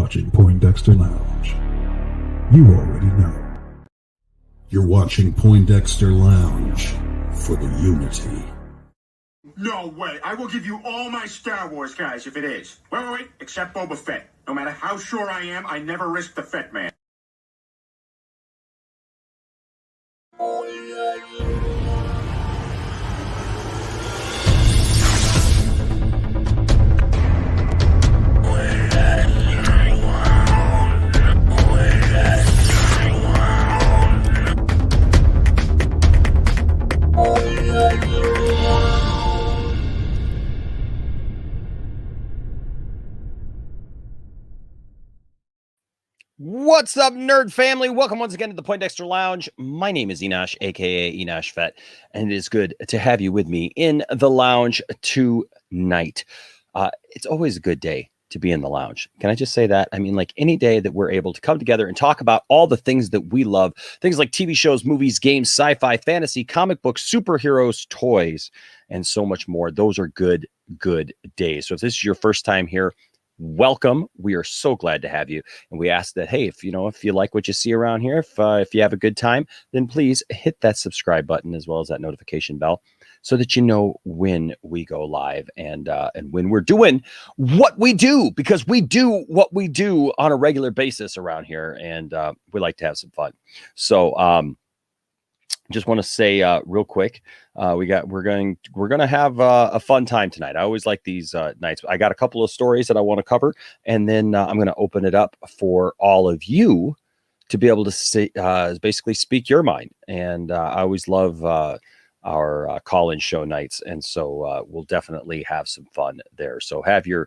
watching Poindexter Lounge. You already know. You're watching Poindexter Lounge for the unity. No way. I will give you all my Star Wars guys if it is. Wait. Except Boba Fett. No matter how sure I am, I never risk the Fett man. What's up, nerd family? Welcome once again to the Poindexter Lounge. My name is Enosh, aka Enosh Fett, and it is good to have you with me in the lounge tonight. It's always a good day to be in the lounge. Can I just say that? I mean, like any day that we're able to come together and talk about all the things that we love, things like TV shows, movies, games, sci-fi, fantasy, comic books, superheroes, toys, and so much more. Those are good days. So if this is your first time here, welcome. We are so glad to have you. And we ask that, hey, if you like what you see around here, if you have a good time, then please hit that subscribe button as well as that notification bell so that you know when we go live and when we're doing what we do, because we do what we do on a regular basis around here, and we like to have some fun. So just want to say real quick, we're going to have a fun time tonight. I always like these nights. I got a couple of stories that I want to cover, and then I'm going to open it up for all of you to be able to say, basically speak your mind. And I always love our call-in show nights, and so we'll definitely have some fun there. So have your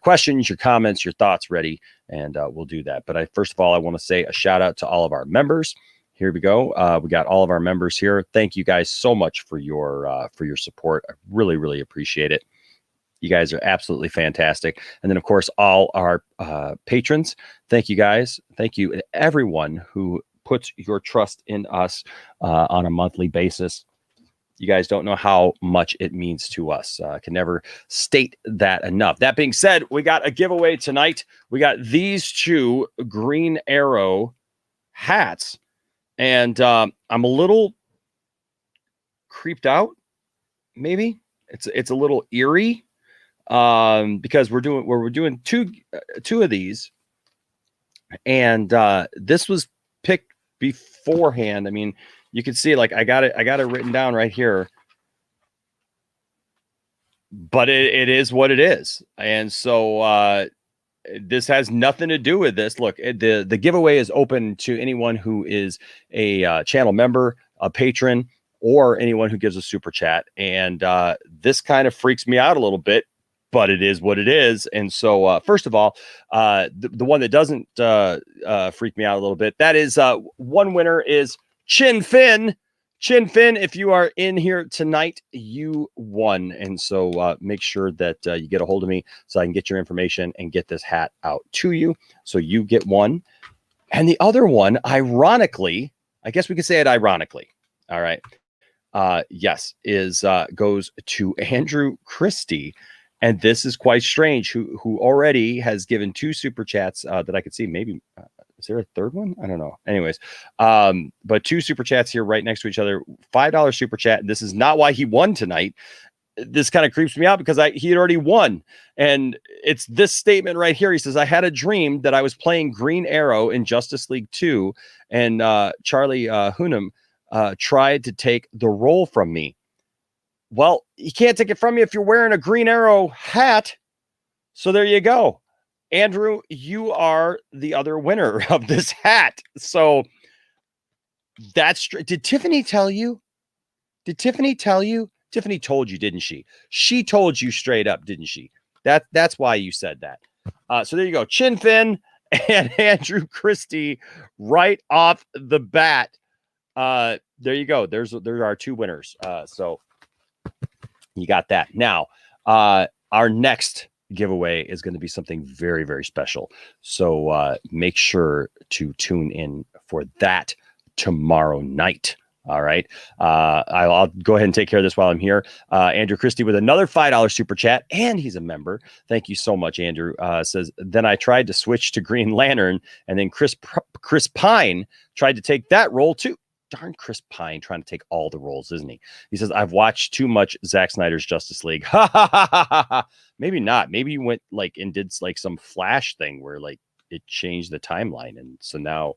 questions, your comments, your thoughts ready, and we'll do that. But first of all, I want to say a shout out to all of our members. Here we go. We got all of our members here. Thank you guys so much for your support. I really appreciate it. You guys are absolutely fantastic. And then, of course, all our patrons. Thank you guys. Thank you to everyone who puts your trust in us on a monthly basis. You guys don't know how much it means to us. I can never state that enough. That being said, we got a giveaway tonight. We got these two Green Arrow hats. And I'm a little creeped out. Maybe it's a little eerie because we're doing two of these, and this was picked beforehand. I mean, you can see, like, I got it written down right here, but it is what it is, and so this has nothing to do with this. Look, the giveaway is open to anyone who is a channel member, a patron, or anyone who gives a super chat. And this kind of freaks me out a little bit, but it is what it is. And so, first of all, the one that doesn't freak me out a little bit, that is one winner is Chin Fin. Chin Fin, if you are in here tonight, you won. And so make sure that you get a hold of me so I can get your information and get this hat out to you. So you get one. And the other one, ironically, I guess we could say it ironically. All right. Yes, goes to Andrew Christie. And this is quite strange, who already has given 2 super chats that I could see. Maybe is there a third one? I don't know. Anyways, but 2 super chats here right next to each other. $5 super chat. This is not why he won tonight. This kind of creeps me out because he had already won. And it's this statement right here. He says, I had a dream that I was playing Green Arrow in Justice League 2, and Charlie Hunnam tried to take the role from me. Well, he can't take it from you if you're wearing a Green Arrow hat. So there you go. Andrew, you are the other winner of this hat. So that's true. Did Tiffany tell you? Tiffany told you, didn't she? She told you straight up, didn't she? That's why you said that. So there you go. Chin Fin and Andrew Christie right off the bat. There you go. There are 2 winners. So you got that. Now, our next giveaway is going to be something very, very special. So make sure to tune in for that tomorrow night. All right. I'll go ahead and take care of this while I'm here. Andrew Christie with another $5 super chat, and he's a member. Thank you so much, Andrew. Says, then I tried to switch to Green Lantern, and then Chris Pine tried to take that role too. Darn Chris Pine trying to take all the roles, isn't he? He says, I've watched too much Zack Snyder's Justice League. Maybe not. Maybe you went like and did like some Flash thing where like it changed the timeline. And so now,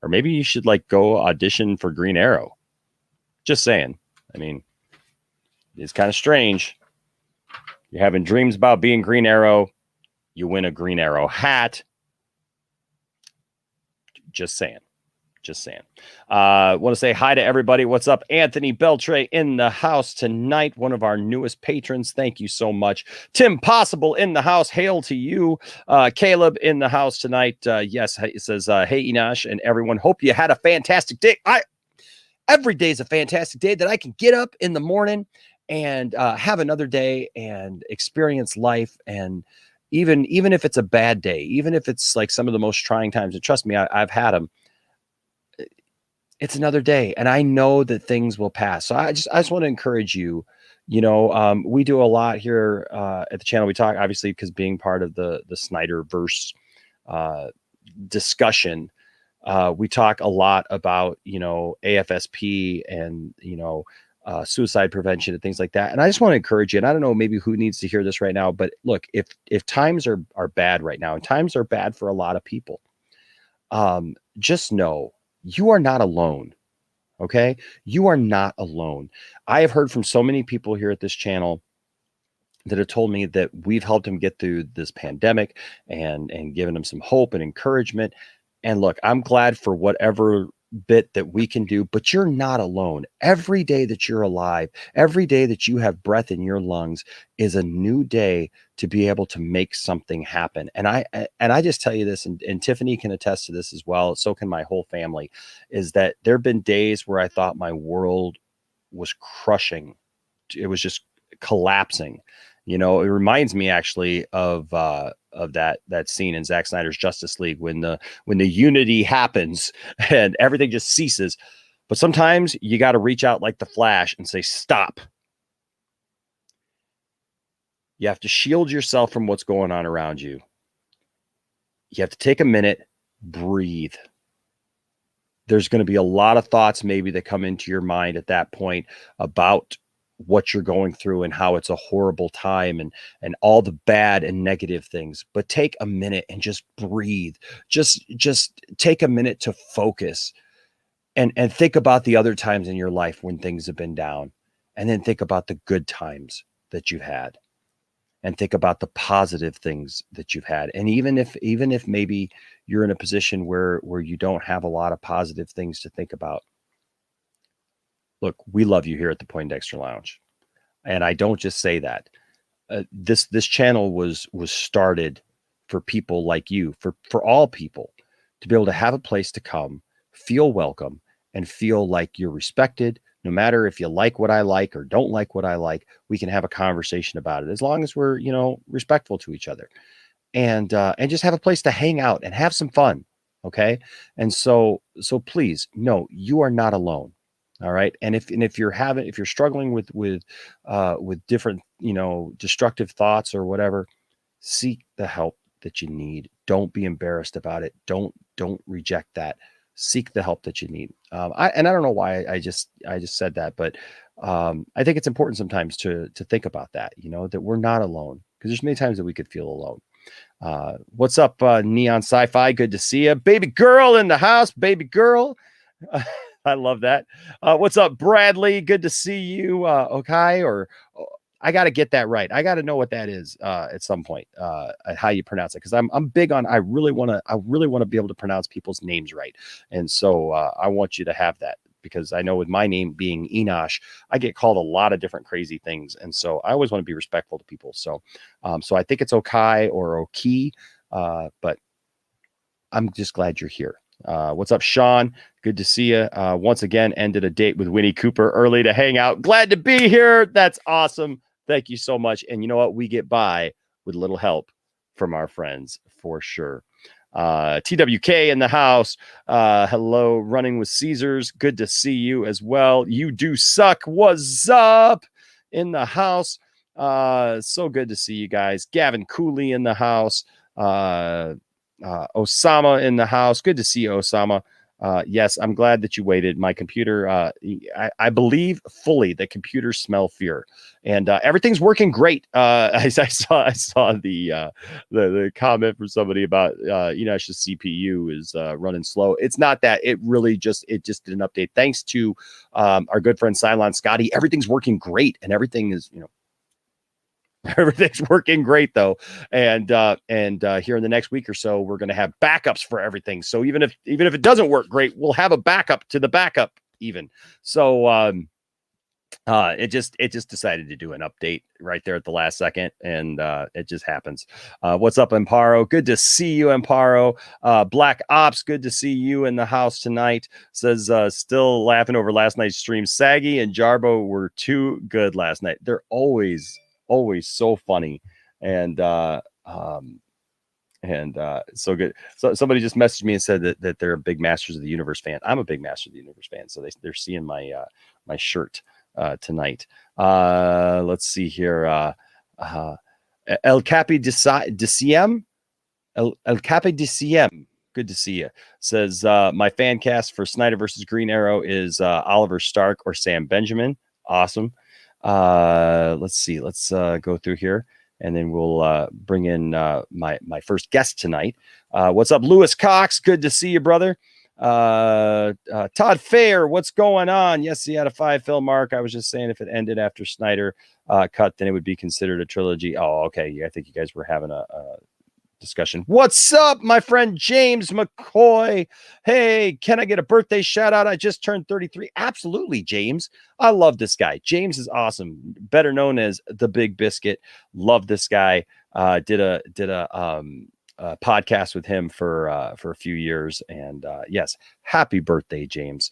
or maybe you should like go audition for Green Arrow. Just saying. I mean, it's kind of strange. You're having dreams about being Green Arrow. You win a Green Arrow hat. Just saying. Just saying. Want to say hi to everybody. What's up? Anthony Beltre in the house tonight. One of our newest patrons. Thank you so much. Tim Possible in the house. Hail to you. Caleb in the house tonight. Yes, it says, hey, Enosh and everyone. Hope you had a fantastic day. Every day is a fantastic day that I can get up in the morning and have another day and experience life. And even if it's a bad day, even if it's like some of the most trying times, and trust me, I've had them. It's another day, and I know that things will pass. So I just want to encourage you. You know, we do a lot here at the channel. We talk, obviously, because being part of the Snyderverse discussion, we talk a lot about, you know, AFSP and, you know, suicide prevention and things like that. And I just want to encourage you, and I don't know maybe who needs to hear this right now, but look, if times are bad right now, and times are bad for a lot of people, just know you are not alone. Okay. You are not alone. I have heard from so many people here at this channel that have told me that we've helped them get through this pandemic and given them some hope and encouragement. And look, I'm glad for whatever bit that we can do, but you're not alone. Every day that you're alive, every day that you have breath in your lungs is a new day to be able to make something happen. And I just tell you this, and Tiffany can attest to this as well. So can my whole family, is that there've been days where I thought my world was crushing. It was just collapsing. You know, it reminds me actually of that scene in Zack Snyder's Justice League when the unity happens and everything just ceases. But sometimes you got to reach out like the Flash and say, stop. You have to shield yourself from what's going on around you. You have to take a minute, breathe. There's going to be a lot of thoughts maybe that come into your mind at that point about what you're going through and how it's a horrible time and all the bad and negative things. But take a minute and just breathe. Just take a minute to focus and think about the other times in your life when things have been down, and then think about the good times that you've had, and think about the positive things that you've had. And even if maybe you're in a position where you don't have a lot of positive things to think about, look, we love you here at the Poindexter Lounge. And I don't just say that. This channel was started for people like you, for all people, to be able to have a place to come, feel welcome, and feel like you're respected. No matter if you like what I like or don't like what I like, we can have a conversation about it, as long as we're, you know, respectful to each other, and just have a place to hang out and have some fun. Okay. And so please, no, you are not alone. All right. And if you're struggling with different, you know, destructive thoughts or whatever, seek the help that you need. Don't be embarrassed about it. Don't reject that. Seek the help that you need. I don't know why I just said that, but I think it's important sometimes to think about that, you know, that we're not alone, because there's many times that we could feel alone. What's up, Neon Sci-Fi? Good to see you. Baby girl in the house, baby girl. I love that. What's up, Bradley? Good to see you. Okay, or I got to get that right. I got to know what that is at some point, how you pronounce it, because I'm big on. I really want to be able to pronounce people's names right, and so I want you to have that, because I know with my name being Enosh, I get called a lot of different crazy things, and so I always want to be respectful to people. So, so I think it's okay or okay, but I'm just glad you're here. What's up, Sean? Good to see you. Once again, ended a date with Winnie Cooper early to hang out. Glad to be here. That's awesome. Thank you so much. And you know what? We get by with little help from our friends for sure. TWK in the house. Hello, Running with Caesars. Good to see you as well. You do suck. What's up in the house? So good to see you guys. Gavin Cooley in the house. Osama in the house. Good to see you, Osama. Yes, I'm glad that you waited. My computer, I believe fully that computers smell fear, and everything's working great. I saw the comment from somebody about Enash's CPU is running slow. It's not that. It just did an update. Thanks to our good friend Cylon Scotty, everything's working great, and everything is everything's working great though, and here in the next week or so, we're going to have backups for everything. So even if it doesn't work great, we'll have a backup to the backup even. So it just decided to do an update right there at the last second, and it just happens. What's up, Amparo? Good to see you, Amparo. Black Ops, good to see you in the house tonight. Says still laughing over last night's stream. Saggy and Jarbo were too good last night. They're always so funny, and so good. So somebody just messaged me and said that they're a big Masters of the Universe fan. I'm a big Masters of the Universe fan, so they're seeing my my shirt tonight. Let's see here. El Capi DCM. El Capi DCM. Good to see you. Says my fan cast for Snyder versus Green Arrow is Oliver Stark or Sam Benjamin. Awesome. Let's see. Let's go through here, and then we'll bring in my first guest tonight. What's up, Lewis Cox? Good to see you, brother. Todd Fair, what's going on? Yes, he had a 5 film mark. I was just saying if it ended after Snyder cut, then it would be considered a trilogy. Oh, okay. Yeah, I think you guys were having a discussion. What's up, my friend James McCoy? Hey, can I get a birthday shout out? I just turned 33. Absolutely, James. I love this guy. James is awesome. Better known as the Big Biscuit. Love this guy. Did a podcast with him for a few years, and yes, happy birthday, James.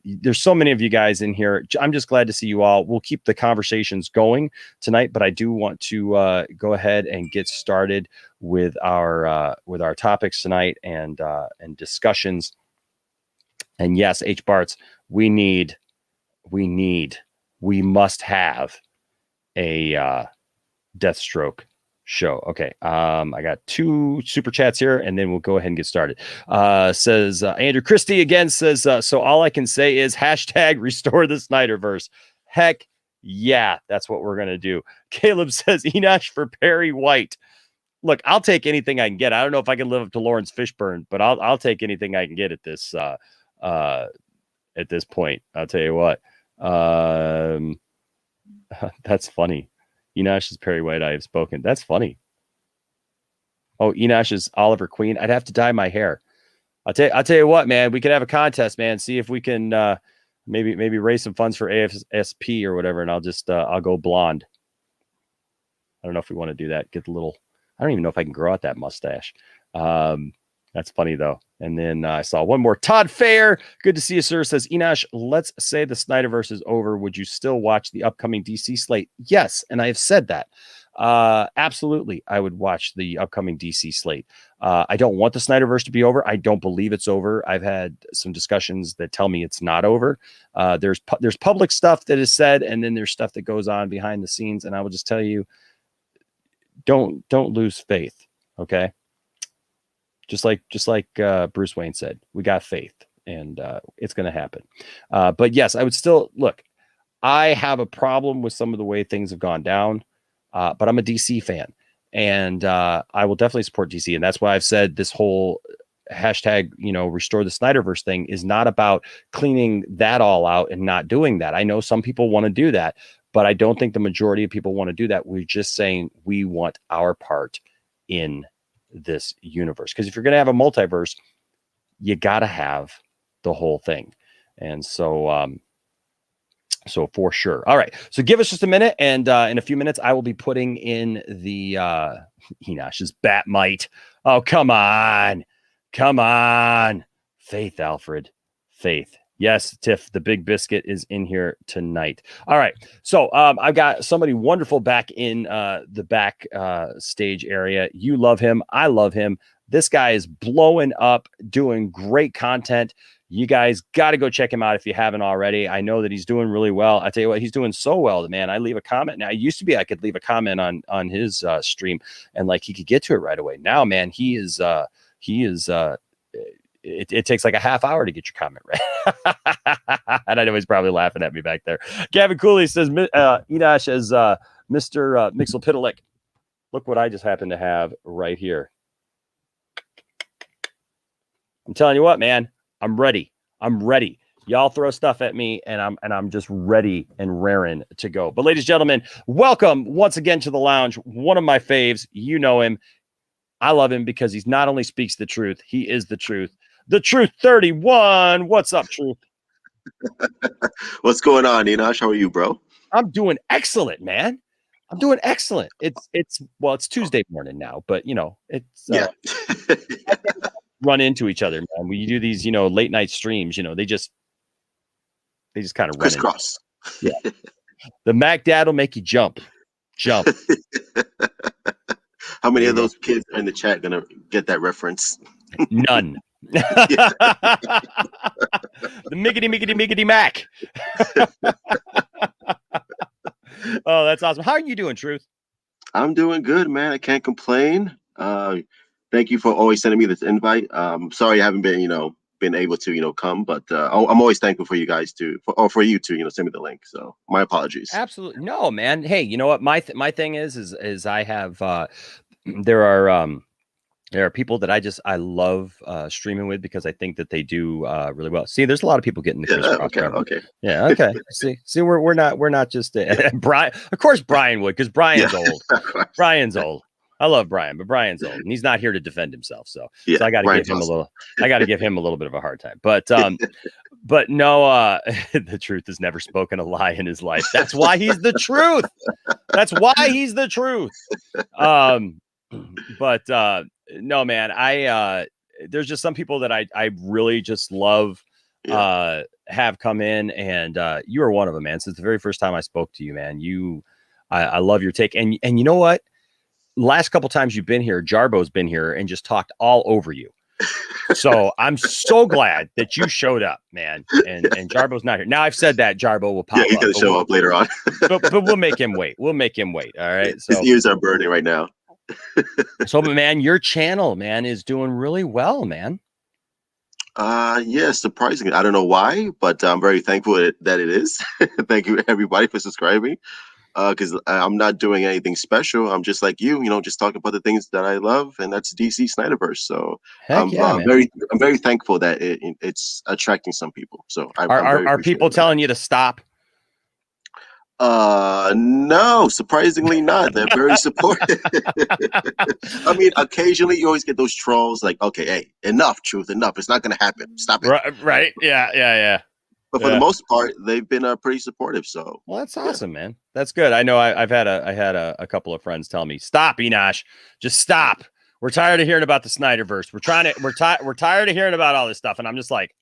There's so many of you guys in here. I'm just glad to see you all. We'll keep the conversations going tonight, but I do want to go ahead and get started with our topics tonight and discussions. And yes, H Barts, we must have a Deathstroke show. Okay. I got 2 super chats here, and then we'll go ahead and get started. Says Andrew Christie again says, so all I can say is hashtag restore the Snyderverse. Heck yeah, that's what we're going to do. Caleb says Enosh for Perry White. Look, I'll take anything I can get. I don't know if I can live up to Lawrence Fishburne, but I'll take anything I can get at this point. I'll tell you what. That's funny. Enosh is Perry White. I have spoken. That's funny. Oh, Enosh is Oliver Queen. I'd have to dye my hair. I'll tell you what, man. We could have a contest, man. See if we can maybe raise some funds for AFSP or whatever, and I'll go blonde. I don't know if we want to do that. Get the little. I don't even know if I can grow out that mustache. That's funny though. And then I saw one more. Todd Fair, good to see you, sir. Says Enosh, let's say the Snyderverse is over. Would you still watch the upcoming DC slate? Yes, and I have said that. Absolutely, I would watch the upcoming DC slate. I don't want the Snyderverse to be over. I don't believe it's over. I've had some discussions that tell me it's not over. There's public stuff that is said, and then there's stuff that goes on behind the scenes. And I will just tell you, don't lose faith. Okay. Just like Bruce Wayne said, we got faith, and it's going to happen. But yes, I would still look. I have a problem with some of the way things have gone down, but I'm a DC fan, and I will definitely support DC. And that's why I've said this whole hashtag, restore the Snyderverse thing is not about cleaning that all out and not doing that. I know some people want to do that, but I don't think the majority of people want to do that. We're just saying we want our part in this universe, because if you're going to have a multiverse, you got to have the whole thing. And so for sure. All right, so give us just a minute, and in a few minutes I will be putting in the Enosh's Batmite. Oh, come on, Faith, Alfred, Faith. Yes, Tiff, the Big Biscuit is in here tonight. All right. So I've got somebody wonderful back in the back stage area. You love him. I love him. This guy is blowing up, doing great content. You guys got to go check him out if you haven't already. I know that he's doing really well. I tell you what, he's doing so well, man. I leave a comment now. It used to be I could leave a comment on his stream and like he could get to it right away. Now, man, it takes like a half hour to get your comment right. And I know he's probably laughing at me back there. Gavin Cooley says, Enosh as Mr. Mixelpidalic. Look what I just happen to have right here. I'm telling you what, man, I'm ready. Y'all throw stuff at me and I'm just ready and raring to go. But ladies and gentlemen, welcome once again to the lounge. One of my faves, you know him. I love him because he's not only speaks the truth, he is the truth. The Truth 31. What's up, Truth? What's going on, Enosh? How are you, bro? I'm doing excellent, man. I'm doing excellent. It's Tuesday morning now, but you know, it's run into each other, man. When you do these, late night streams, they just kind of run crisscross. Yeah. The Mac Dad will make you jump. How many of those kids in the chat gonna get that reference? None. The miggity Mac. Oh, that's awesome. How are you doing, Truth? I'm doing good, man. I can't complain. Thank you for always sending me this invite. Sorry I haven't been able to come, but I'm always thankful for you guys for you to send me the link. So my apologies. Absolutely. No, man. Hey, you know what? My thing is I have there are people that I love streaming with because I think that they do really well. See, there's a lot of people getting the Chris Cross. Okay. Yeah, okay. See, we're not just Brian. Of course, Brian would, because Brian's old. Brian's old. I love Brian, but Brian's old and he's not here to defend himself. So I got to give him a little bit of a hard time. But but no, the Truth has never spoken a lie in his life. That's why he's the truth. That's why he's the truth. But no, man, there's just some people that I really just love have come in, and you are one of them, man. Since the very first time I spoke to you, man, I love your take, and you know what? Last couple times you've been here, Jarbo's been here and just talked all over you. So I'm so glad that you showed up, man. And Jarbo's not here. Now I've said that Jarbo will pop up. Yeah, he's going to show up later on. but we'll make him wait. All right. So his ears are burning right now. So, man, your channel, man, is doing really well, man. Yeah, surprisingly. I don't know why, but I'm very thankful that it is. Thank you, everybody, for subscribing. Because I'm not doing anything special. I'm just like you, just talking about the things that I love, and that's DC Snyderverse. So I'm very thankful that it's attracting some people. So are people telling you to stop? No, surprisingly not. They're very supportive. I mean, occasionally you always get those trolls like, okay, hey, enough, Truth, enough. It's not going to happen. Stop it. Right. Yeah. But for the most part, they've been pretty supportive. So, well, that's awesome, man. That's good. I know I had a couple of friends tell me, stop, Enosh, just stop. We're tired of hearing about the Snyderverse. We're tired of hearing about all this stuff. And I'm just like,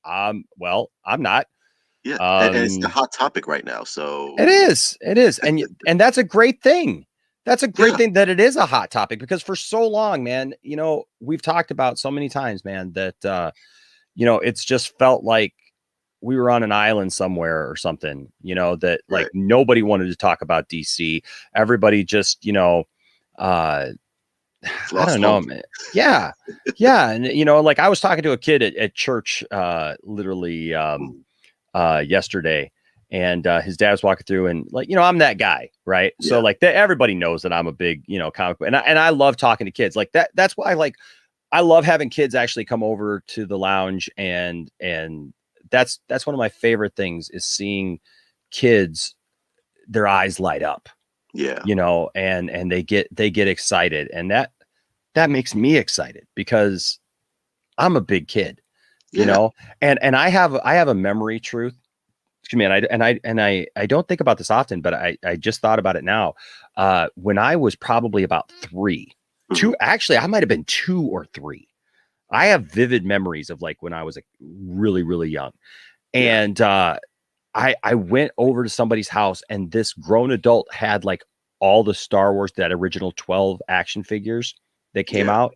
well, I'm not. Yeah. And it's the hot topic right now. So it is. And that's a great thing. That's a great thing that it is a hot topic, because for so long, man, we've talked about so many times, man, that, it's just felt like we were on an island somewhere or something, that like nobody wanted to talk about DC. Everybody just, I don't know, man. Yeah. And, like I was talking to a kid at church, literally, yesterday, and his dad was walking through, and like, I'm that guy. Right. Yeah. So like everybody knows that I'm a big, comic book, and I love talking to kids like that. That's why I love having kids actually come over to the lounge, and that's one of my favorite things is seeing kids, their eyes light up. Yeah. And they get excited, and that makes me excited because I'm a big kid, and I have a memory, Truth. Excuse me. And I don't think about this often, but I just thought about it now. When I was probably about 3, actually, I might've been 2 or 3. I have vivid memories of like when I was really, really young. And I went over to somebody's house, and this grown adult had like all the Star Wars, that original 12 action figures that came out.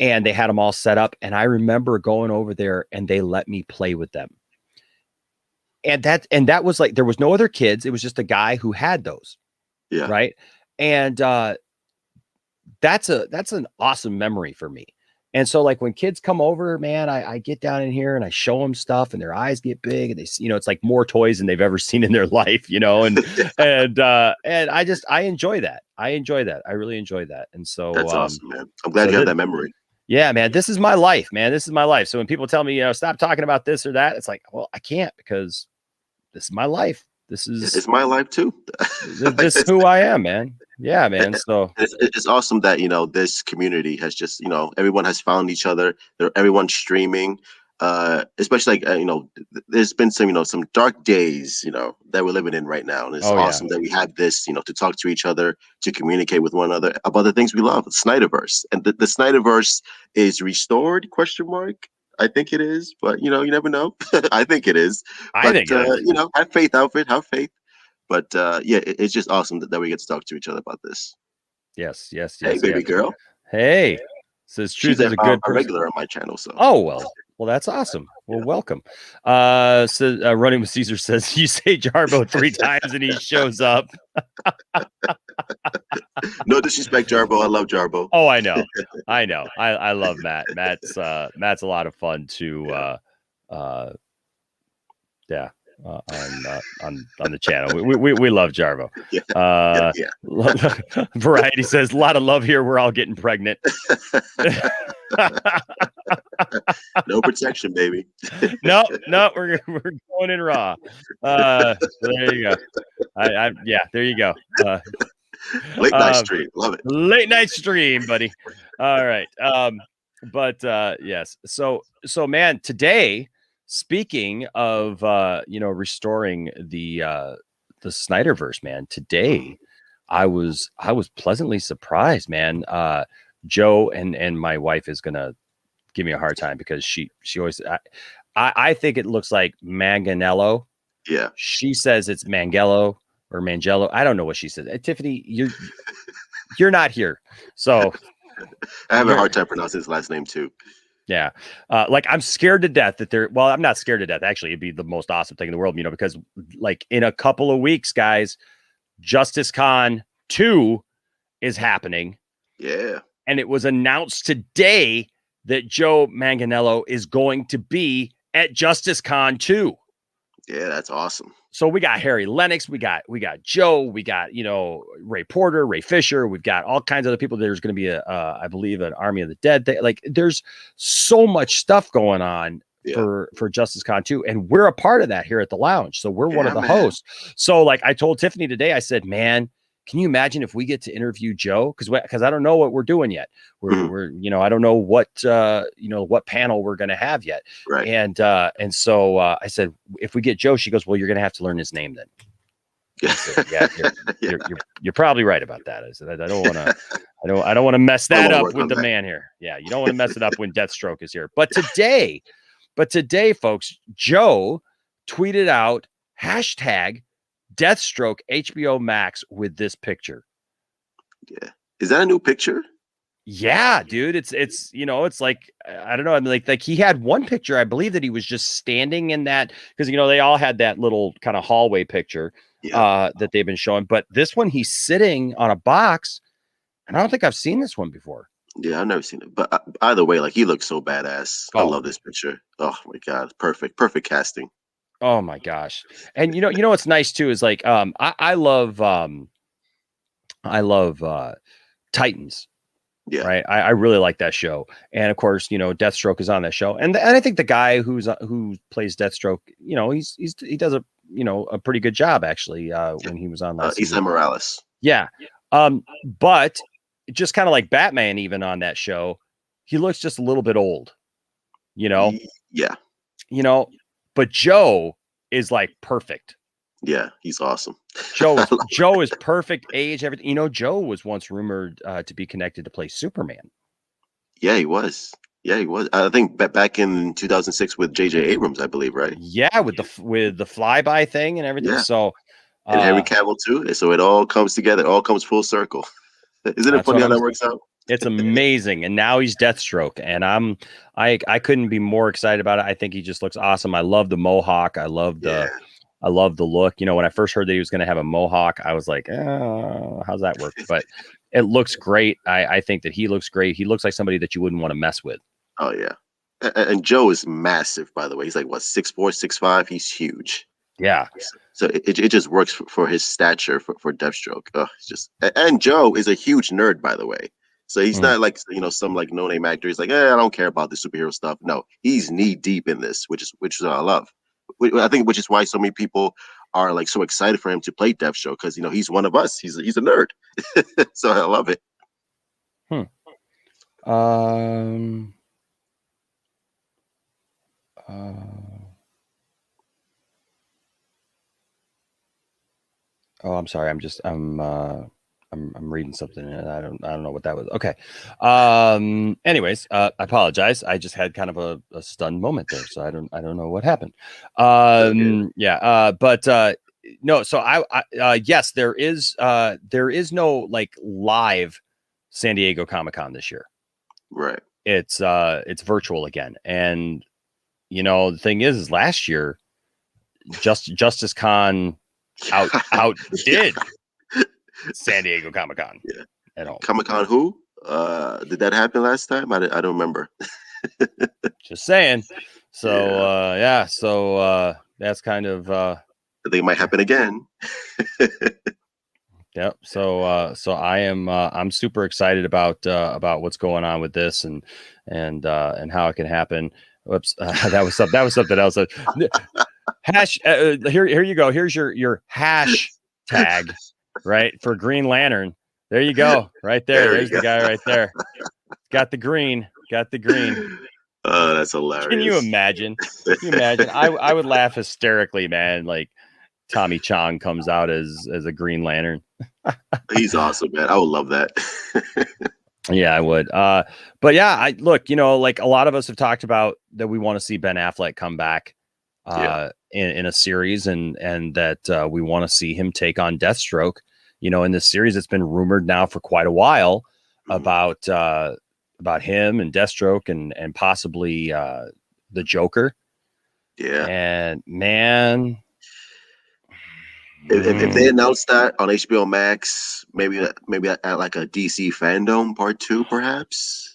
and they had them all set up. And I remember going over there and they let me play with them. And that was like, there was no other kids. It was just a guy who had those. Yeah. Right. And that's an awesome memory for me. And so like when kids come over, man, I get down in here and I show them stuff and their eyes get big and they, it's like more toys than they've ever seen in their life, and I enjoy that. I really enjoy that. And so that's awesome, man. I'm glad you have that memory. Yeah, man, this is my life, man. This is my life. So when people tell me, stop talking about this or that, it's like, well, I can't, because this is my life. It's my life too. This is who I am, man. Yeah, man. So it's awesome that this community has just everyone has found each other. Everyone's streaming, especially like there's been some dark days that we're living in right now, and it's awesome that we have this to talk to each other, to communicate with one another about the things we love. Snyderverse, and the Snyderverse is restored? ? I think it is, but you never know. I think it is. I think it is. Have faith, Alfred. Have faith. But it's just awesome that we get to talk to each other about this. Yes. Hey, baby girl. Hey, says Truth is a good person. Regular on my channel. So. Oh well, that's awesome. Well, welcome. So Running with Caesar says you say Jarbo 3 times and he shows up. No disrespect, Jarbo. I love Jarbo. Oh, I know. I love Matt. Matt's a lot of fun to on the channel. We love Jarbo. Variety says a lot of love here. We're all getting pregnant. No protection, baby. No, we're going in raw. There you go. There you go. Late night stream, love it. Late night stream, buddy. All right. Yes. So man, today, speaking of restoring the Snyderverse, man, today I was pleasantly surprised, man. Joe and my wife is gonna give me a hard time because she always I think it looks like Manganiello. Yeah. She says it's Mangello or Mangello. I don't know what she says. Tiffany, you're not here. So I have a hard time pronouncing his last name too. Yeah. Like I'm scared to death that I'm not scared to death. Actually, it'd be the most awesome thing in the world, because like in a couple of weeks, guys, Justice Con 2 is happening. Yeah. And it was announced today that Joe Manganiello is going to be at Justice Con 2. Yeah, that's awesome. So we got Harry Lennox, we got Joe, we got Ray Porter, Ray Fisher, we've got all kinds of other people. There's going to be I believe an Army of the Dead. There's so much stuff going on for Justice Con 2, and we're a part of that here at the Lounge. So we're one of the hosts. So like I told Tiffany today, I said, man, can you imagine if we get to interview Joe? Because I don't know what we're doing yet. We're I don't know what what panel we're going to have yet. Right. And so I said, if we get Joe, she goes, well, you're going to have to learn his name then. I said, you're probably right about that. I said, I don't want to mess that up with the man here. Yeah, you don't want to mess it up when Deathstroke is here. But today, folks, Joe tweeted out hashtag Deathstroke HBO Max with this picture. Yeah. Is that a new picture? Yeah, dude. It's like, I don't know. I mean, like he had one picture, I believe, that he was just standing in that, because they all had that little kind of hallway picture that they've been showing. But this one, he's sitting on a box, and I don't think I've seen this one before. Yeah, I've never seen it. But either way, like he looks so badass. I love this picture. Oh my God. Perfect casting. Oh my gosh. And what's nice too is like I love Titans. Yeah. Right. I really like that show. And of course, Deathstroke is on that show. And I think the guy who plays Deathstroke, he does a pretty good job actually when he was on last season. Ethan Morales. Yeah. But just kind of like Batman, even on that show, he looks just a little bit old, Yeah. But Joe is like perfect. Yeah, he's awesome. Joe is perfect age, everything. Joe was once rumored to be connected to play Superman. Yeah, he was. I think back in 2006 with J.J. Abrams, I believe, right? Yeah, with the flyby thing and everything. Yeah. So and Henry Cavill too. So it all comes together. It all comes full circle. Isn't it funny how that works out? It's amazing. And now he's Deathstroke, and I couldn't be more excited about it. I think he just looks awesome. I love the mohawk. I love the look. You know, when I first heard that he was going to have a mohawk, I was like, how's that work? But it looks great. I think that he looks great. He looks like somebody that you wouldn't want to mess with. Oh yeah. And Joe is massive, by the way. He's like what, 6'4", 6'5". He's huge. Yeah. So it just works for his stature for Deathstroke. It's just, and Joe is a huge nerd, by the way. So he's not like, you know, some like no name actor. He's like, I don't care about the superhero stuff. No, he's knee deep in this, which is what I love. I think which is why so many people are like so excited for him to play Deathstroke, because you know he's one of us. He's a nerd. So I love it. Oh, I'm sorry. I'm reading something and I don't know what that was. Okay. Anyways, I apologize. I just had kind of a stunned moment there, so I don't know what happened. No. So I yes, there is no like live San Diego Comic-Con this year. Right. It's virtual again, and you know the thing is last year, Justice Con outdid San Diego Comic-Con. Yeah. At home. Comic-Con who? Did that happen last time? I don't remember. Just saying. So so that's kind of I think it might happen again. Yep. So I am I'm super excited about what's going on with this and how it can happen. Whoops, that was something else. Hash. Here you go. Here's your hash tag, right, for Green Lantern. There you go. Right there. There's the guy right there. Got the green. Oh, that's hilarious. Can you imagine? I would laugh hysterically, man. Like Tommy Chong comes out as a Green Lantern. He's awesome, man. I would love that. Yeah, I would. But yeah, I look, you know, like a lot of us have talked about that we want to see Ben Affleck come back in a series and that we want to see him take on Deathstroke. You know, in this series, it's been rumored now for quite a while about him and Deathstroke and possibly the Joker. Yeah. And man, if they announced that on HBO Max, maybe at like a DC Fandom Part 2, perhaps.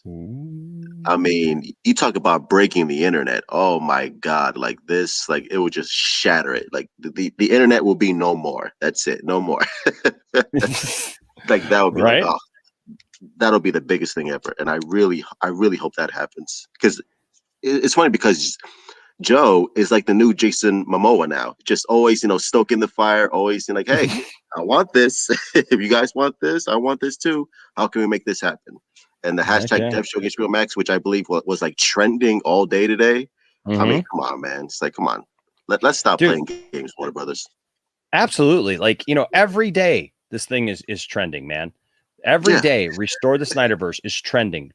I mean, you talk about breaking the internet. Oh my God, like this, like it would just shatter it. Like the internet will be no more. That's it, no more. Like that would be right. Like, that'll be the biggest thing ever. And I really hope that happens, because it's funny because Joe is like the new Jason Momoa now, just always, you know, stoking the fire, always like, hey, I want this. If you guys want this, I want this too. How can we make this happen? And the hashtag Deathstroke HBO Max, which I believe was like trending all day today. I mean, come on, man. It's like, come on. Let's stop playing games, Warner Brothers. Absolutely. Like, you know, every day this thing is trending, man. Every day, Restore the Snyderverse is trending.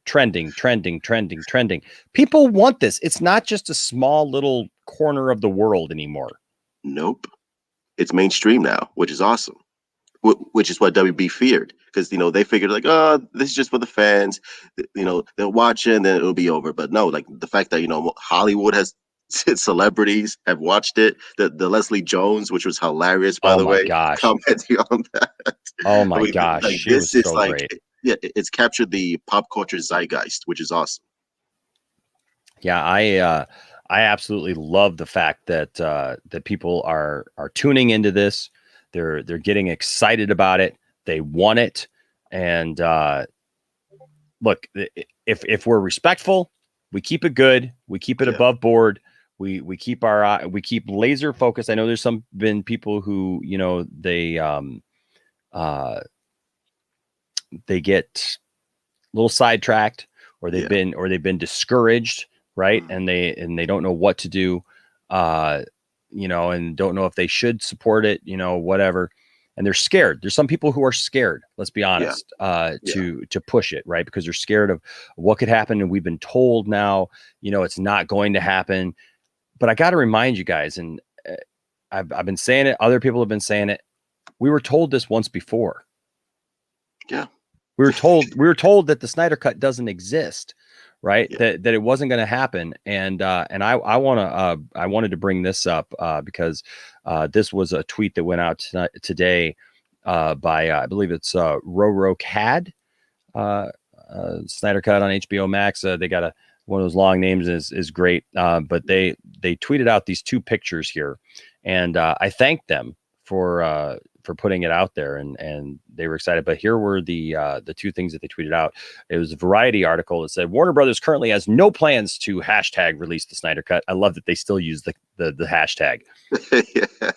People want this. It's not just a small little corner of the world anymore. Nope. It's mainstream now, which is awesome. Which is what WB feared, because, you know, they figured like, oh, this is just for the fans. You know, they'll watch it and then it'll be over. But no, like the fact that, you know, Hollywood has celebrities have watched it. The Leslie Jones, which was hilarious, by the way, commenting on that. Oh my gosh, like, she was so like, great. Yeah, it's captured the pop culture zeitgeist, which is awesome. Yeah, I absolutely love the fact that that people are tuning into this. They're getting excited about it. They want it. And look, if we're respectful, we keep it good. We keep it above board. We keep we keep laser focused. I know there's been people who, you know, they get a little sidetracked, or they've been discouraged, right? And they don't know what to do, you know, and don't know if they should support it, you know, whatever. And they're scared. There's some people who are scared, let's be honest, to push it, right? Because they're scared of what could happen. And we've been told now, you know, it's not going to happen. But I got to remind you guys, and I've been saying it, other people have been saying it. We were told this once before. Yeah. We were told that the Snyder Cut doesn't exist, right? Yeah. That it wasn't going to happen. And I wanted to bring this up because this was a tweet that went out today by I believe it's Roro Cad. Snyder Cut on HBO Max. They got one of those long names is great. But they tweeted out these two pictures here, and I thanked them for putting it out there, and they were excited. But here were the two things that they tweeted out. It was a Variety article that said Warner Brothers currently has no plans to hashtag release the Snyder Cut. I love that they still use the hashtag. Yeah.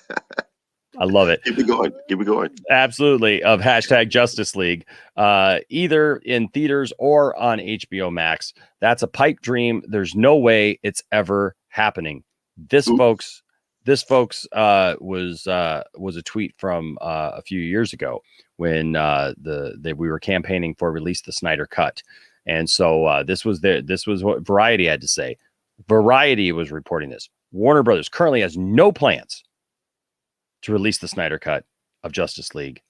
I love it. Keep it going. Keep it going. Absolutely. Of hashtag Justice League, either in theaters or on HBO Max. That's a pipe dream. There's no way it's ever happening. This, folks, was a tweet from a few years ago when we were campaigning for release the Snyder Cut, and so this was what Variety had to say. Variety was reporting this. Warner Brothers currently has no plans to release the Snyder Cut of Justice League,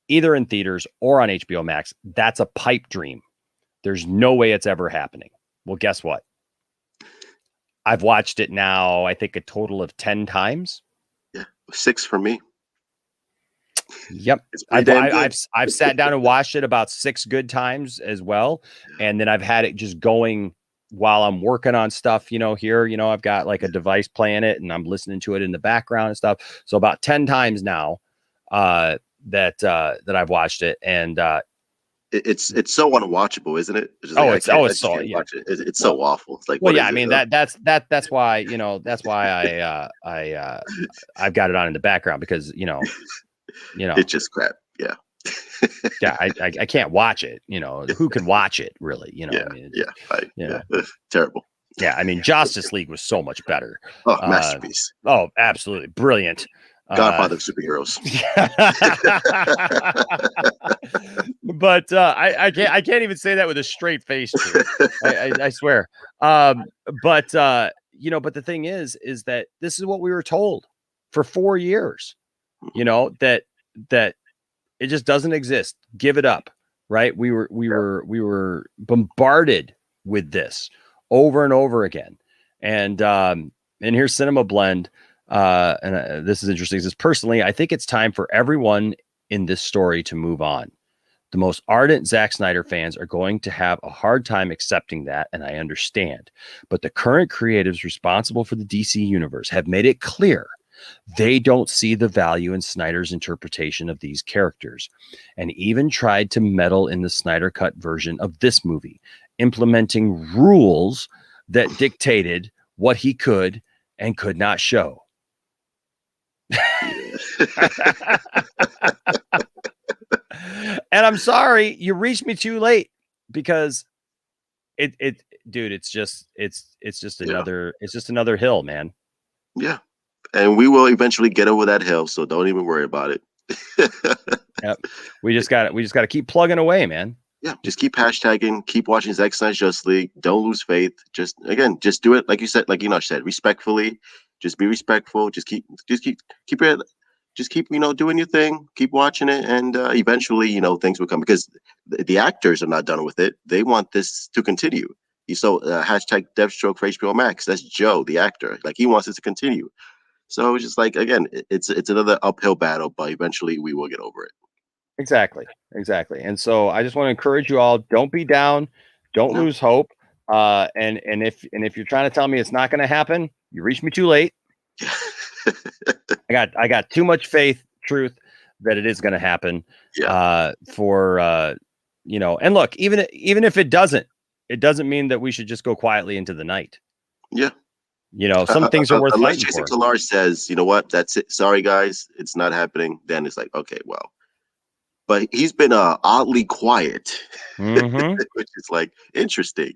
either in theaters or on HBO Max. That's a pipe dream. There's no way it's ever happening. Well, guess what? I've watched it now, I think a total of 10 times. Yeah, 6 for me. Yep. I've sat down and watched it about 6 good times as well. And then I've had it just going while I'm working on stuff, here, I've got like a device playing it and I'm listening to it in the background and stuff. So about 10 times now that I've watched it. And it's so unwatchable, isn't it? It's so it's so awful. It's like, well, yeah, I mean, that's why, that's why I've got it on in the background because, it's just crap. Yeah. Yeah, I can't watch it. Who can watch it really? Terrible. Yeah, I mean, Justice League was so much better. Oh, masterpiece. Oh, absolutely brilliant. Godfather of superheroes. But I can't even say that with a straight face. I swear. But the thing is that this is what we were told for 4 years. That it just doesn't exist. Give it up. Right. We were bombarded with this over and over again. And here's Cinema Blend. This is interesting. It says, personally, I think it's time for everyone in this story to move on. The most ardent Zack Snyder fans are going to have a hard time accepting that, and I understand. But the current creatives responsible for the DC universe have made it clear they don't see the value in Snyder's interpretation of these characters, and even tried to meddle in the Snyder Cut version of this movie, implementing rules that dictated what he could and could not show. And I'm sorry, you reached me too late because it's just another hill, man. Yeah. And we will eventually get over that hill, so don't even worry about it. Yep. We just got to keep plugging away, man. Yeah, just keep hashtagging, keep watching Zack Snyder's Justice League. Don't lose faith. Just do it like you said, like Enoch said, respectfully. Just be respectful. Just keep doing your thing. Keep watching it, and eventually, things will come because the actors are not done with it. They want this to continue. You saw hashtag Deathstroke for HBO Max. That's Joe, the actor. Like, he wants it to continue. So it's just like, again, it's another uphill battle, but eventually we will get over it. Exactly. And so I just want to encourage you all: don't be down, don't lose hope. And if you're trying to tell me it's not going to happen, you reached me too late. I got too much faith, truth, that it is going to happen. Yeah. And look, even if it doesn't mean that we should just go quietly into the night. Yeah. Some things are worth unless fighting Jason for. Kilar says, you know what, that's it. Sorry, guys, it's not happening. Then it's like, okay, well. But he's been oddly quiet, which is like interesting.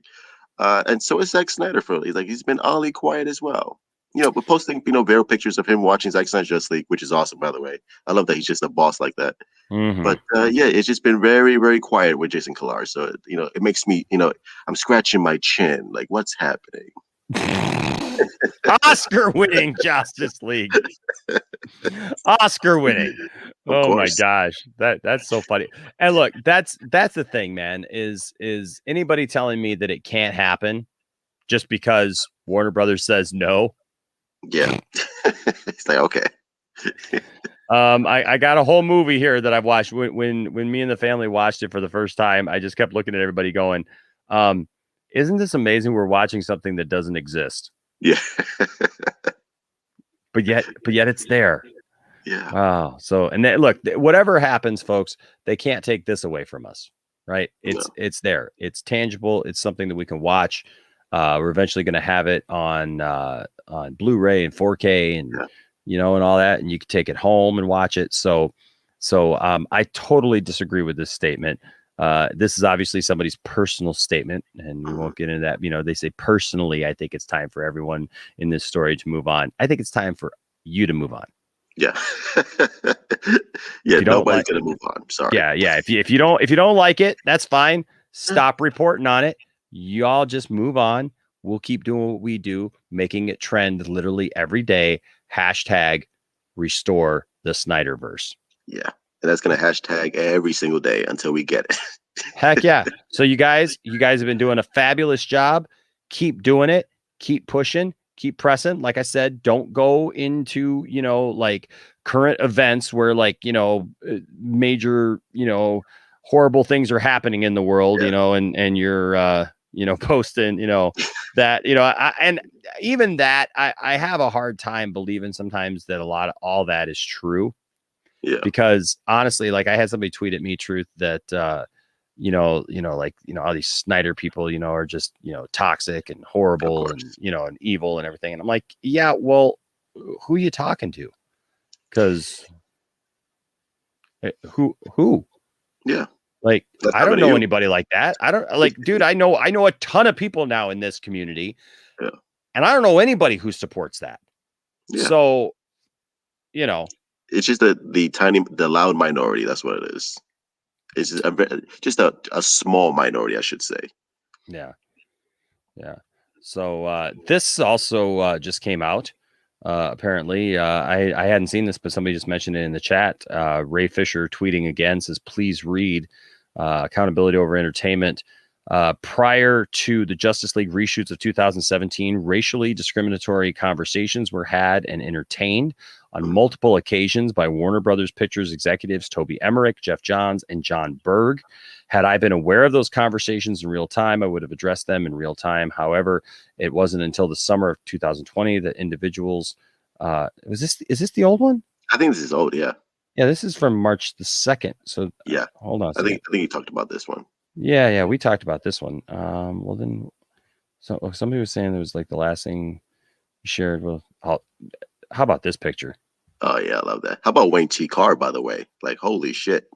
And so is Zack Snyder for he's been oddly quiet as well. But posting viral pictures of him watching Zack Snyder's Justice League, which is awesome, by the way. I love that he's just a boss like that. But it's just been very, very quiet with Jason Kilar. So it makes me I'm scratching my chin, like, what's happening? Oscar-winning Justice League. Oscar winning. Of Oh my course. gosh. That's so funny. And look, that's the thing, man, is anybody telling me that it can't happen just because Warner Brothers says no? Yeah. It's like, okay. I got a whole movie here that I've watched when me and the family watched it for the first time. I just kept looking at everybody going, isn't this amazing? We're watching something that doesn't exist. Yeah. But yet it's there. Yeah. Wow. So, and look, whatever happens, folks, they can't take this away from us, right? It's there. It's tangible. It's something that we can watch. We're eventually going to have it on Blu-ray and 4K and and all that, and you can take it home and watch it. So I totally disagree with this statement. This is obviously somebody's personal statement, and we won't get into that. They say personally, I think it's time for everyone in this story to move on. I think it's time for you to move on. Yeah. Yeah. Nobody's gonna move on. Sorry. Yeah. If you don't like it, that's fine. Stop reporting on it. Y'all just move on. We'll keep doing what we do, making it trend literally every day. # restore the Snyderverse. Yeah. And that's gonna hashtag every single day until we get it. Heck yeah. So you guys have been doing a fabulous job. Keep doing it. Keep pushing. Keep pressing. Like I said, don't go into, like current events where major, horrible things are happening in the world, and you're, posting, that, and even that, I have a hard time believing sometimes that all that is true. Yeah. Because honestly, like I had somebody tweet at me truth that, all these Snyder people, are just, toxic and horrible and, and evil and everything. And I'm like, yeah, well, who are you talking to? Because who? Yeah. Like, I don't know anybody like that. I don't dude, I know a ton of people now in this community. Yeah. And I don't know anybody who supports that. Yeah. So, it's just the loud minority. That's what it is. It's just a small minority, I should say. Yeah. So this also just came out. Apparently, I hadn't seen this, but somebody just mentioned it in the chat. Ray Fisher tweeting again says, "Please read accountability over entertainment." Prior to the Justice League reshoots of 2017, racially discriminatory conversations were had and entertained on multiple occasions by Warner Brothers Pictures executives Toby Emmerich, Jeff Johns, and John Berg. Had I been aware of those conversations in real time, I would have addressed them in real time. However, it wasn't until the summer of 2020 that individuals is this the old one? I think this is old, yeah. Yeah, this is from March the 2nd. So yeah, hold on. I think you talked about this one. Yeah, we talked about this one. Well then, so somebody was saying it was like the last thing you shared. Well, how about this picture? Oh yeah, I love that. How about Wayne T. Carr, by the way? Like, holy shit.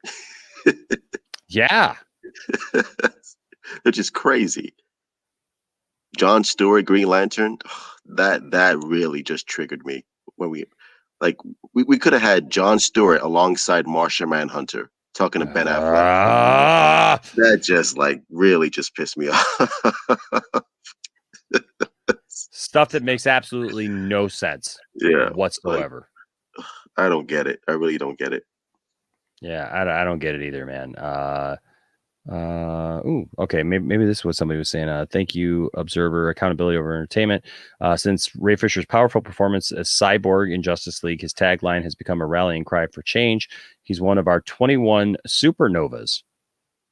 Yeah. They're just crazy. John Stewart, Green Lantern, that really just triggered me when we could have had John Stewart alongside Martian Manhunter talking to Ben Affleck. That just really just pissed me off. Stuff that makes absolutely no sense. Yeah, whatsoever. I don't get it. I really don't get it. Yeah, I don't get it either, man. Okay. Maybe this is what somebody was saying. Thank you, Observer. Accountability over entertainment. Since Ray Fisher's powerful performance as Cyborg in Justice League, his tagline has become a rallying cry for change. He's one of our 21 supernovas.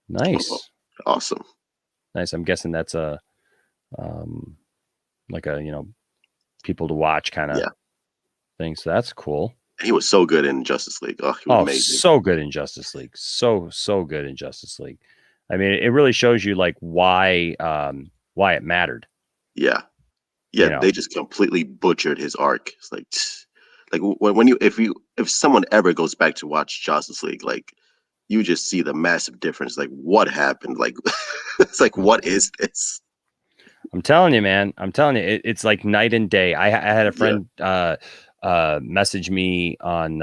Nice. Oh, awesome. Nice. I'm guessing that's a people to watch kind of thing. So that's cool. He was so good in Justice League. Oh, he was amazing. So good in Justice League. So good in Justice League. I mean, it really shows you why it mattered. Yeah. They just completely butchered his arc. It's when if someone ever goes back to watch Justice League, you just see the massive difference. What happened? It's what is this? I'm telling you, man. It's like night and day. I had a friend message me on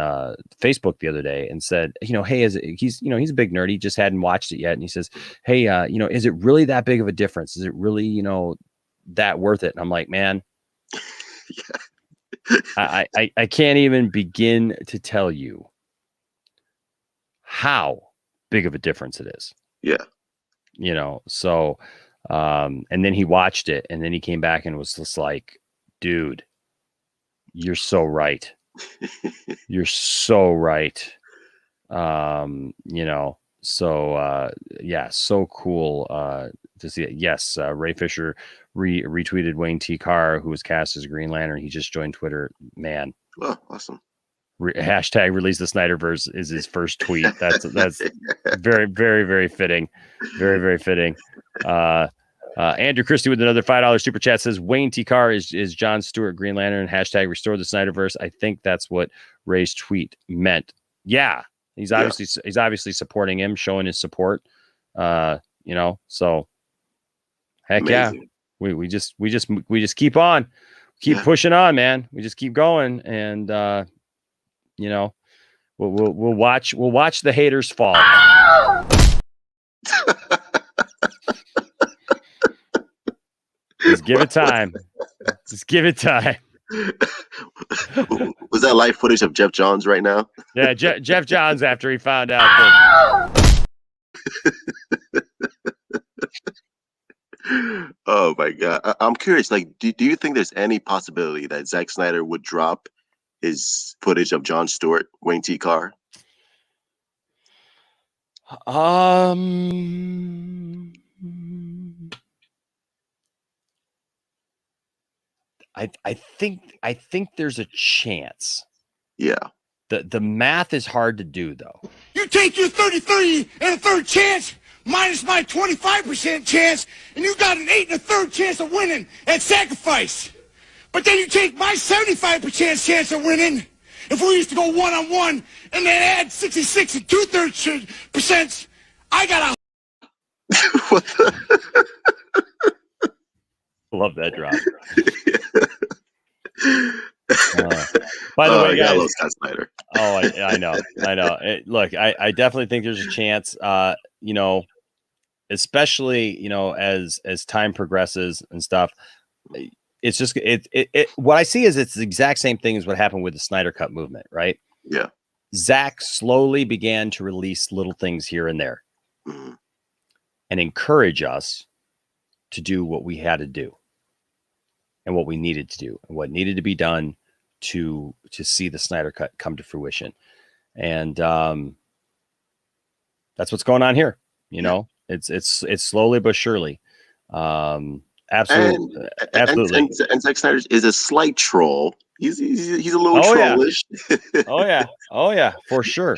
Facebook the other day and said, hey, he's a big nerd. He just hadn't watched it yet. And he says, hey, is it really that big of a difference? Is it really, that worth it? And I'm like, man, I can't even begin to tell you how big of a difference it is. Yeah. You know, so and then he watched it and then he came back and was just like, dude, you're so right. You're so right. You know, so yeah, so cool to see it. Yes, Ray Fisher retweeted Wayne T. Carr, who was cast as Green Lantern. He just joined Twitter. Man. Oh, awesome. Hashtag release the Snyderverse is his first tweet. That's very, very, very fitting. Very, very fitting. Andrew Christie with another $5 super chat says Wayne T. Carr is John Stewart Green Lantern. Hashtag restore the Snyderverse. I think that's what Ray's tweet meant. Yeah. He's obviously supporting him, showing his support. You know, so heck amazing. Yeah. We just keep on. Keep pushing on, man. We just keep going and you know, we'll watch the haters fall. Just give it time. Just give it time. Was that live footage of Jeff Johns right now? Yeah, Jeff Johns after he found out that. Oh my God. I'm curious, like, do you think there's any possibility that Zack Snyder would drop his footage of John Stewart, Wayne T. Carr? I think there's a chance. Yeah. The math is hard to do though. You take your 33 and a third chance minus my 25% chance, and you got an 8 and a third chance of winning at sacrifice. But then you take my 75% chance of winning. If we used to go one-on-one and then add 66 and 2/3%, I got a. Love that drop. By the way, guys, I love Scott Snyder. I know. Look, I definitely think there's a chance. You know, especially as time progresses and stuff. It's just what I see is it's the exact same thing as what happened with the Snyder Cut movement, right? Yeah. Zach slowly began to release little things here and there and encourage us to do what we had to do and what we needed to do and what needed to be done to see the Snyder Cut come to fruition. And that's what's going on here. You know, it's slowly but surely. Absolutely. And Zack Snyder is a slight troll. He's a little trollish. Yeah. Oh yeah, for sure.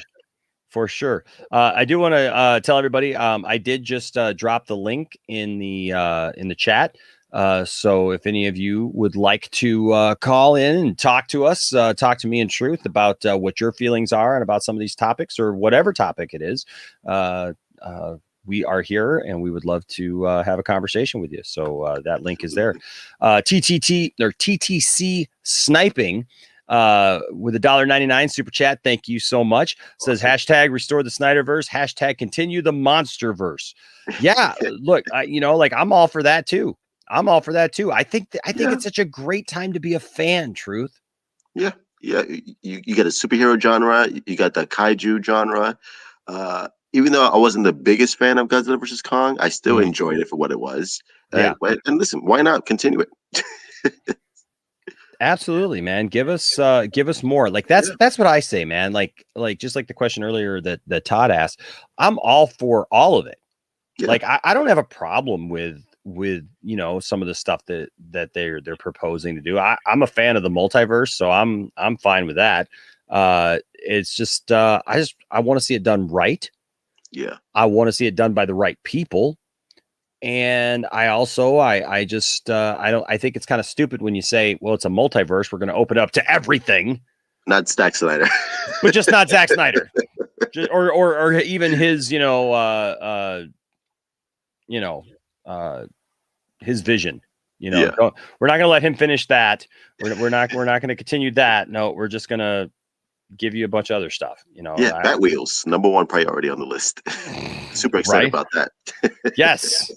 I do want to tell everybody I did just drop the link in the chat. So if any of you would like to call in and talk to us, talk to me in truth about what your feelings are and about some of these topics or whatever topic it is, we are here and we would love to have a conversation with you. So that link is there. TTT or TTC Sniping with $1.99 super chat. Thank you so much. Says hashtag restore the Snyderverse, hashtag continue the Monsterverse. Yeah, look, I'm all for that too. I think it's such a great time to be a fan. Truth. Yeah. You got a superhero genre. You got the kaiju genre. Even though I wasn't the biggest fan of Godzilla vs. Kong, I still enjoyed it for what it was. And listen, why not continue it? Absolutely, man. Give us more. Like that's what I say, man. Like just like the question earlier that Todd asked, I'm all for all of it. Yeah. Like I don't have a problem with some of the stuff that they're proposing to do. I'm a fan of the multiverse, so I'm fine with that. It's just I want to see it done right. Yeah. I want to see it done by the right people. And I also, I think it's kind of stupid when you say, well, it's a multiverse. We're going to open up to everything. Not Zack Snyder. But just not Zack Snyder. Or even his, his vision, we're not going to let him finish that. We're not going to continue that. No, we're just going to give you a bunch of other stuff, Batwheels, number one priority on the list. Super excited about that. yes.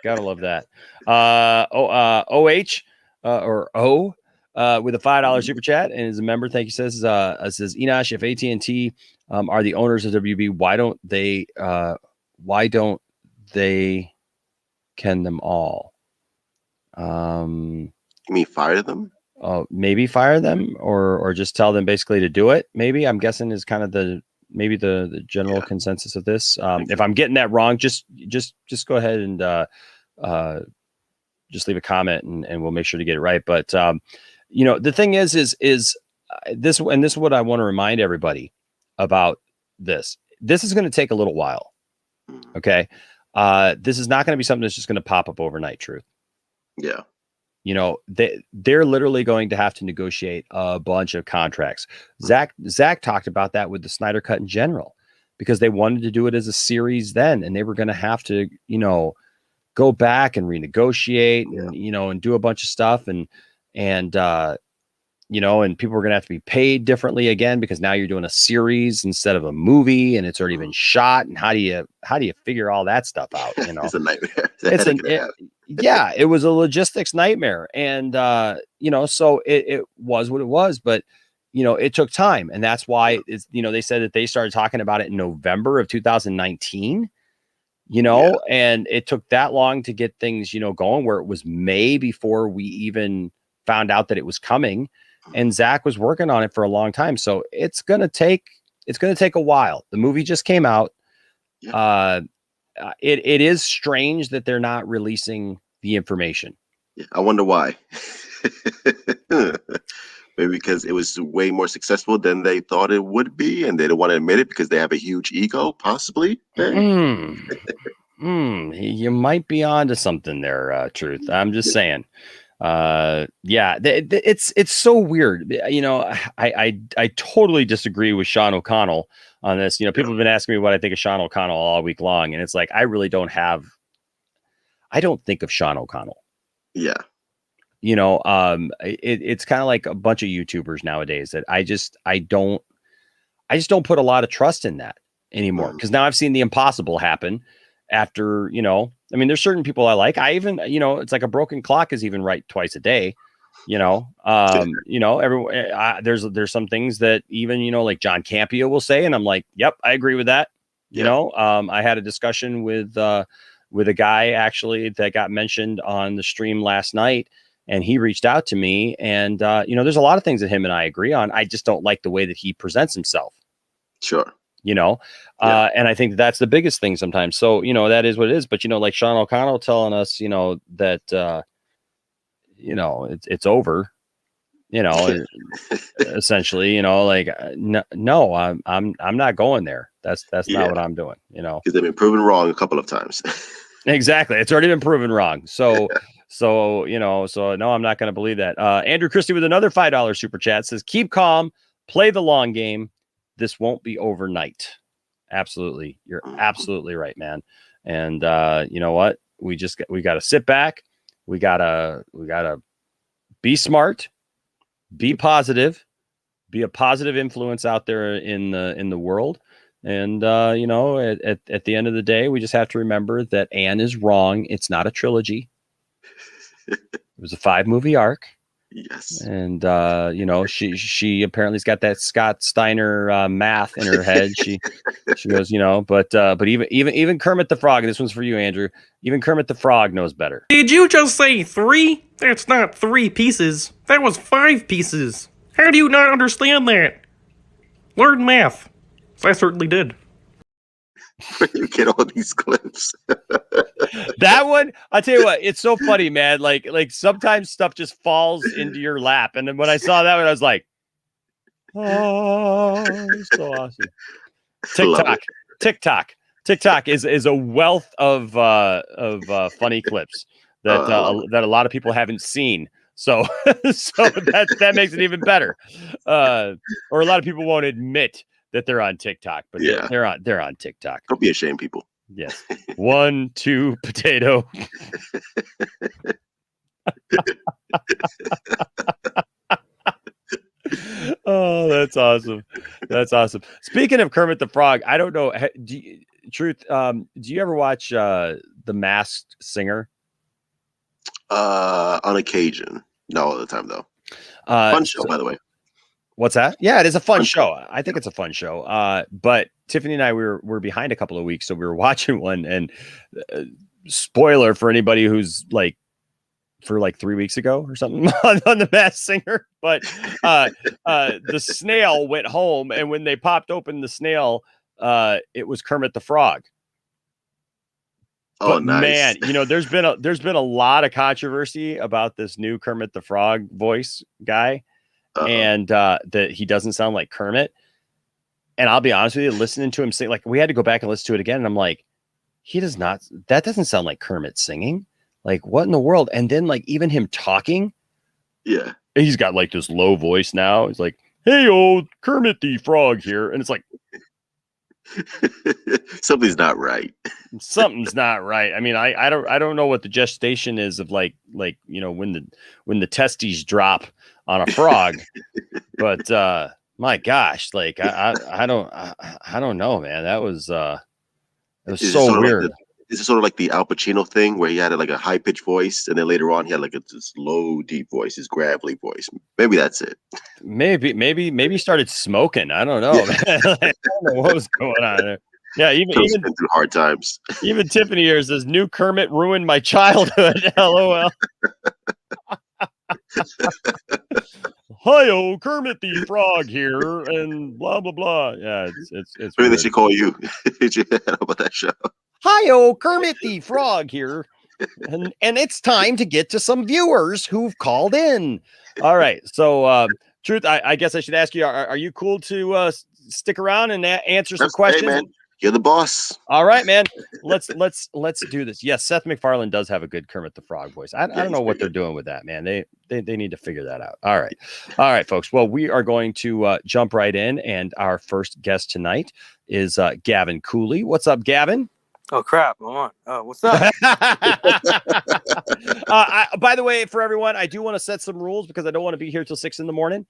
Gotta love that. OH or O with a $5 super chat and is a member. Thank you. Says Enosh, if AT&T are the owners of WB, why don't they ken them all? You mean fire them? Maybe fire them or just tell them basically to do it. Maybe, I'm guessing, is kind of the general consensus of this. If I'm getting that wrong, just go ahead and just leave a comment and we'll make sure to get it right. But the thing is this, and this is what I want to remind everybody about this. This is going to take a little while. Okay. This is not going to be something that's just going to pop up overnight, Truth. Yeah. They're literally going to have to negotiate a bunch of contracts. Zach talked about that with the Snyder Cut in general, because they wanted to do it as a series then, and they were going to have to, go back and renegotiate and do a bunch of stuff and people were going to have to be paid differently again, because now you're doing a series instead of a movie, and it's already been shot. And how do you figure all that stuff out? It's a nightmare. It was a logistics nightmare. And, so it was what it was, but it took time. And that's why they said that they started talking about it in November of 2019, and it took that long to get things, going, where it was May before we even found out that it was coming. And Zach was working on it for a long time. So it's going to take a while. The movie just came out. Yeah. It is strange that they're not releasing the information. Yeah, I wonder why. Maybe because it was way more successful than they thought it would be, and they don't want to admit it because they have a huge ego, possibly. You might be onto something there, Truth. I'm just saying. It's so weird. I totally disagree with Sean O'Connell on this. People have been asking me what I think of Sean O'Connell all week long, and it's like, I don't think of Sean O'Connell. Yeah. It's kind of like a bunch of YouTubers nowadays that I just don't put a lot of trust in that anymore. Because now I've seen the impossible happen after, there's certain people I like. I even, it's like a broken clock is even right twice a day, there's some things that even, like John Campea will say, and I'm like, yep, I agree with that. I had a discussion with a guy actually that got mentioned on the stream last night, and he reached out to me, and, there's a lot of things that him and I agree on. I just don't like the way that he presents himself. Sure. And I think that's the biggest thing sometimes. So, that is what it is. But, like Sean O'Connell telling us, that, it's over, essentially, no, I'm not going there. That's not what I'm doing, because they've been proven wrong a couple of times. Exactly. It's already been proven wrong. So no, I'm not going to believe that. Andrew Christie with another $5 super chat says, keep calm, play the long game. This won't be overnight. Absolutely. You're absolutely right, man. And you know what? We got to sit back. We gotta be smart, be positive, be a positive influence out there in the world. And at the end of the day, we just have to remember that Anne is wrong. It's not a trilogy. It was a 5-movie arc. Yes. And she apparently has got that Scott Steiner math in her head. She goes, but even Kermit the Frog, and this one's for you, Andrew. Even Kermit the Frog knows better. Did you just say 3? That's not 3 pieces. That was 5 pieces. How do you not understand that? Learn math. I certainly did. Where you get all these clips? That one, I'll tell you what, it's so funny, man. Like sometimes stuff just falls into your lap. And then when I saw that one, I was like, oh, it's so awesome. TikTok is a wealth of funny clips that a lot of people haven't seen. So that makes it even better. Or a lot of people won't admit that they're on TikTok, but they're on TikTok. Don't be ashamed, people. Yes. 1, 2, potato. Oh, that's awesome. That's awesome. Speaking of Kermit the Frog, I don't know. Truth, do you ever watch The Masked Singer? On occasion. Not all the time, though. Fun show, by the way. What's that? Yeah, it is a fun Fun show. I think it's a fun show. But Tiffany and I were behind a couple of weeks, so we were watching one. And spoiler for anybody who's like for like 3 weeks ago or something on the Masked Singer. But the snail went home, and when they popped open the snail, it was Kermit the Frog. Oh, But nice. man, there's been a lot of controversy about this new Kermit the Frog voice guy. And that he doesn't sound like Kermit. And I'll be honest with you, listening to him sing, like we had to go back and listen to it again. And I'm like, that doesn't sound like Kermit singing. Like, what in the world? And then like even him talking. Yeah. He's got like this low voice now. He's like, hey, old Kermit the Frog here. And it's like, something's not right. Something's not right. I mean, I don't know what the gestation is of like, when the testes drop on a frog, but my gosh, like I don't know, man. That was it was so weird. Is it sort of like the Al Pacino thing where he had like a high pitched voice and then later on he had like this low, deep voice, his gravelly voice? Maybe that's it. Maybe he started smoking. I don't know, man. Like, I don't know what was going on there. Yeah, even been through hard times. Even Tiffany here says, "New Kermit ruined my childhood." LOL. Hi-yo, Kermit the Frog here, and blah blah blah. Yeah, it's maybe they should call you. Did you know about that show? Hi-yo, Kermit the Frog here, and it's time to get to some viewers who've called in. All right, so Truth, I guess I should ask you: Are you cool to stick around and answer some questions? Hey, man. You're the boss. All right, man. Let's do this. Yes, Seth MacFarlane does have a good Kermit the Frog voice. I don't know what they're doing with that, man. They need to figure that out. All right, folks. Well, we are going to jump right in, and our first guest tonight is Gavin Cooley. What's up, Gavin? Oh crap! I'm on. What's up? By the way, for everyone, I do want to set some rules because I don't want to be here till 6 a.m.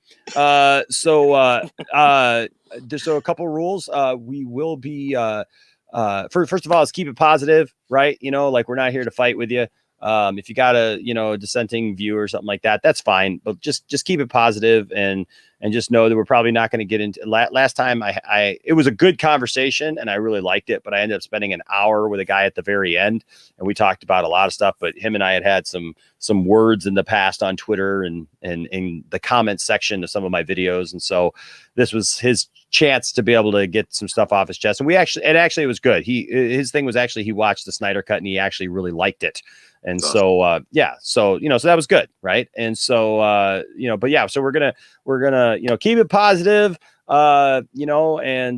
So a couple rules. We will be first of all, let's keep it positive, right? Like we're not here to fight with you. If you got a dissenting view or something like that, that's fine. But just keep it positive and just know that we're probably not going to get into last time. It was a good conversation and I really liked it, but I ended up spending an hour with a guy at the very end and we talked about a lot of stuff, but him and I had some words in the past on Twitter and in the comment section of some of my videos. And so this was his chance to be able to get some stuff off his chest. And it was good. His thing was actually, he watched the Snyder Cut and he actually really liked it. And awesome. So that was good. Right. And so, but yeah, so we're gonna, keep it positive, and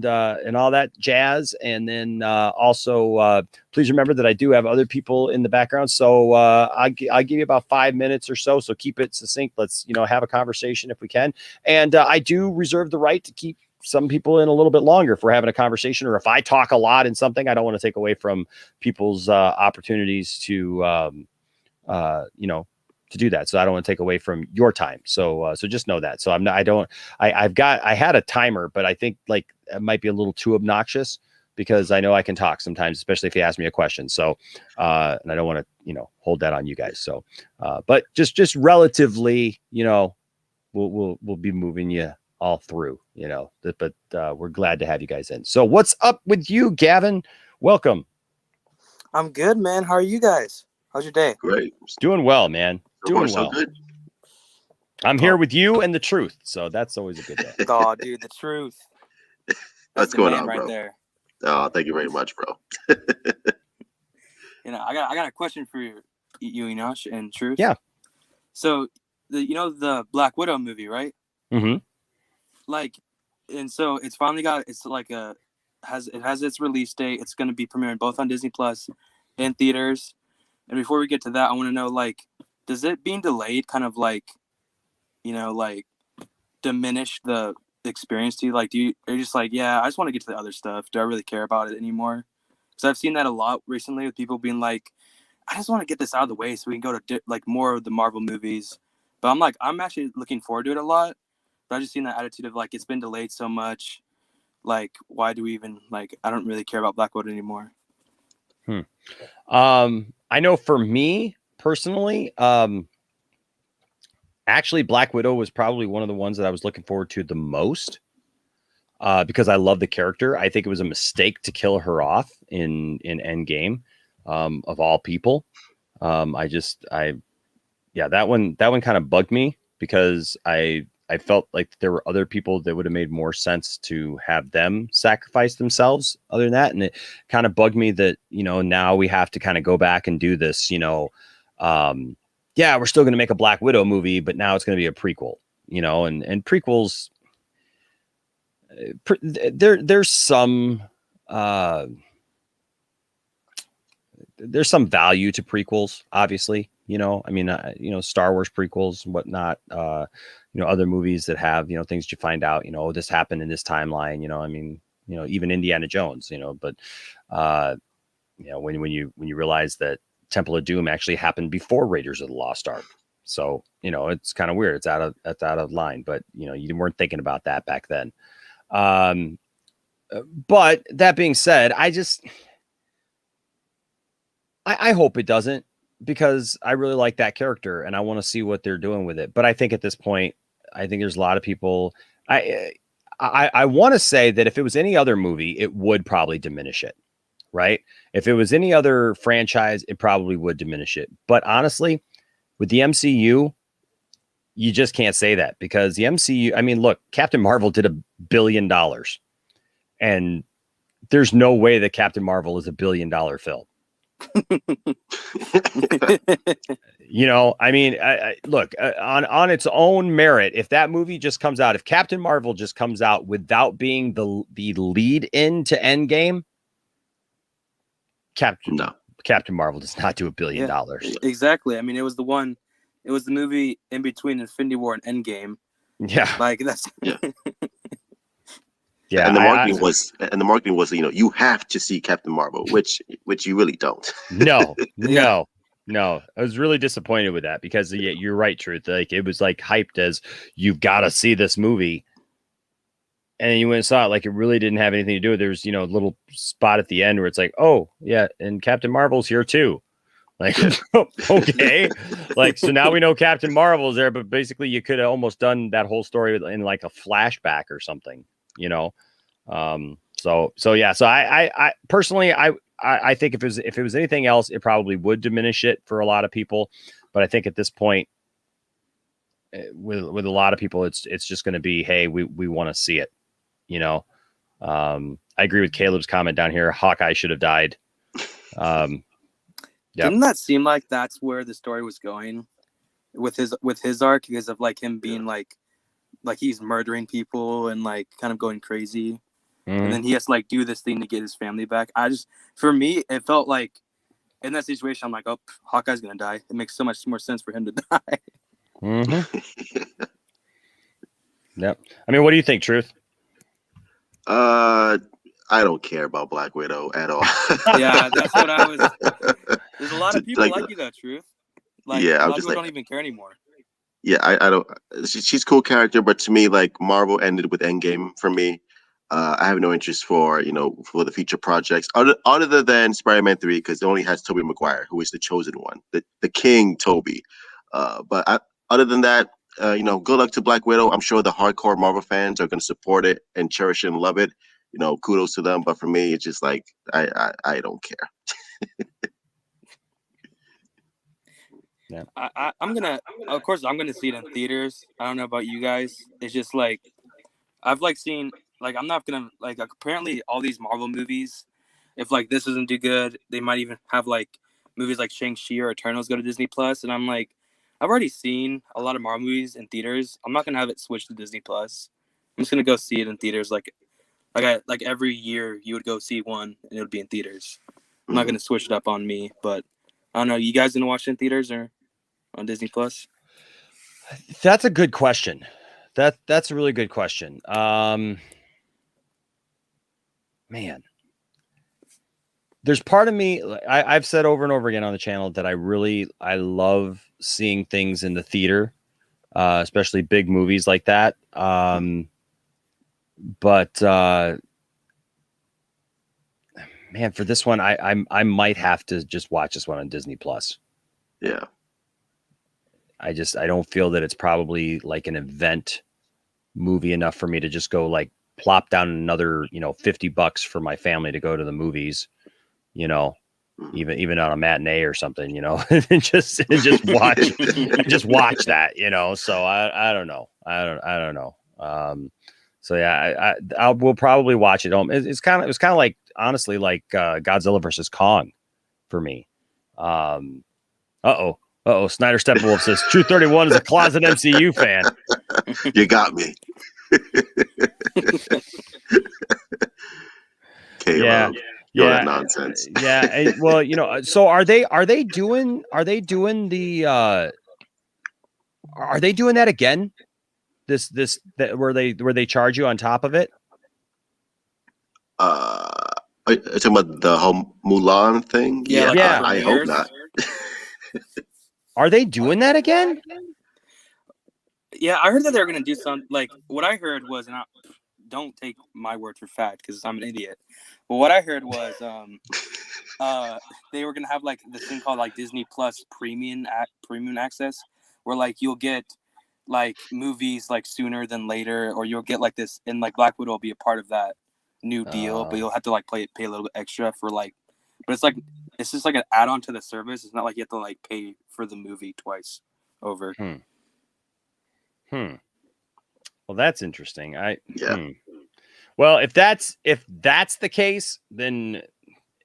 all that jazz. And then, also, please remember that I do have other people in the background. So, I'll give you about 5 minutes or so. So keep it succinct. Let's, have a conversation if we can. And, I do reserve the right to keep some people in a little bit longer for having a conversation, or if I talk a lot in something, I don't want to take away from people's opportunities to do that. So I don't want to take away from your time. So just know that. So I had a timer, but I think like it might be a little too obnoxious because I know I can talk sometimes, especially if you ask me a question. So, and I don't want to, hold that on you guys. So, but just relatively, we'll be moving you all through, but we're glad to have you guys in. So what's up with you, Gavin? Welcome. I'm good, man. How are you guys? How's your day? Great. Doing well, man. Doing well. So good. I'm here with you and the truth. So that's always a good day. Oh, dude, the truth. What's going on, right bro? There. Oh, thank you very much, bro. I got a question for you, Enosh and Truth. Yeah. So the Black Widow movie, right? Mm-hmm. Like, and so it's finally got, it's like it has its release date. It's going to be premiering both on Disney Plus and theaters. And before we get to that, I want to know, like, does it being delayed kind of like, diminish the experience to you? Like, are you just like, yeah, I just want to get to the other stuff. Do I really care about it anymore? Because I've seen that a lot recently with people being like, I just want to get this out of the way so we can go to like more of the Marvel movies. But I'm like, I'm actually looking forward to it a lot. But I just seen that attitude of like, it's been delayed so much. Like, why do we even like? I don't really care about Black Widow anymore. I know for me personally, Actually, Black Widow was probably one of the ones that I was looking forward to the most. Because I love the character. I think it was a mistake to kill her off in Endgame, of all people. That one kind of bugged me because I felt like there were other people that would have made more sense to have them sacrifice themselves other than that. And it kind of bugged me that, now we have to kind of go back and do this, we're still going to make a Black Widow movie, but now it's going to be a prequel, and prequels, there's some value to prequels, obviously. Star Wars prequels and whatnot. Other movies that have things you find out. This happened in this timeline. Even Indiana Jones. But when you realize that Temple of Doom actually happened before Raiders of the Lost Ark. So it's kind of weird. It's out of line. But you weren't thinking about that back then. But that being said, I hope it doesn't, because I really like that character and I want to see what they're doing with it. But I think at this point, there's a lot of people. I want to say that if it was any other movie, it would probably diminish it, right? If it was any other franchise, it probably would diminish it. But honestly, with the MCU, you just can't say that, because the MCU, look, Captain Marvel did $1 billion, and there's no way that Captain Marvel is $1 billion film. Look, on its own merit, if that movie just comes out, if Captain Marvel just comes out without being the lead into Endgame, Captain Marvel does not do $1 billion. Exactly. It was the movie in between Infinity War and Endgame. Yeah. That's yeah. Yeah, and the marketing was, you have to see Captain Marvel, which you really don't. No. I was really disappointed with that, because you're right, Truth. Like, it was like hyped as, you've got to see this movie, and then you went and saw it. Like, it really didn't have anything to do with it. There's a little spot at the end where it's like, oh yeah, and Captain Marvel's here too. Like, okay, like, so now we know Captain Marvel's there, but basically you could have almost done that whole story in like a flashback or something. So I personally, I think if it was anything else, it probably would diminish it for a lot of people. But I think at this point, with a lot of people, it's just going to be, hey, we want to see it. I agree with Caleb's comment down here. Hawkeye should have died. Didn't that seem like that's where the story was going with his arc, because of like him being like he's murdering people and like kind of going crazy, and then he has to like do this thing to get his family back. For me, it felt like in that situation, I'm like, oh, Hawkeye's gonna die. It makes so much more sense for him to die. Yep. What do you think, Truth? I don't care about Black Widow at all. Yeah, that's what I was. There's a lot of people like you, though, Truth. Like, yeah, a lot of people don't even care anymore. Yeah, I don't. She's a cool character, but to me, like, Marvel ended with Endgame for me. I have no interest for the future projects other than Spider-Man 3, because it only has Tobey Maguire, who is the chosen one, the King Tobey. Other than that, good luck to Black Widow. I'm sure the hardcore Marvel fans are going to support it and cherish it and love it. Kudos to them. But for me, it's just like I don't care. Yeah. I'm gonna see it in theaters. I don't know about you guys. It's just like I've like seen, like, I'm not gonna like, apparently all these Marvel movies, if like this doesn't do good, they might even have like movies like Shang-Chi or Eternals go to Disney Plus, and I'm like, I've already seen a lot of Marvel movies in theaters. I'm not gonna have it switch to Disney Plus. I'm just gonna go see it in theaters, like every year you would go see one and it would be in theaters. I'm not gonna switch it up on me, but I don't know. You guys gonna watch it in theaters or on Disney Plus? That's a good question. That's a really good question. Man, there's part of me, I've said over and over again on the channel that I love seeing things in the theater, especially big movies like that. But man, for this one, I might have to just watch this one on Disney Plus. Yeah. I don't feel that it's probably like an event movie enough for me to just go like plop down another, $50 for my family to go to the movies, even on a matinee or something, and just watch that, So I don't know. I don't know. So yeah, we'll probably watch it home. It was kind of like, honestly, like Godzilla versus Kong for me. Snyder Steppenwolf says True 31 is a closet MCU fan. You got me. Caleb. Yo, that nonsense. Yeah. Well, so are they doing that again? Where they charge you on top of it? Are you talking about the whole Mulan thing? Yeah. I hope not. Are they doing that again? Yeah, I heard that they're gonna do something. Like what I heard was, and don't take my word for fact because I'm an idiot. But what I heard was, they were gonna have like this thing called like Disney Plus premium access, where like you'll get like movies like sooner than later, or you'll get like this, and like Black Widow will be a part of that new deal, but you'll have to like pay a little bit extra for like, but it's just like an add-on to the service. It's not like you have to like pay for the movie twice over. Well, that's interesting. Well, if that's the case, then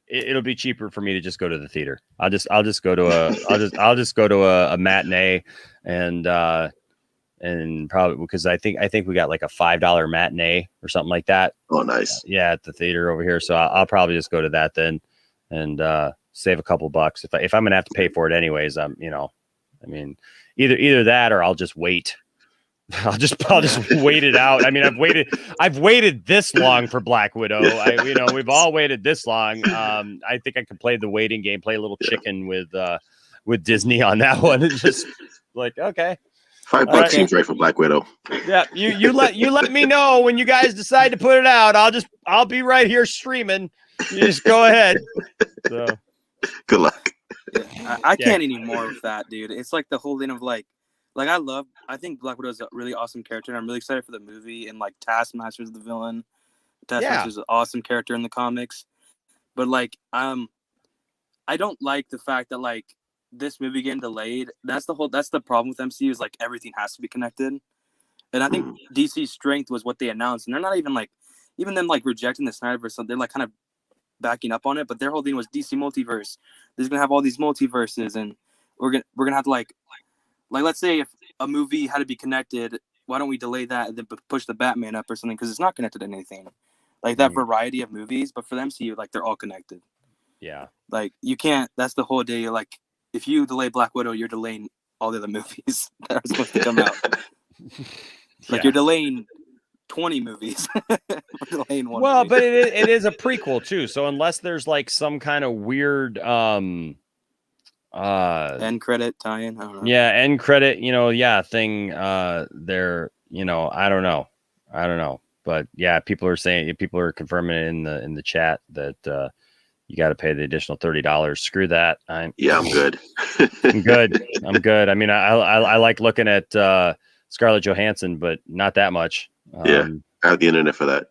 it'll be cheaper for me to just go to the theater. I'll just go to a matinee and probably because I think we got like a $5 matinee or something like that. Oh, nice. At the theater over here. So I'll probably just go to that then and save a couple bucks if I'm gonna have to pay for it anyways. Either that or I'll just wait. I'll just wait it out. I mean, I've waited this long for Black Widow. We've all waited this long. I think I can play the waiting game, play a little chicken with Disney on that one. It's just like, okay. $5 seems right for Black Widow. Yeah. You let me know when you guys decide to put it out. I'll be right here streaming. You just go ahead. So good luck. Yeah, I can't anymore with that, dude. It's like the whole thing of like I think Black Widow is a really awesome character, and I'm really excited for the movie. And like Taskmaster's the villain. Taskmaster's an awesome character in the comics, but like I don't like the fact that like this movie getting delayed. That's the problem with MCU is like everything has to be connected. And I think DC's strength was what they announced, and they're not even like them like rejecting the Snyderverse. They're like kind of backing up on it, but their whole thing was DC multiverse. There's gonna have all these multiverses, and we're gonna have to like let's say if a movie had to be connected, why don't we delay that and then push the Batman up or something, because it's not connected to anything. Like that variety of movies, but for the MCU, like they're all connected. Yeah. Like you can't. That's the whole day. Like if you delay Black Widow, you're delaying all the other movies that are supposed to come out. Like you're delaying 20 movies. Delaying one. Well, movie. but it is a prequel too. So unless there's like some kind of weird end credit tie-in. I don't know. Yeah, end credit. Thing. There. I don't know. But yeah, people are confirming it in the chat that you got to pay the additional $30. Screw that. I'm good. I'm good. I mean, I like looking at Scarlett Johansson, but not that much. I have the internet for that.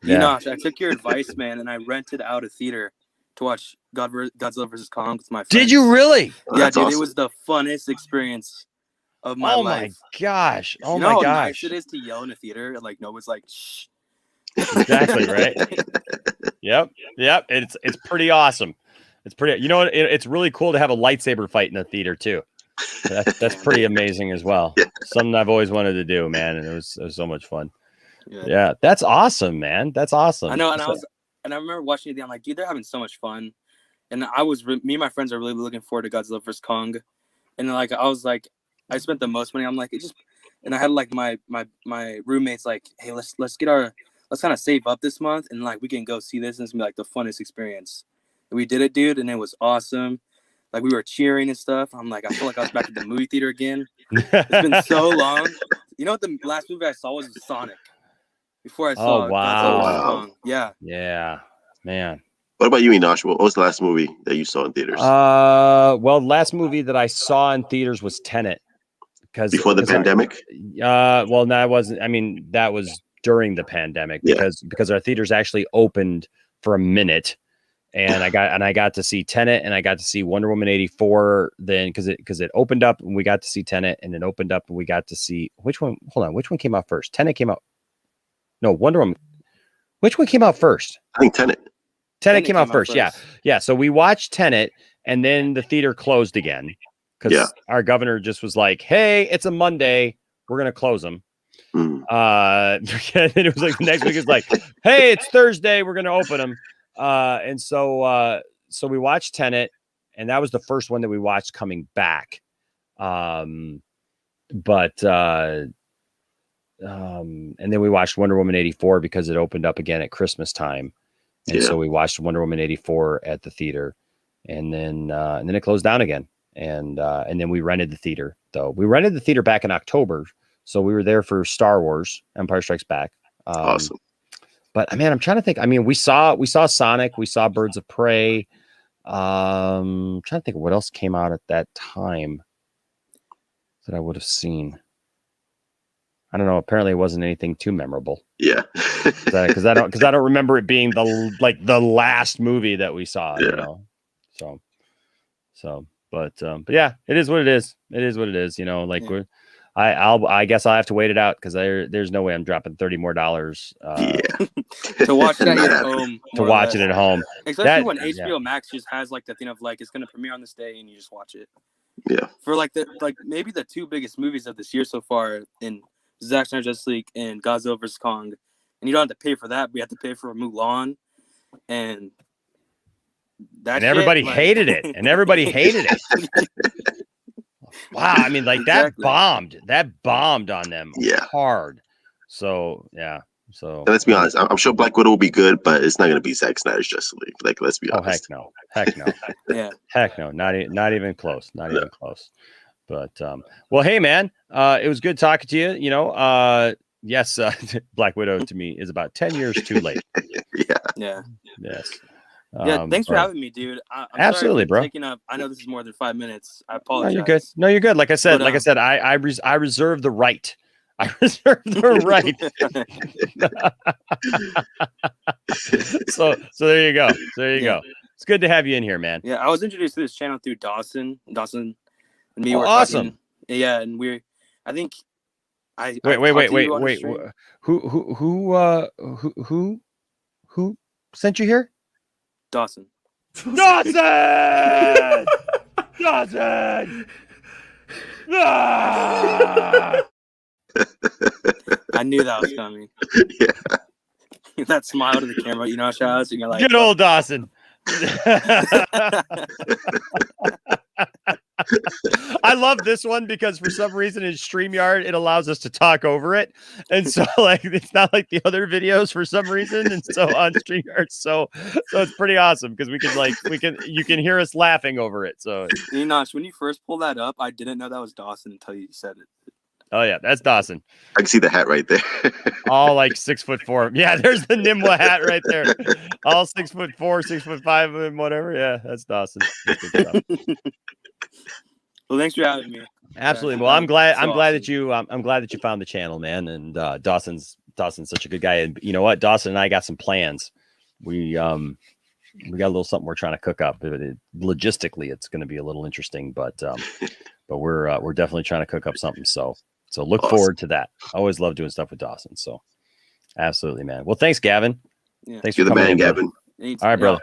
Enosh, I took your advice, man, and I rented out a theater to watch Godzilla vs. Kong with my friends. Did you really? Yeah, dude, awesome. It was the funnest experience of my life. My gosh. You know how nice it is to yell in a theater? Like, nobody's like, shh. Exactly, right? Yep. It's pretty awesome. It's pretty, it's really cool to have a lightsaber fight in a theater too. That's pretty amazing as well. Something I've always wanted to do, man. And it was so much fun. Yeah. That's awesome, man. That's awesome. I know. And I remember watching it. I'm like, dude, they're having so much fun. And me and my friends are really looking forward to Godzilla vs. Kong. And like, I was like, I spent the most money. I'm like, and I had like my roommates like, hey, let's kind of save up this month and like we can go see this and it's gonna be like the funnest experience. And we did it, dude, and it was awesome. Like we were cheering and stuff. I'm like, I feel like I was back at the movie theater again. It's been so long. You know what the last movie I saw was Sonic. Before I saw Godzilla vs. Kong. Yeah. Yeah, man. What about you, Enosh? What was the last movie that you saw in theaters? Well, the last movie that I saw in theaters was Tenet. because before the pandemic. Well, no, it wasn't. I mean, that was during the pandemic because our theaters actually opened for a minute, and I got to see Tenet, and I got to see Wonder Woman 84. Then because it opened up and we got to see Tenet, and then opened up and we got to see which one. Hold on, which one came out first? Tenet came out. No, Wonder Woman. Which one came out first? I think Tenet. Tenet came out first. Yeah. So we watched Tenet, and then the theater closed again because our governor just was like, "Hey, it's a Monday. We're gonna close them." And it was like the next week is like, "Hey, it's Thursday. We're gonna open them." And so we watched Tenet, and that was the first one that we watched coming back. And then we watched Wonder Woman 84 because it opened up again at Christmas time. And so we watched Wonder Woman 84 at the theater, and then it closed down again. And then we rented the theater, though. We rented the theater back in October. So we were there for Star Wars, Empire Strikes Back. Awesome. But man, I'm trying to think. I mean, we saw Sonic, we saw Birds of Prey. I'm trying to think of what else came out at that time that I would have seen. I don't know. Apparently, it wasn't anything too memorable. Yeah, because I don't remember it being the last movie that we saw. You know, but yeah, it is what it is. It is what it is. You know, like I guess I'll have to wait it out because there's no way I'm dropping $30 more to watch it at home. To watch it at home, especially when HBO Max just has like the thing of like it's going to premiere on this day and you just watch it. Yeah, for maybe the two biggest movies of this year so far in Zack Snyder's Justice League and Godzilla vs. Kong, and you don't have to pay for that. We have to pay for Mulan, and everybody hated it. And everybody hated it. Wow, I mean, like that bombed. That bombed on them hard. So yeah. So and let's be honest. I'm sure Black Widow will be good, but it's not going to be Zack Snyder's Justice League. Like, let's be honest. Heck no. Heck no. Not even close. Not even close. But well, hey man, it was good talking to you. You know, yes, Black Widow to me is about 10 years too late. Yeah. Yes. Thanks for having me, dude. I'm absolutely, bro. Taking up. I know this is more than 5 minutes. I apologize. No, you're good. No, you're good. Like I said, I reserve the right. I reserve the right. so there you go. There you go. It's good to have you in here, man. Yeah, I was introduced to this channel through Dawson. And me were awesome. Talking, yeah, and I think I wait. Who sent you here? Dawson. Dawson! Ah! I knew that was coming. Yeah. That smile to the camera, you know, shout outs, and you're like, good old Dawson. I love this one because for some reason in StreamYard it allows us to talk over it, and so like it's not like the other videos for some reason, and so on StreamYard, so it's pretty awesome because you can hear us laughing over it. So Enosh, when you first pulled that up, I didn't know that was Dawson until you said it. Oh yeah, that's Dawson. I can see the hat right there. All like 6'4". Yeah, there's the Nimwa hat right there. All 6'4", 6'5", and whatever. Yeah, that's Dawson. That's good stuff. Well, thanks for having me. Absolutely. Well, I'm glad that you found the channel, man. And Dawson's such a good guy. And you know what? Dawson and I got some plans. We got a little something we're trying to cook up. Logistically, it's going to be a little interesting, but we're definitely trying to cook up something. So look forward to that. I always love doing stuff with Dawson. So absolutely, man. Well, thanks, Gavin. Yeah. Thanks for coming man, in, Gavin. All right, brother.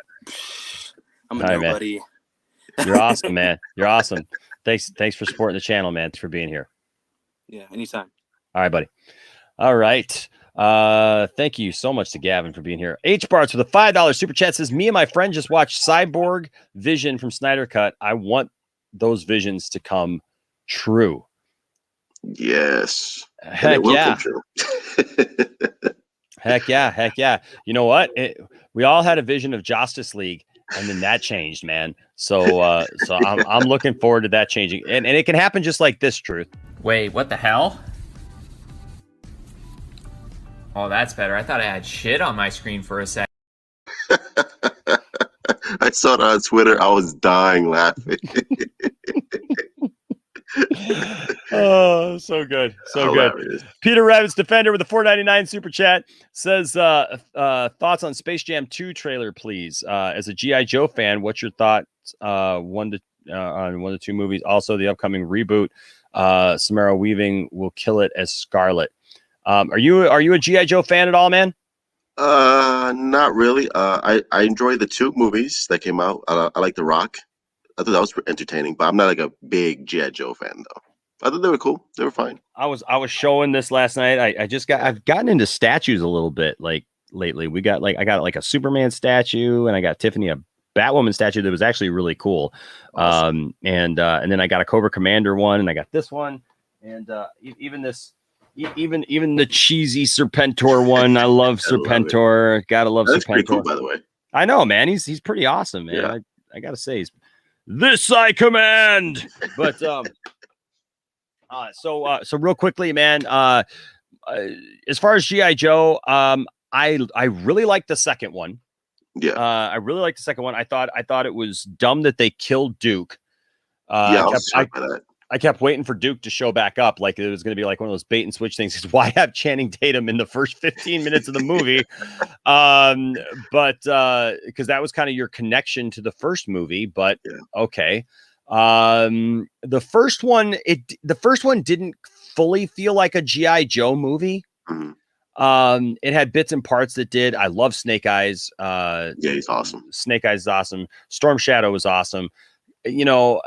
I'm a nobody. Man. You're awesome, man. You're awesome. Thanks for supporting the channel, man. Thanks for being here. Yeah, anytime. All right, buddy. All right. Thank you so much to Gavin for being here. H Barts with a $5 super chat says, me and my friend just watched Cyborg Vision from Snyder Cut. I want those visions to come true. Yes. Heck yeah. Heck yeah. You know what? We all had a vision of Justice League, and then that changed, man. So I'm looking forward to that changing. And it can happen just like this, Truth. Wait, what the hell? Oh, that's better. I thought I had shit on my screen for a second. I saw it on Twitter. I was dying laughing. Oh, so good. So good. Hilarious. Peter Rabbit's Defender with the $4.99 super chat says, thoughts on Space Jam 2 trailer, please. As a G.I. Joe fan, what's your thoughts on one to two movies? Also, the upcoming reboot, Samara Weaving will kill it as Scarlet. Are you a G.I. Joe fan at all, man? Not really. I enjoyed the 2 movies that came out. I like The Rock. I thought that was entertaining, but I'm not like a big G.I. Joe fan though. I thought they were cool. They were fine. I was showing this last night. I've gotten into statues a little bit like lately. I got like a Superman statue, and I got Tiffany a Batwoman statue that was actually really cool. Awesome. And then I got a Cobra Commander one, and I got this one, and even the cheesy Serpentor one. I love Serpentor. Gotta love That's Serpentor. pretty cool, by the way. I know, man. He's pretty awesome, man. Yeah. I gotta say, this I command. But so real quickly, man. As far as G.I. Joe, I really like the second one. Yeah. I really like the second one. I thought it was dumb that they killed Duke. I was shocked by that. I kept waiting for Duke to show back up, like it was going to be like one of those bait and switch things. Why have Channing Tatum in the first 15 minutes of the movie? But because that was kind of your connection to the first movie. But okay, the first one didn't fully feel like a G.I. Joe movie. Mm-hmm. It had bits and parts that did. I love Snake Eyes. Yeah, he's awesome. Snake Eyes is awesome. Storm Shadow was awesome. You know,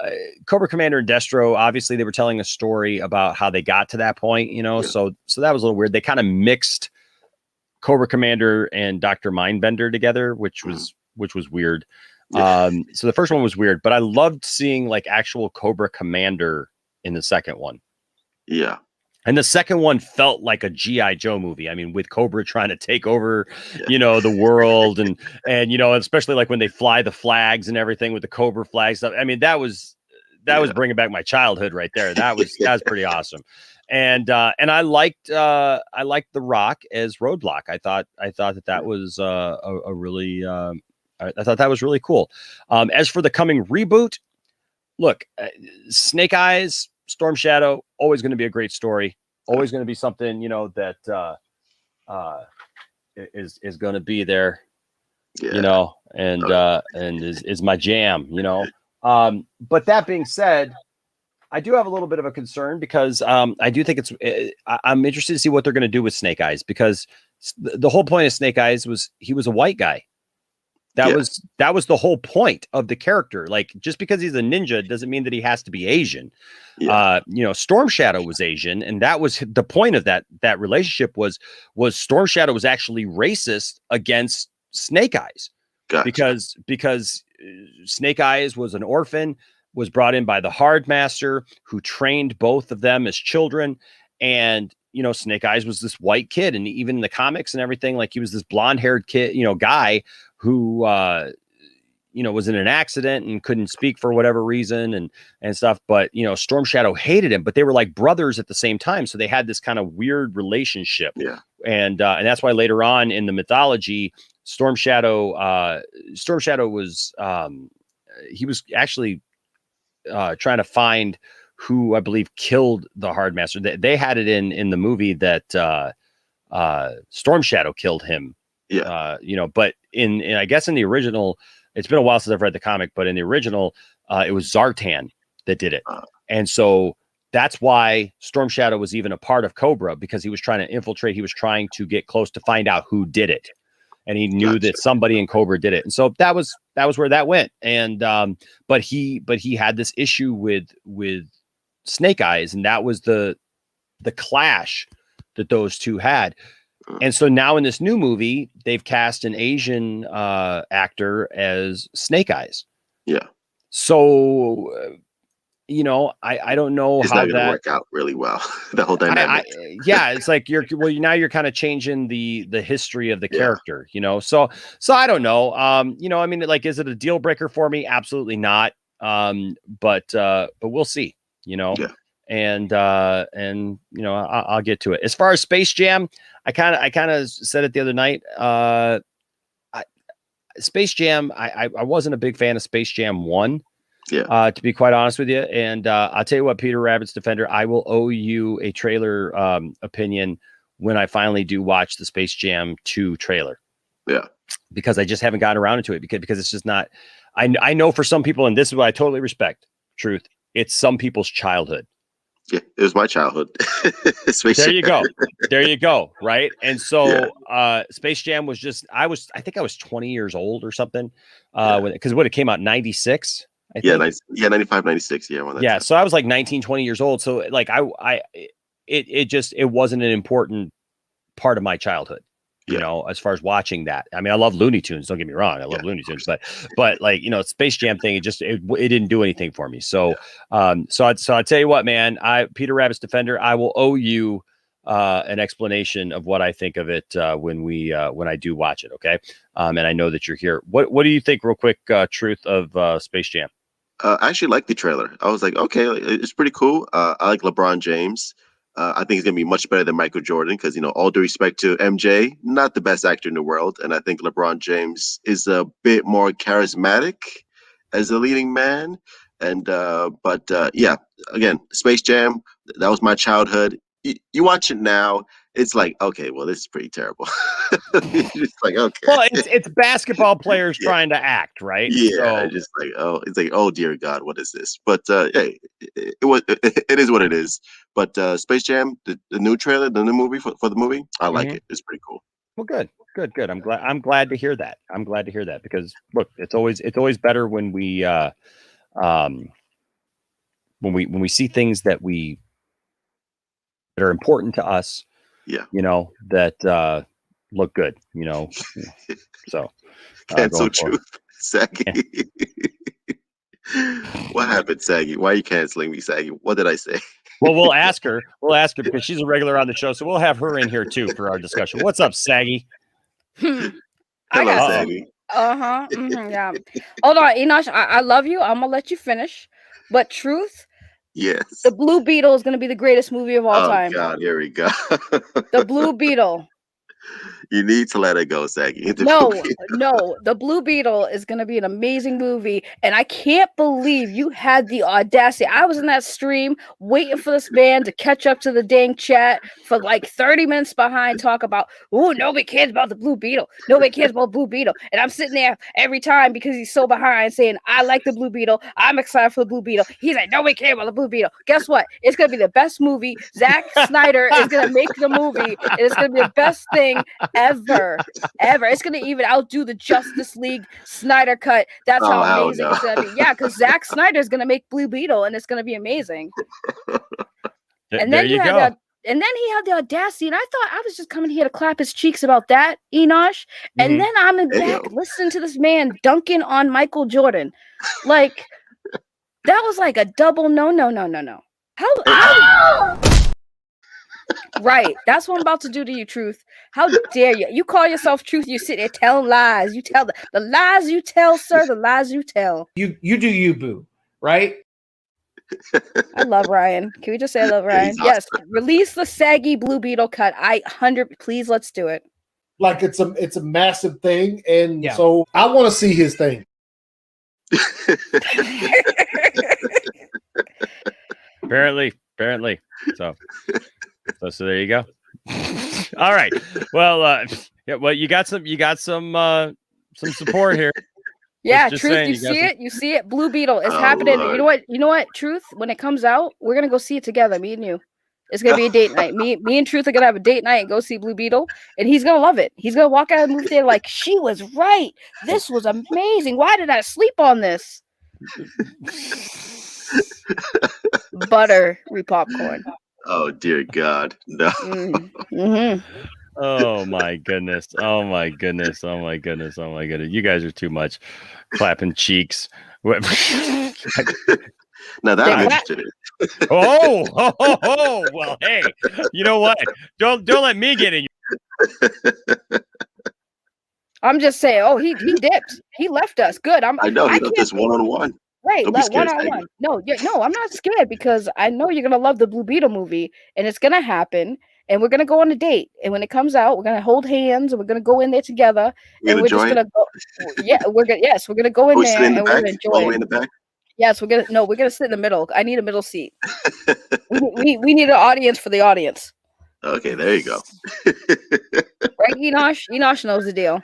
Cobra Commander and Destro, obviously they were telling a story about how they got to that point, you know, so that was a little weird. They kind of mixed Cobra Commander and Dr. Mindbender together, which was weird. So the first one was weird, but I loved seeing like actual Cobra Commander in the second one. Yeah. And the second one felt like a G.I. Joe movie. I mean, with Cobra trying to take over, you know, the world and, you know, especially like when they fly the flags and everything with the Cobra flags stuff. I mean, that was bringing back my childhood right there. That was pretty awesome. And I liked The Rock as Roadblock. I thought that was a really, I thought that was really cool. As for the coming reboot, look, Snake Eyes, Storm Shadow, always going to be a great story. Always going to be something, you know, that is going to be there, you know, and is my jam, you know. But that being said, I do have a little bit of a concern because I do think I'm interested to see what they're going to do with Snake Eyes, because the whole point of Snake Eyes was he was a white guy. That was the whole point of the character. Like, just because he's a ninja doesn't mean that he has to be Asian. You know, Storm Shadow was Asian, and that was the point of that relationship was Storm Shadow was actually racist against Snake Eyes. Gotcha. because Snake Eyes was an orphan, was brought in by the Hard Master, who trained both of them as children. And, you know, Snake Eyes was this white kid, and even in the comics and everything, like he was this blonde-haired kid, you know, guy who, you know, was in an accident and couldn't speak for whatever reason and stuff. But, you know, Storm Shadow hated him, but they were like brothers at the same time. So they had this kind of weird relationship. Yeah. And that's why later on in the mythology, Storm Shadow was, he was actually trying to find who I believe killed the Hard Master. They had it in the movie that Storm Shadow killed him. Yeah. You know, but in I guess in the original, it's been a while since I've read the comic, but in the original, it was Zartan that did it. And so that's why Storm Shadow was even a part of Cobra, because he was trying to infiltrate. He was trying to get close to find out who did it. And he knew that somebody in Cobra did it. And so that was where that went. And but he had this issue with Snake Eyes, and that was the clash that those two had. And so now in this new movie, they've cast an Asian actor as Snake Eyes. Yeah. So, you know, I don't know it's how not gonna work out really well. The whole dynamic. Yeah, it's like now you're kind of changing the history of the character, you know. So I don't know. You know, I mean, like, is it a deal breaker for me? Absolutely not. But we'll see, you know. Yeah. And you know, I'll get to it. As far as Space Jam, I kind of said it the other night. Space Jam, I wasn't a big fan of Space Jam 1. Yeah. To be quite honest with you. And I'll tell you what, Peter Rabbit's Defender, I will owe you a trailer opinion when I finally do watch the Space Jam 2 trailer. Yeah. Because I just haven't gotten around to it because it's just not, I know for some people, and this is what I totally respect, Truth, it's some people's childhood. Yeah, it was my childhood. There you go. There you go. Right. And so Space Jam was just, I think I was 20 years old or something. Because when it came out, 96. I think. 95, 96. Yeah. Yeah. So I was like 19, 20 years old. So like it wasn't an important part of my childhood. You know, as far as watching that. I mean, I love Looney Tunes. Don't get me wrong. I love Looney Tunes, but like, you know, Space Jam thing, it didn't do anything for me. So, so I tell you what, man, Peter Rabbit's Defender, I will owe you an explanation of what I think of it when I do watch it. Okay. And I know that you're here. What do you think, real quick, Truth, of Space Jam? I actually like the trailer. I was like, okay, it's pretty cool. I like LeBron James. I think he's going to be much better than Michael Jordan because, you know, all due respect to MJ, not the best actor in the world. And I think LeBron James is a bit more charismatic as a leading man. And but again, Space Jam, that was my childhood. You watch it now, it's like, okay, well, this is pretty terrible. It's like, okay. Well, it's basketball players trying to act, right? Yeah, so, just like, it's like, oh dear God, what is this? But it is what it is. But Space Jam, the new trailer, the new movie for the movie, I like it. It's pretty cool. Well, good. I'm glad to hear that. I'm glad to hear that because look, it's always better when we see things that are important to us. Yeah. You know, that look good, you know. So cancel Truth, Saggy. What happened, Saggy? Why are you canceling me, Saggy? What did I say? Well, we'll ask her because she's a regular on the show, so we'll have her in here too for our discussion. What's up, Saggy? Hello, Saggy. Yeah. Hold on, Enosh. I love you. I'm gonna let you finish. But Truth, yes, the Blue Beetle is gonna be the greatest movie of all time. Oh God, here we go. The Blue Beetle. You need to let it go, Saggy. No, the Blue Beetle is going to be an amazing movie, and I can't believe you had the audacity. I was in that stream waiting for this man to catch up to the dang chat for like 30 minutes behind, talk about, oh, nobody cares about the Blue Beetle. Nobody cares about Blue Beetle. And I'm sitting there every time because he's so behind saying, I like the Blue Beetle. I'm excited for the Blue Beetle. He's like, nobody cares about the Blue Beetle. Guess what? It's going to be the best movie. Zack Snyder is going to make the movie, and it's going to be the best thing ever. It's gonna even outdo the Justice League Snyder cut. That's how amazing it's gonna be. Yeah, because Zack Snyder is gonna make Blue Beetle, and it's gonna be amazing. And then he had the audacity, and I thought I was just coming here to clap his cheeks about that, Enosh. And then I'm in back listening to this man dunking on Michael Jordan. Like that was like a double no. How right, that's what I'm about to do to you, Truth. How dare you? You call yourself Truth, you sit there telling lies. You tell the lies you tell, sir, the lies you tell. You do you, boo, right? I love Ryan. Can we just say I love Ryan? Yes, release the Saggy Blue Beetle cut. 100, please, let's do it. Like it's a massive thing, and so I want to see his thing. Apparently. So there you go. All right. Well, you got some support here. Yeah, Truth, saying, you see it. Blue Beetle is happening. Lord. You know what, Truth, when it comes out, we're gonna go see it together, me and you. It's gonna be a date night. Me and Truth are gonna have a date night and go see Blue Beetle, and he's gonna love it. He's gonna walk out of the movie theater like, she was right. This was amazing. Why did I sleep on this? Buttery popcorn. Oh dear God, no. Oh my goodness. You guys are too much. Clapping cheeks. Now that I'm interested in. Well, hey, you know what? Don't let me get in. I'm just saying. He dipped. He left us. Good. I know he left us one-on-one. Right, one-on-one. No, I'm not scared because I know you're gonna love the Blue Beetle movie, and it's gonna happen. And we're gonna go on a date, and when it comes out, we're gonna hold hands, and we're gonna go in there together, and we're just gonna go. Yeah, we're gonna go in there, and we're gonna enjoy it. In the back? Yes, we're gonna sit in the middle. I need a middle seat. we need an audience for the audience. Okay, there you go. Right, Enosh? Enosh knows the deal.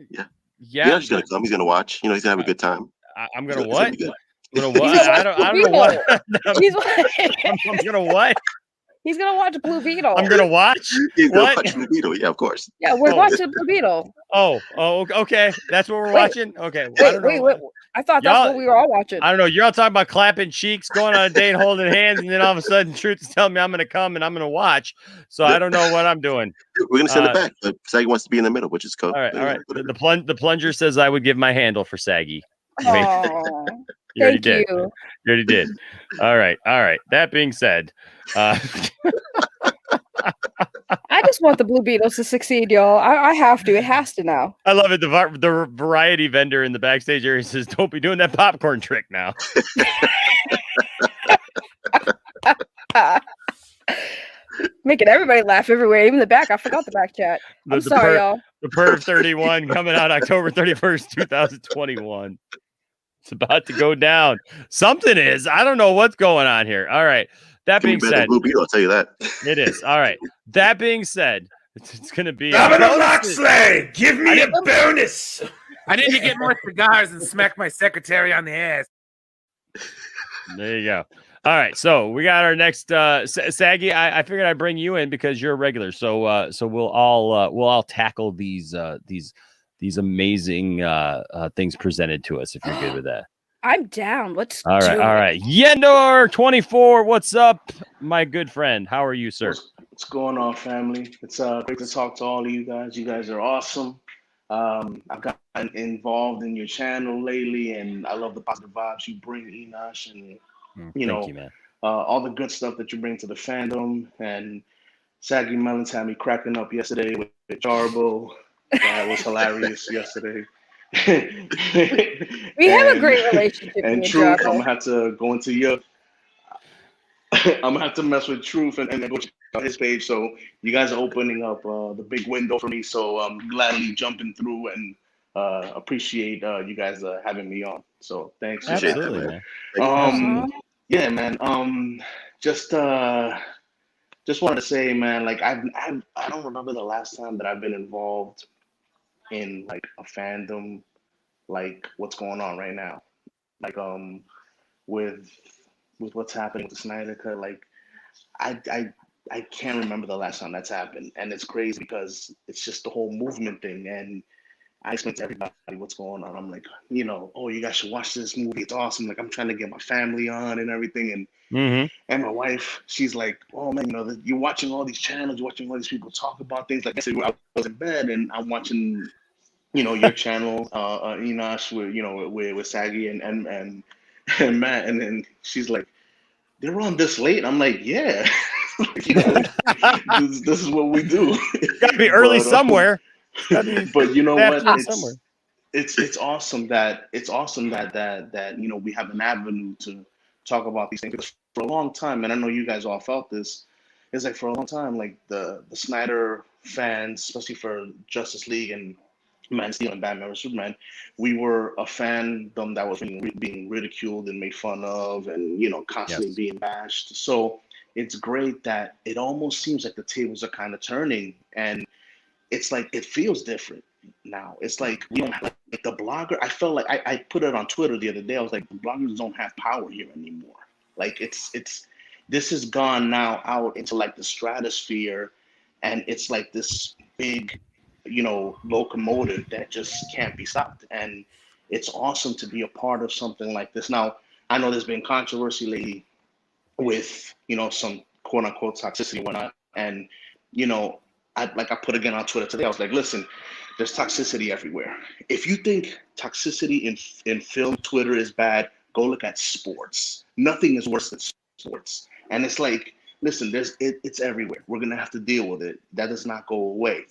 Yeah. Yeah. He's gonna come. He's gonna watch. He's gonna have a good time. I'm gonna It's gonna what? be good. I'm gonna what? He's gonna watch I Blue don't know what. Beetle. I'm gonna what? He's gonna watch Blue Beetle. I'm gonna watch. He's gonna What? watch Blue Beetle. Yeah, of course. Yeah, we're watching Blue Beetle. Oh, okay. That's what we're Wait. watching. Okay, well, I don't know. Wait. I thought that's what we were all watching. I don't know. You're all talking about clapping cheeks, going on a date, holding hands, and then all of a sudden, Truth is telling me I'm gonna come and I'm gonna watch. So I don't know what I'm doing. We're gonna send it back. But Saggy wants to be in the middle, which is cool. All right. The plunger says I would give my handle for Saggy. Oh, you already thank did. you. You already did. All right. That being said, I just want the Blue Beetles to succeed, y'all. I have to. It has to now. I love it. The variety vendor in the backstage area says, "Don't be doing that popcorn trick now." Making everybody laugh everywhere, even the back. I forgot the back chat. I'm sorry, y'all. The Perv 31 coming out October 31st, 2021. It's about to go down. Something is. I don't know what's going on here. All right. That being said, Blue Beetle, I'll tell you that. It is. All right. That being said, it's going to be. Governor Loxley, give me a bonus. I need to get more cigars and smack my secretary on the ass. There you go. All right, so we got our next Saggy. I figured I'd bring you in because you're a regular. So we'll all tackle these amazing things presented to us if you're good with that. I'm down. Let's all do right. it. Yendor 24, what's up, my good friend? How are you, sir? What's going on, family? It's great to talk to all of you guys. You guys are awesome. I've gotten involved in your channel lately, and I love the positive vibes you bring, Enosh, and Thank you, man. all the good stuff that you bring to the fandom. And Saggy Melons had me cracking up yesterday with Jarbo. That was hilarious yesterday. We have a great relationship. And Truth, I'm gonna have to go into your. I'm gonna have to mess with Truth and go on his page. So you guys are opening up the big window for me. So I'm gladly jumping through and appreciate you guys having me on. So thanks. Absolutely, man. Yeah, man. Just wanted to say, man, like I don't remember the last time that I've been involved in like a fandom, like what's going on right now, like with what's happening with the Snyder Cut. Like I can't remember the last time that's happened, and it's crazy because it's just the whole movement thing. And I explain to everybody what's going on. I'm like, oh, you guys should watch this movie. It's awesome. Like I'm trying to get my family on and everything, and and my wife, she's like, oh man, you're watching all these channels, you're watching all these people talk about things. Like I said, I was in bed and I'm watching, your channel, Enosh, with Saggy and Matt, and then she's like, they're on this late. I'm like, yeah, this is what we do. Got to be early somewhere. But you know what? It's awesome that we have an avenue to talk about these things. Because for a long time, and I know you guys all felt this, it's like for a long time, like the Snyder fans, especially for Justice League and Man of Steel and Batman vs Superman, we were a fandom that was being ridiculed and made fun of, and constantly being bashed. So it's great that it almost seems like the tables are kind of turning, and it's like it feels different now. It's like we don't have like the blogger. I felt like I put it on Twitter the other day. I was like, the bloggers don't have power here anymore. Like this has gone now out into like the stratosphere, and it's like this big, locomotive that just can't be stopped. And it's awesome to be a part of something like this. Now, I know there's been controversy lately with, some quote unquote toxicity and whatnot. And, I put again on Twitter today, I was like, listen, there's toxicity everywhere. If you think toxicity in film Twitter is bad, go look at sports. Nothing is worse than sports. And it's like, listen, it's everywhere. We're going to have to deal with it. That does not go away.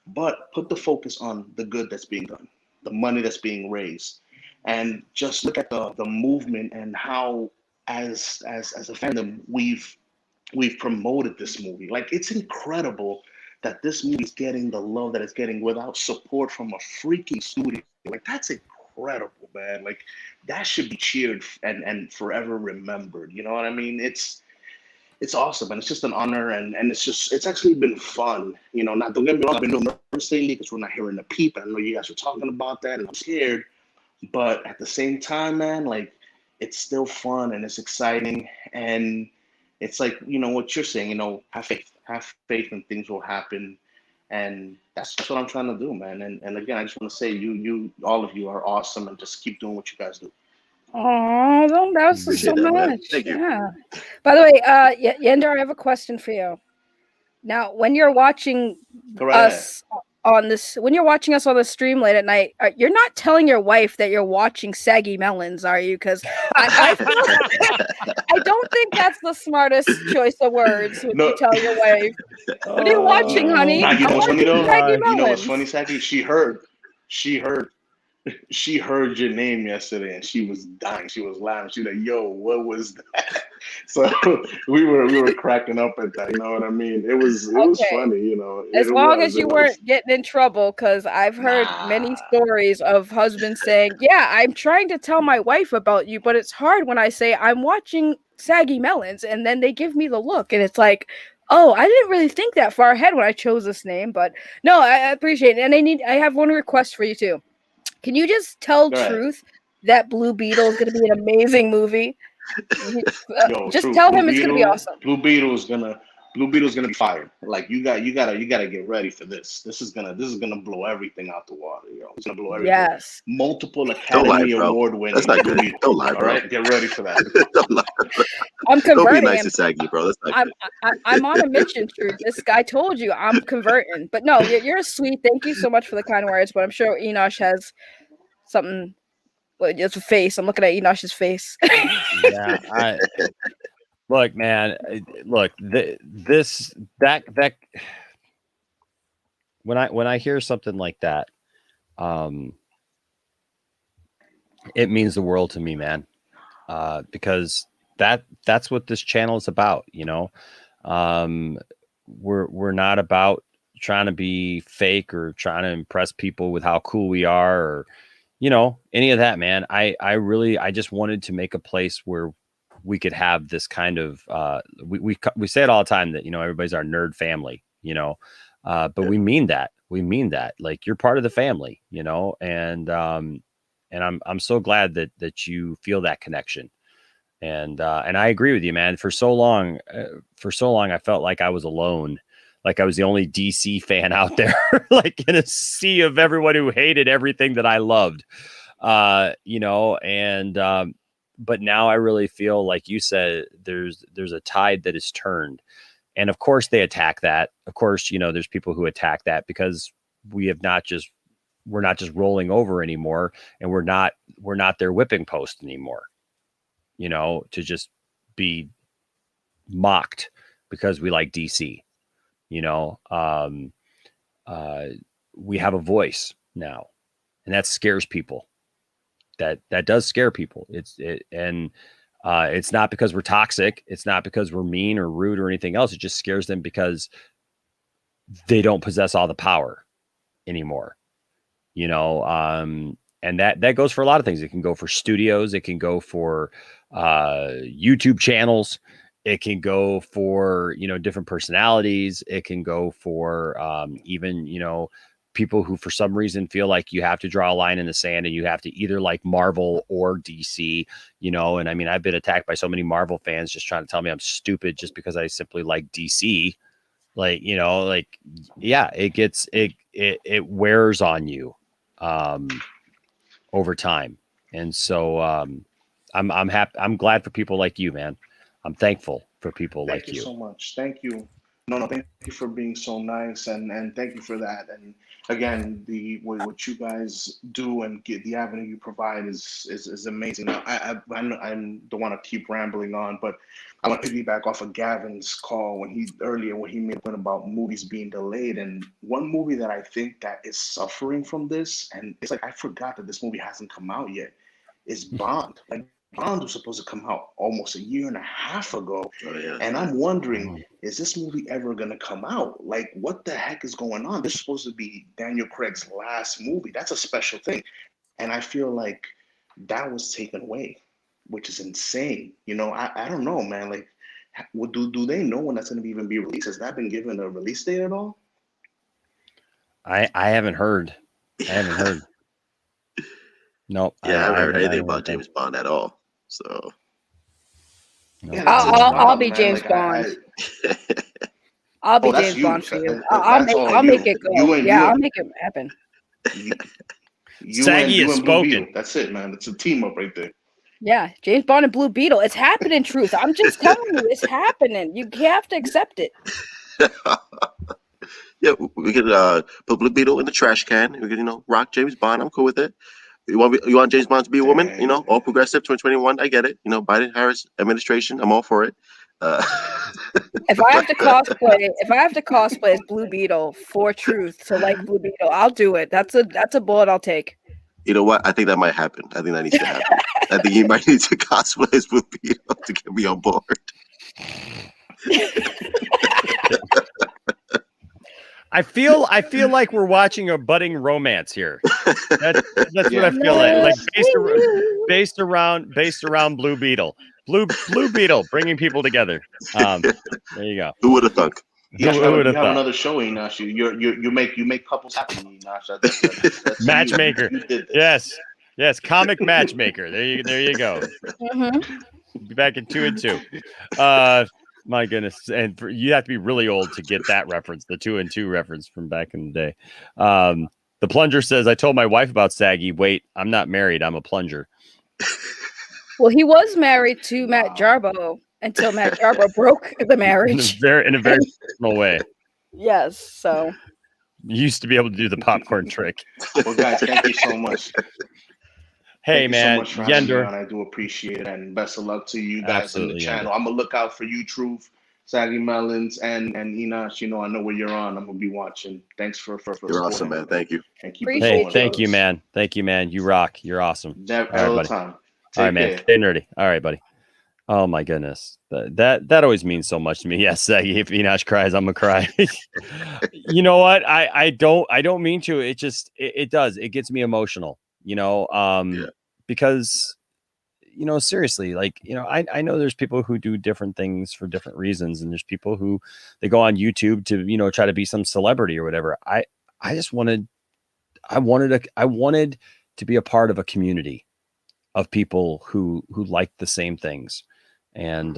But put the focus on the good that's being done, the money that's being raised, and just look at the movement and how, as a fandom, we've promoted this movie. Like, it's incredible that this movie is getting the love that it's getting without support from a freaking studio. Like, that's incredible, man. Like that should be cheered and forever remembered. You know what I mean? It's awesome, and it's just an honor, and it's actually been fun. You know, not don't get me wrong, I've been doing nervous lately because we're not hearing the peep. I know you guys were talking about that, and I'm scared. But at the same time, man, like it's still fun and it's exciting, and it's like what you're saying. Have faith, and things will happen, and that's what I'm trying to do, man. And again, I just want to say, all of you are awesome, and just keep doing what you guys do. Oh, that was so Appreciate that, man. much. Thank you. Yeah. By the way, Yender, I have a question for you. Now, when you're watching Go right ahead. us on this, when you're watching us on the stream late at night, you're not telling your wife that you're watching Saggy Melons, are you? Because I don't think that's the smartest choice of words when you tell your wife. What are you watching, honey? Nah, you know what's funny though? Saggy You know what's Melons. funny, Saggy? She heard your name yesterday, and she was dying. She was laughing. She was like, "Yo, what was that?" So we were cracking up at that. You know what I mean? It was funny. You know, as long as you weren't getting in trouble, because I've heard many stories of husbands saying, "Yeah, I'm trying to tell my wife about you, but it's hard when I say I'm watching Saggy Melons," and then they give me the look, and it's like, "Oh, I didn't really think that far ahead when I chose this name." But no, I appreciate it, and I have one request for you too. Can you just tell truth that Blue Beetle is going to be an amazing movie? Just tell him it's going to be awesome. Blue Beetle's gonna be fired. Like you gotta get ready for this. This is gonna blow everything out the water. It's gonna blow everything. Yes. Multiple Academy Award winning. That's not good. Don't lie, bro. All right, get ready for that. Don't lie. I'm converting. Don't be nice to Saggy, bro. That's not good. I'm on a mission, Truth. This guy told you I'm converting. But no, you're sweet. Thank you so much for the kind words. But I'm sure Enosh has something. Well, it's a face. I'm looking at Enosh's face. Yeah, look, man. Look, that when I hear something like that, it means the world to me, man. Because that's what this channel is about. We're not about trying to be fake or trying to impress people with how cool we are or any of that, man. I just wanted to make a place where we could have this kind of we say it all the time that everybody's our nerd family, but we mean that. Like you're part of the family, and I'm so glad that you feel that connection. And I agree with you, man. For so long I felt like I was alone. Like I was the only DC fan out there, like in a sea of everyone who hated everything that I loved, but now I really feel like you said, there's a tide that is turned. And of course they attack that. Of course, there's people who attack that because we're not just rolling over anymore. And we're not their whipping post anymore, to just be mocked because we like DC. We have a voice now, and that scares people. That does scare people. It's not because we're toxic. It's not because we're mean or rude or anything else. It just scares them because they don't possess all the power anymore. And that goes for a lot of things. It can go for studios. It can go for YouTube channels. It can go for, different personalities. It can go for even, people who for some reason feel like you have to draw a line in the sand and you have to either like Marvel or DC, and I mean, I've been attacked by so many Marvel fans just trying to tell me I'm stupid just because I simply like DC. Like, yeah, it wears on you over time. And so I'm happy. I'm glad for people like you, man. I'm thankful for people like you. Thank you so much. Thank you. No, thank you for being so nice, and thank you for that. And again, what you guys do and get the avenue you provide is amazing. I don't want to keep rambling on, but I want to piggyback off of Gavin's call when he made a point about movies being delayed. And one movie that I think that is suffering from this, and it's like I forgot that this movie hasn't come out yet, is Bond. Like Bond was supposed to come out almost a year and a half ago. Oh, yeah. And I'm wondering, is this movie ever going to come out? Like, what the heck is going on? This is supposed to be Daniel Craig's last movie. That's a special thing. And I feel like that was taken away, which is insane. I don't know, man. Like, do they know when that's going to even be released? Has that been given a release date at all? I haven't heard. No. Yeah, I haven't heard anything about James Bond at all. So. Yeah, I'll be James Bond. I'll be James Bond for you. I'll make it go. I'll make it happen. Saggy has spoken. That's it, man. It's a team up right there. Yeah, James Bond and Blue Beetle. It's happening, Truth. I'm just telling you, it's happening. You have to accept it. Yeah, we could put Blue Beetle in the trash can. We could, rock James Bond. I'm cool with it. You want James Bond to be a woman? All progressive, 2021. I get it. Biden-Harris administration. I'm all for it. If I have to cosplay as Blue Beetle for Truth to like Blue Beetle, I'll do it. That's a bullet I'll take. You know what? I think that might happen. I think that needs to happen. I think you might need to cosplay as Blue Beetle to get me on board. I feel like we're watching a budding romance here. That's what I feel like. Based around Blue Beetle. Blue Beetle bringing people together. There you go. Who would have thunk? You have another show, Enosh. You make couples happy, Enosh. That's matchmaker. Yes, comic matchmaker. There you go. Be back in 2 and 2. My goodness, and you have to be really old to get that reference, the 2 and 2 reference from back in the day. The plunger says, "I told my wife about Saggy. Wait, I'm not married. I'm a plunger." Well, he was married to Matt Jarbo until Matt Jarbo broke the marriage in a very personal way. Yes, so you used to be able to do the popcorn trick. Well, guys, thank you so much. Hey, man, so much Yender. I do appreciate it, and best of luck to you guys on the channel. I'm gonna look out for you, Truth, Saggy Melons, and Enosh. I know where you're on. I'm gonna be watching. Thanks for you're awesome, man. Thank you. And keep thank you, man. Thank you, man. You rock. You're awesome. All the time. All right, man. Stay nerdy. All right, buddy. Oh my goodness, that always means so much to me. Yes, Saggy. If Enosh cries, I'm gonna cry. You know what? I don't mean to. It just it does. It gets me emotional. Because, seriously, like, I know there's people who do different things for different reasons. And there's people who they go on YouTube to, try to be some celebrity or whatever. I wanted to be a part of a community of people who like the same things. And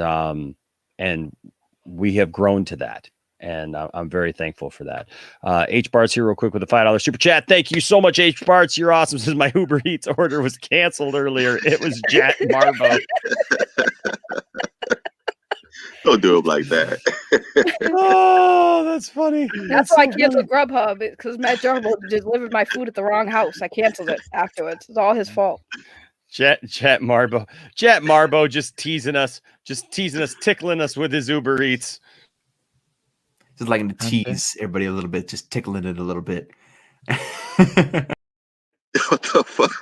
we have grown to that. And I'm very thankful for that. H Bart's here real quick with a $5 super chat. Thank you so much, H Bart's. You're awesome. Says my Uber Eats order was canceled earlier. It was Jack Marbo. Don't do it like that. Oh, that's funny. That's why I canceled Grubhub, because Matt Jarbo delivered my food at the wrong house. I canceled it afterwards. It's all his fault. Chat Marbo just teasing us, tickling us with his Uber Eats. Just like to tease everybody a little bit, just tickling it a little bit. What the fuck?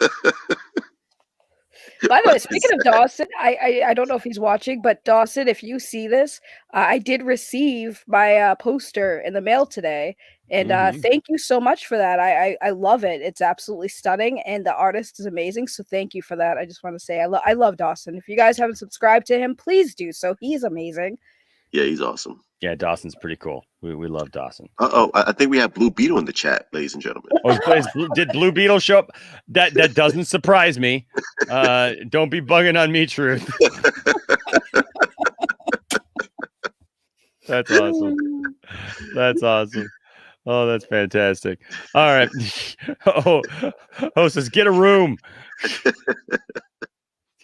By the way, speaking of Dawson, I don't know if he's watching, but Dawson, if you see this, I did receive my poster in the mail today, and thank you so much for that. I love it. It's absolutely stunning, and the artist is amazing. So thank you for that. I just want to say I love Dawson. If you guys haven't subscribed to him, please do so. He's amazing. Yeah, he's awesome. Yeah, Dawson's pretty cool. We love Dawson. I think we have Blue Beetle in the chat, ladies and gentlemen. Did Blue Beetle show up? That doesn't surprise me. Don't be bugging on me, Truth. That's awesome. That's awesome. Oh, that's fantastic. All right. Says get a room.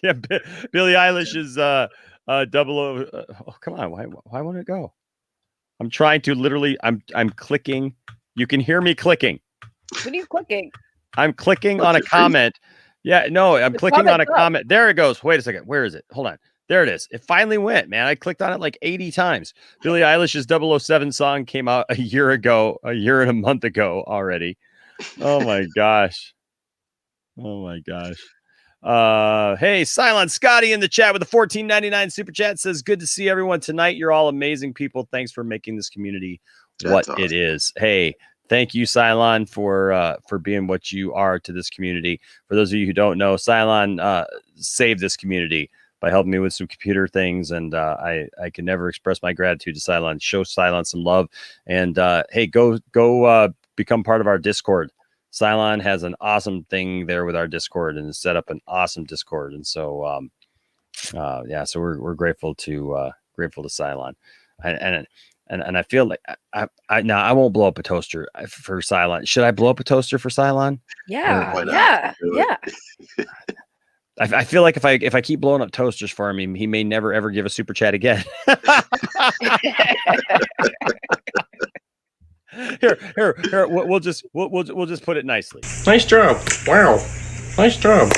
Yeah, Billie Eilish is come on, why won't it go? I'm trying to literally I'm clicking. You can hear me clicking. What are you clicking? I'm clicking on a comment. Yeah, no, I'm clicking on a comment. There it goes. Wait a second. Where is it? Hold on. There it is. It finally went, man. I clicked on it like 80 times. Billie Eilish's 007 song came out a year and a month ago already. Oh my gosh. Hey, Silent Scotty in the chat with a $14.99 super chat says, good to see everyone tonight. You're all amazing people. Thanks for making this community what it is. Hey, thank you, Cylon, for being what you are to this community. For those of you who don't know, Cylon saved this community by helping me with some computer things, and I can never express my gratitude to Cylon. Show Cylon some love, and hey, go become part of our Discord. Cylon has an awesome thing there with our Discord, and set up an awesome Discord, and so yeah, so we're grateful to Cylon, and I feel like I won't blow up a toaster for Cylon. Should I blow up a toaster for Cylon? Yeah. I feel like if I keep blowing up toasters for him, he may never ever give a super chat again. Here. We'll just put it nicely. Nice job. Wow. Nice job.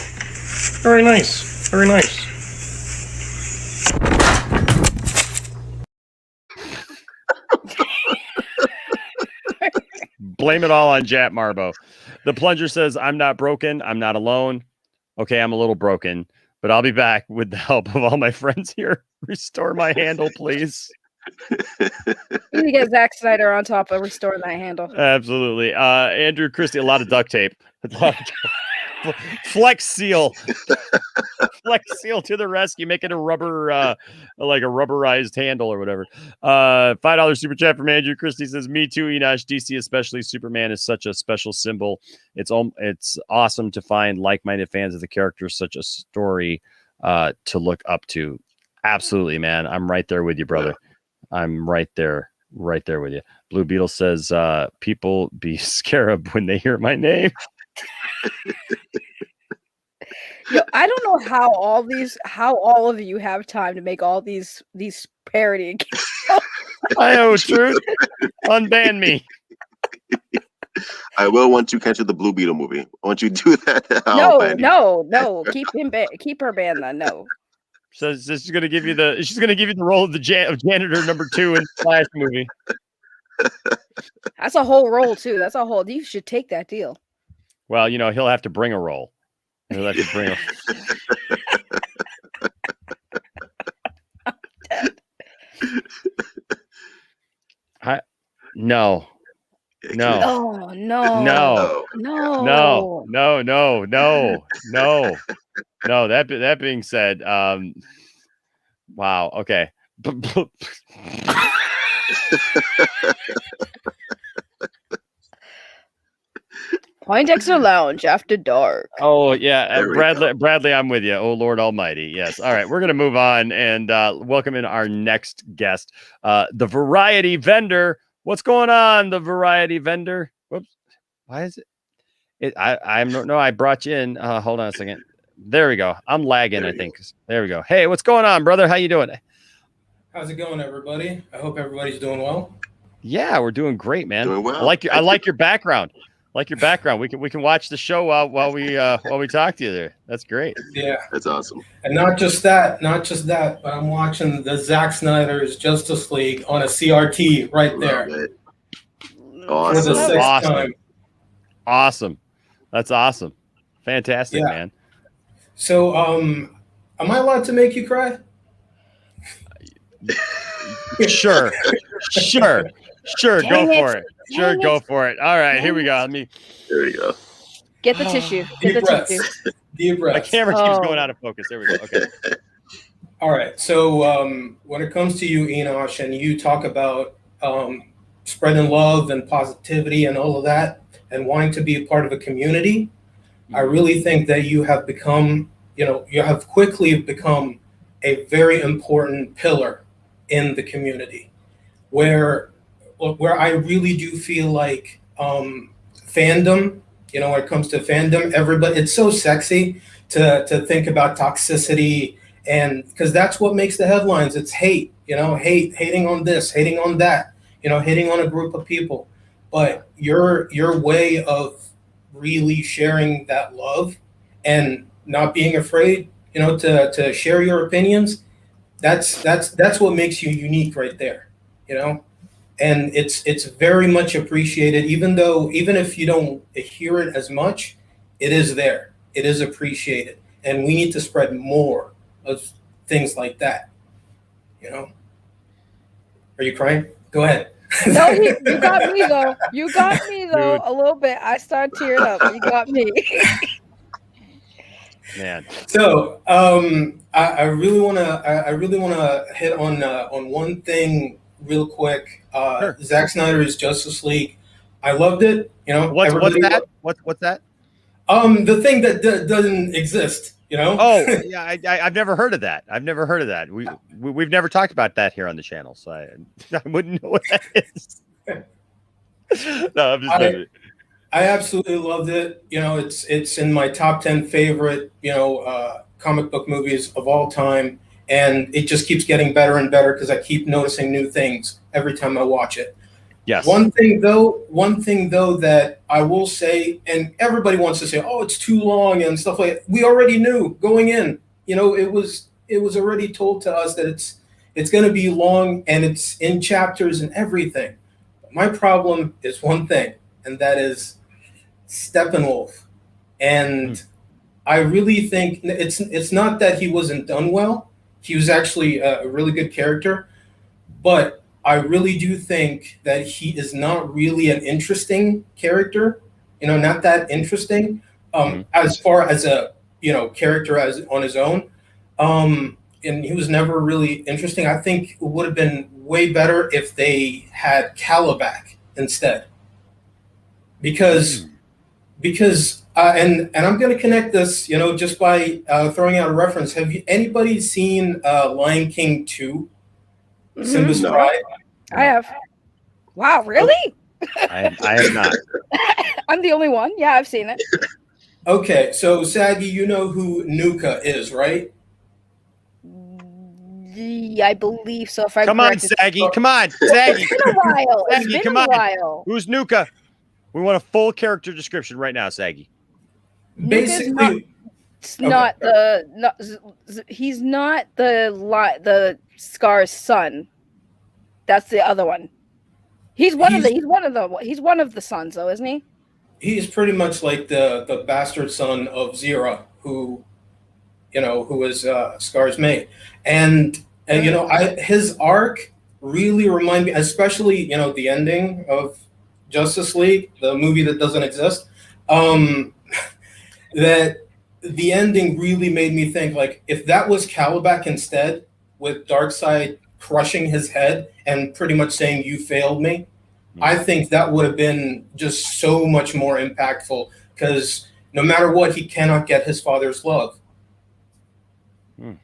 Very nice. Very nice. Blame it all on Jat Marbo. The Plunger says, I'm not broken. I'm not alone. Okay, I'm a little broken, but I'll be back with the help of all my friends here. Restore my handle, please. You need to get Zack Snyder on top of restoring that handle. Absolutely. Andrew Christie, a lot of duct tape. Flex Seal. Flex Seal to the rescue. Make it a rubber, like a rubberized handle or whatever. $5 super chat from Andrew Christie says, me too, Enosh. DC, especially Superman, is such a special symbol. It's awesome to find like-minded fans of the character, such a story to look up to. Absolutely, man. I'm right there with you, brother. I'm right there with you. Blue Beetle says, people be scarab when they hear my name. Yo, I don't know how all of you have time to make all these parody accounts. I know, truth. Unban me. I will want to catch the Blue Beetle movie. Once you do that, No. Keep her banned then. No. So she's gonna give you the role of the janitor number 2 in the Flash movie. That's a whole role too. You should take that deal. Well, he'll have to bring a role. He'll have to bring a. No. Oh no. No. That being said, wow. Okay. Poindexter Lounge after dark. Oh yeah, Bradley, I'm with you. Oh Lord Almighty, yes. All right, we're gonna move on and welcome in our next guest, the Variety Vendor. What's going on, the Variety Vendor? Whoops, why is it? I brought you in. Hold on a second. There we go. I'm lagging, I think. There we go. Hey, what's going on, brother? How you doing? How's it going, everybody? I hope everybody's doing well. Yeah, we're doing great, man. Doing well. I like your background. We can watch the show while we talk to you there. That's great. Yeah, that's awesome. And not just that, but I'm watching the Zack Snyder's Justice League on a CRT right there. Awesome. For the sixth time. Awesome. That's awesome. Fantastic, man. So, am I allowed to make you cry? Sure. Go for it. Sure, go for it. All right, here we go. There we go. Get the tissue. Deep breaths. My camera keeps going out of focus. There we go. Okay. All right. So when it comes to you, Enosh, and you talk about spreading love and positivity and all of that, and wanting to be a part of a community, I really think that you have quickly become a very important pillar in the community, where I really do feel like fandom, when it comes to fandom, everybody, it's so sexy to think about toxicity, and because that's what makes the headlines. It's hate, hating on this, hating on that, hating on a group of people. But your way of really sharing that love and not being afraid, to share your opinions, that's what makes you unique right there, and it's very much appreciated, even if you don't hear it as much, it is there. It is appreciated, and we need to spread more of things like that. Are you crying? Go ahead. No, you got me though. You got me though. A little bit. I started tearing up. You got me. Man. So I really wanna hit on one thing real quick. Sure. Zack Snyder's Justice League. I loved it. You know, What's everybody- that? What's that? The thing that doesn't exist. You know? Oh, yeah, I've never heard of that. I've never heard of that. We've never talked about that here on the channel, so I wouldn't know what that is. No, I'm just I absolutely loved it. You know, it's in my top 10 favorite, comic book movies of all time, and it just keeps getting better and better because I keep noticing new things every time I watch it. Yes. One thing though that I will say, and everybody wants to say, "Oh, it's too long" and stuff like that. We already knew going in. You know, it was already told to us that it's going to be long and it's in chapters and everything. My problem is one thing, and that is Steppenwolf. And I really think it's not that he wasn't done well. He was actually a really good character, but I really do think that he is not really an interesting character. You know, not that interesting as far as a character as on his own. And he was never really interesting. I think it would have been way better if they had Calabac instead, because and I'm going to connect this, just by throwing out a reference. Have anybody seen Lion King 2? Simba's Pride? I have. Wow, really? I have not. I'm the only one. Yeah, I've seen it. Okay, so Saggy, you know who Nuka is, right? Yeah, I believe so. If I'm Come on, correct, Saggy. Come on, Saggy. It's been a while. It's Saggy, been come a on. while. Who's Nuka? We want a full character description right now, Saggy. Basically, he's not the Scar's son. That's the other one. He's one of the sons, though, isn't he? He's pretty much like the bastard son of Zira, who is Scar's mate, and his arc really reminded me, especially the ending of Justice League, the movie that doesn't exist. That the ending really made me think, like, if that was Calabac instead, with Darkseid crushing his head and pretty much saying, "You failed me," I think that would have been just so much more impactful, because no matter what, he cannot get his father's love. Wow.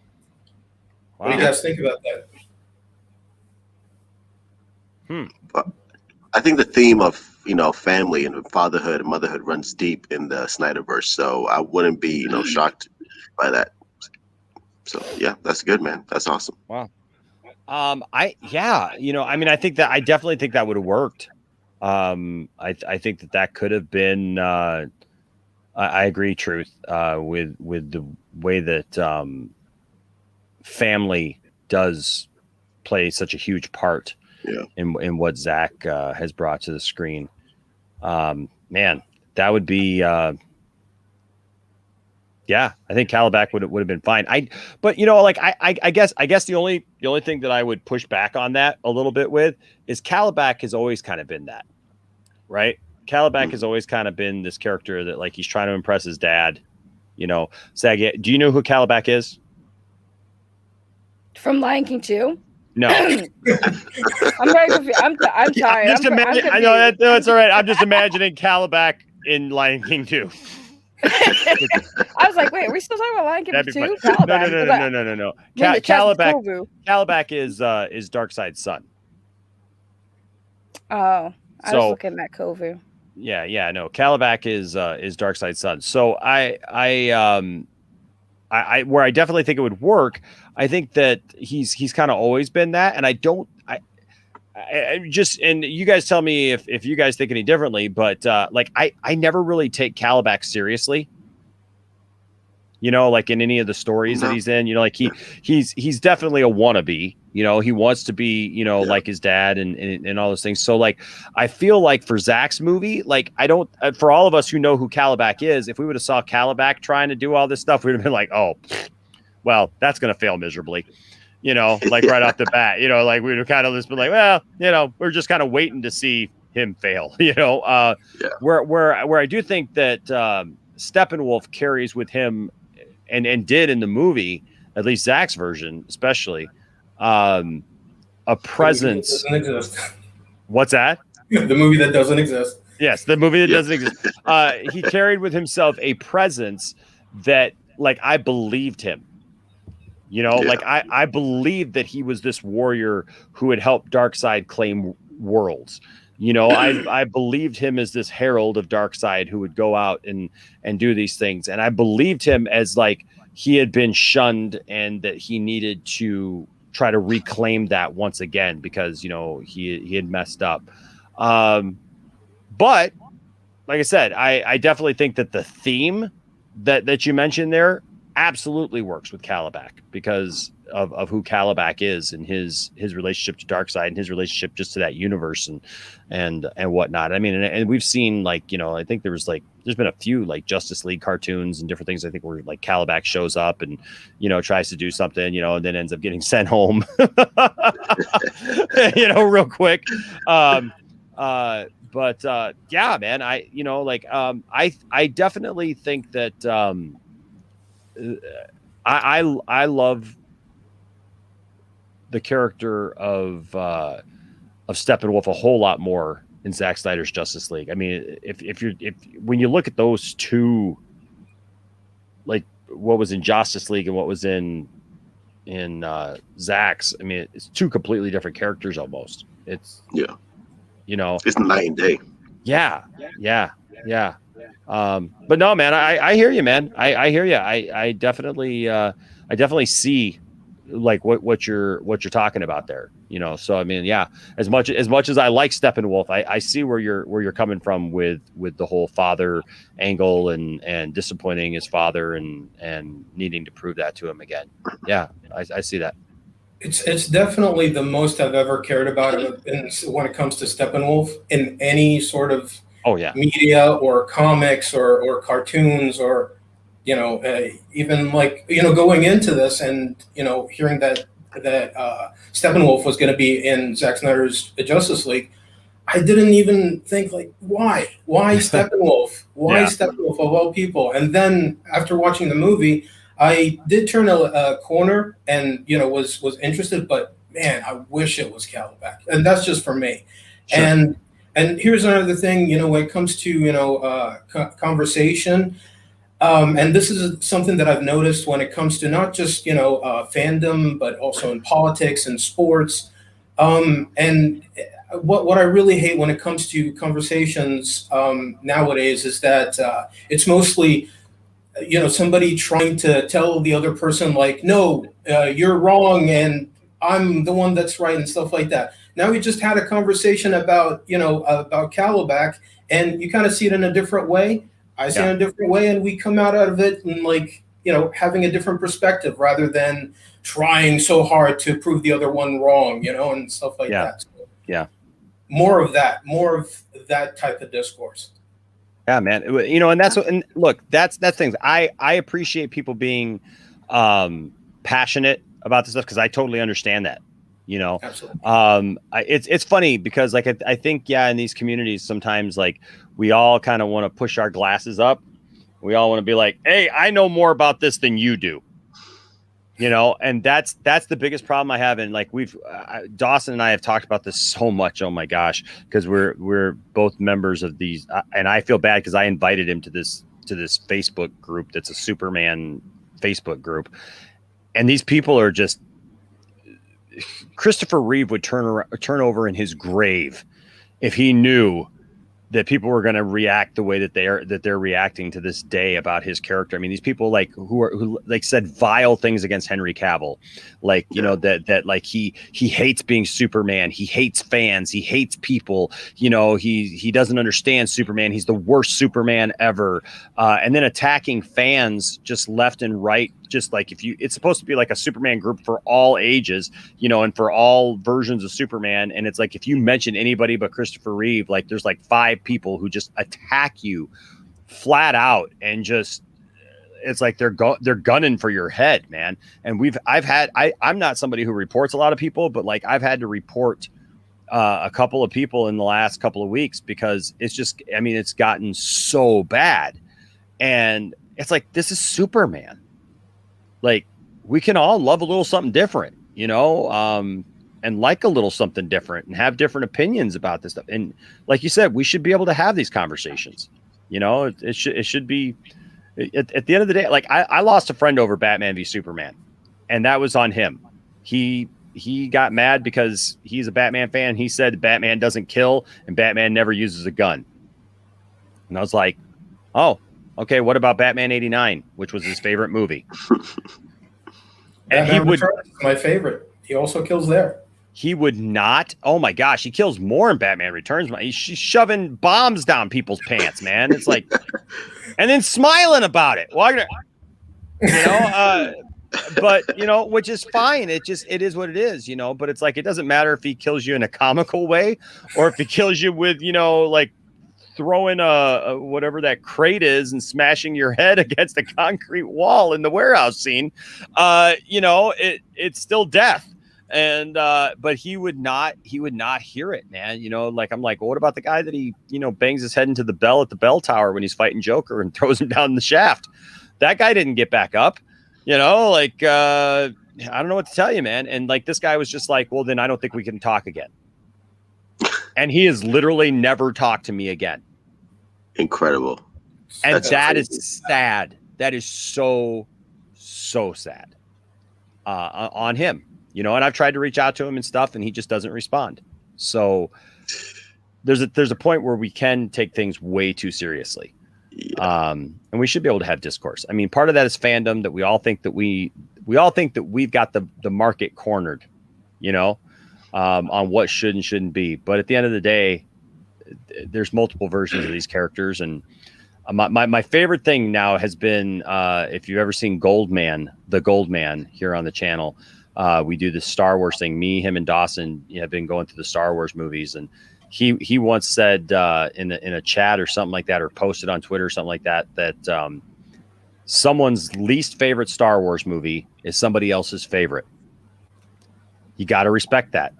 What do you guys think about that? I think the theme of family and fatherhood and motherhood runs deep in the Snyderverse, so I wouldn't be shocked by that. So yeah, that's good, man. That's awesome. Wow. I definitely think that would have worked. I think that could have been. I agree, Truth. With the way that family does play such a huge part in what Zach has brought to the screen. Man, that would be. Yeah, I think Calabac would have been fine. I guess the only thing that I would push back on that a little bit with is Calabac has always kind of been that, right? Calabac has always kind of been this character that, like, he's trying to impress his dad. Saggy, do you know who Calabac is? From Lion King 2? No. I'm very confused. I'm tired. I know that's all right. I'm just imagining Calabac in Lion King 2. I was like, wait, are we still talking about Lion King 2? No. Calabac is Darkseid's son. Oh, I was looking at Kovu. Yeah, no. Calabac is Darkseid's son. So I where I definitely think it would work, I think that he's kind of always been that, and I and you guys tell me if you guys think any differently, but I never really take Calabac seriously. Like in any of the stories that he's in, like he's definitely a wannabe. He wants to be, like his dad and all those things. So like, I feel like for Zach's movie, like for all of us who know who Calabac is, if we would have saw Calabac trying to do all this stuff, we'd have been like, oh, well, that's going to fail miserably. like right off the bat, like we were kind of just been like, well, we're just kind of waiting to see him fail, where I do think that Steppenwolf carries with him and did in the movie, at least Zach's version, especially, a presence. What's that? The movie that doesn't exist. Yes, the movie that doesn't exist. He carried with himself a presence that, like, I believed him. Like I believed that he was this warrior who had helped Darkseid claim worlds. I believed him as this herald of Darkseid who would go out and do these things. And I believed him as like he had been shunned and that he needed to try to reclaim that once again because, he had messed up. But like I said, I definitely think that the theme that you mentioned there absolutely works with Kalibak because of who Kalibak is and his relationship to Darkseid and his relationship just to that universe and whatnot. I mean, and we've seen I think there's been a few like Justice League cartoons and different things. I think where like Kalibak shows up and tries to do something, and then ends up getting sent home, real quick. But yeah, man, I definitely think that I love the character of Steppenwolf a whole lot more in Zack Snyder's Justice League. I mean, when you look at those two, like what was in Justice League and what was in Zack's, I mean, it's two completely different characters almost. It's it's night and day. Yeah. But no, man, I hear you, man. I hear you. I definitely see like what you're talking about there. So I mean, yeah, as much as I like Steppenwolf, I see where you're coming from with the whole father angle and disappointing his father and needing to prove that to him again. Yeah, I see that. It's definitely the most I've ever cared about when it comes to Steppenwolf in any sort of media or comics or cartoons or even like going into this and hearing that Steppenwolf was going to be in Zack Snyder's Justice League. I didn't even think like why Steppenwolf Steppenwolf of all people. And then after watching the movie, I did turn a corner and was interested, but man, I wish it was Kalibak, and that's just for me. Sure. And here's another thing, when it comes to conversation, and this is something that I've noticed when it comes to not just fandom, but also in politics and sports. And what I really hate when it comes to conversations nowadays is that it's mostly somebody trying to tell the other person like, no, you're wrong and I'm the one that's right and stuff like that. Now we just had a conversation about Kalibak, and you kind of see it in a different way. I see it in a different way, and we come out of it and having a different perspective rather than trying so hard to prove the other one wrong, and stuff like that. So, more of that type of discourse. Yeah, man. And that's what, and look, that's things. I appreciate people being passionate about this stuff because I totally understand that. Absolutely. It's funny because like I think in these communities sometimes like we all kind of want to push our glasses up. We all want to be like, hey, I know more about this than you do. And that's the biggest problem I have. And like Dawson and I have talked about this so much. Oh my gosh, because we're both members of these, and I feel bad because I invited him to this Facebook group that's a Superman Facebook group, and these people are just. Christopher Reeve would turn over in his grave if he knew that people were going to react the way that they're reacting to this day about his character. I mean, these people who said vile things against Henry Cavill, that like he hates being Superman. He hates fans. He hates people. He doesn't understand Superman. He's the worst Superman ever. And then attacking fans just left and right. Just like it's supposed to be like a Superman group for all ages, and for all versions of Superman. And it's like, if you mention anybody but Christopher Reeve, like there's like 5 people who just attack you flat out and just, it's like they're gunning for your head, man. And I'm not somebody who reports a lot of people, but like I've had to report a couple of people in the last couple of weeks because it's gotten so bad. And it's like, this is Superman. Like, we can all love a little something different, and like a little something different and have different opinions about this stuff. And like you said, we should be able to have these conversations. It should be at the end of the day. Like I lost a friend over Batman v Superman, and that was on him. He got mad because he's a Batman fan. He said Batman doesn't kill and Batman never uses a gun. And I was like, oh, okay. What about Batman 89, which was his favorite movie? And Batman Returns is my favorite. He also kills there. He would not. Oh my gosh, he kills more in Batman Returns. He's shoving bombs down people's pants, man. It's like, and then smiling about it. Why? But which is fine. It is what it is, But it's like, it doesn't matter if he kills you in a comical way or if he kills you with, like throwing a whatever that crate is and smashing your head against a concrete wall in the warehouse scene. It's still death. And but he would not hear it, man. Like I'm like, well, what about the guy that he bangs his head into the bell at the bell tower when he's fighting Joker and throws him down the shaft? That guy didn't get back up. I don't know what to tell you, man. And like this guy was just like, well, then I don't think we can talk again. And he has literally never talked to me again. Incredible. And that is sad. That is so sad on him. And I've tried to reach out to him and stuff, and he just doesn't respond. So there's a point where we can take things way too seriously. Yeah. And we should be able to have discourse. I mean, part of that is fandom, that we all think that we've got the market cornered, on what should and shouldn't be. But at the end of the day, there's multiple versions of these characters. And my favorite thing now has been, if you've ever seen the Goldman here on the channel, we do this Star Wars thing. Me, him, and Dawson have been going through the Star Wars movies, and he once said in a chat or something like that, or posted on Twitter or something like that, someone's least favorite Star Wars movie is somebody else's favorite. You got to respect that,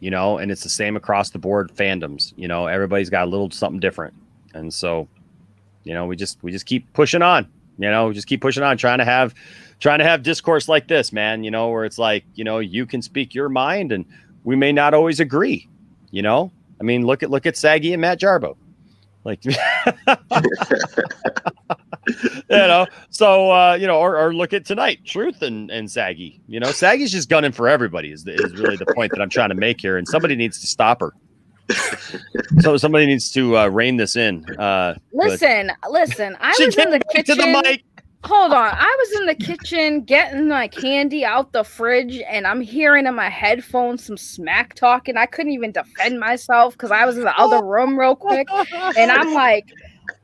and it's the same across the board fandoms. Everybody's got a little something different, and so we just keep pushing on. Just keep pushing on, trying to have discourse like this, man, where it's like, you can speak your mind and we may not always agree, I mean, look at Saggy and Matt Jarbo, like, or look at tonight, Truth and Saggy, Saggy's just gunning for everybody is really the point that I'm trying to make here. And somebody needs to stop her. So somebody needs to rein this in. Listen. I was in the kitchen. To the mic. Hold on. I was in the kitchen getting my candy out the fridge, and I'm hearing in my headphones some smack talking. I couldn't even defend myself because I was in the other room real quick, and I'm like,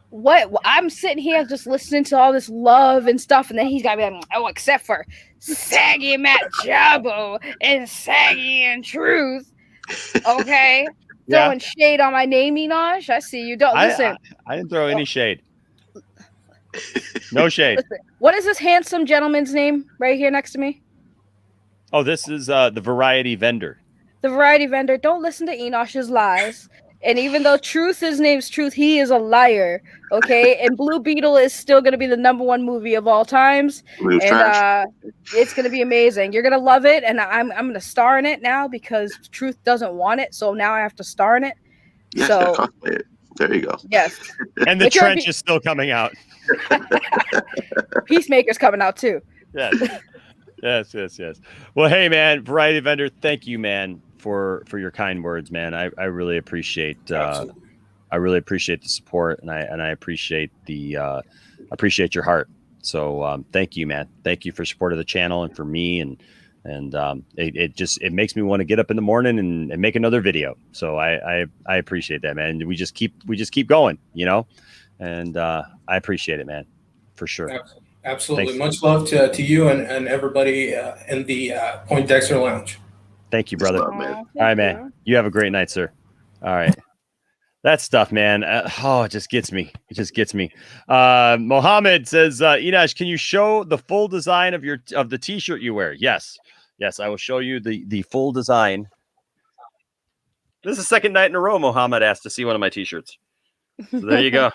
what? I'm sitting here just listening to all this love and stuff, and then he's got to be like, oh, except for Saggy and Matt Jabo and Saggy and Truth. Okay. Yeah. Throwing shade on my name, Enosh. I see you. Don't listen. I didn't throw any shade. No shade. Listen, what is this handsome gentleman's name right here next to me? Oh, this is the variety vendor. The variety vendor. Don't listen to Enosh's lies. And even though his name's Truth, he is a liar. Okay, and Blue Beetle is still going to be the #1 movie of all times, and it's going to be amazing. You're going to love it, and I'm going to star in it now because Truth doesn't want it, so now I have to star in it. Yes, so there you go. Yes, and the trench is still coming out. Peacemaker's coming out too. Yes. Well, hey, man, variety vendor, thank you, man, for your kind words, man. I really appreciate the support, and I appreciate appreciate your heart. So thank you, man. Thank you for support of the channel and for me, and it makes me want to get up in the morning and make another video. So I appreciate that, man. We just keep going, and I appreciate it, man, for sure. Absolutely. Much love to you and everybody in the Poindexter Lounge. Thank you, brother. All right, man. You have a great night, sir. All right. That stuff, man. It just gets me. It just gets me. Mohammed says, Enosh, can you show the full design of the t-shirt you wear? Yes. Yes, I will show you the full design. This is the second night in a row Mohammed asked to see one of my t-shirts. So there you go.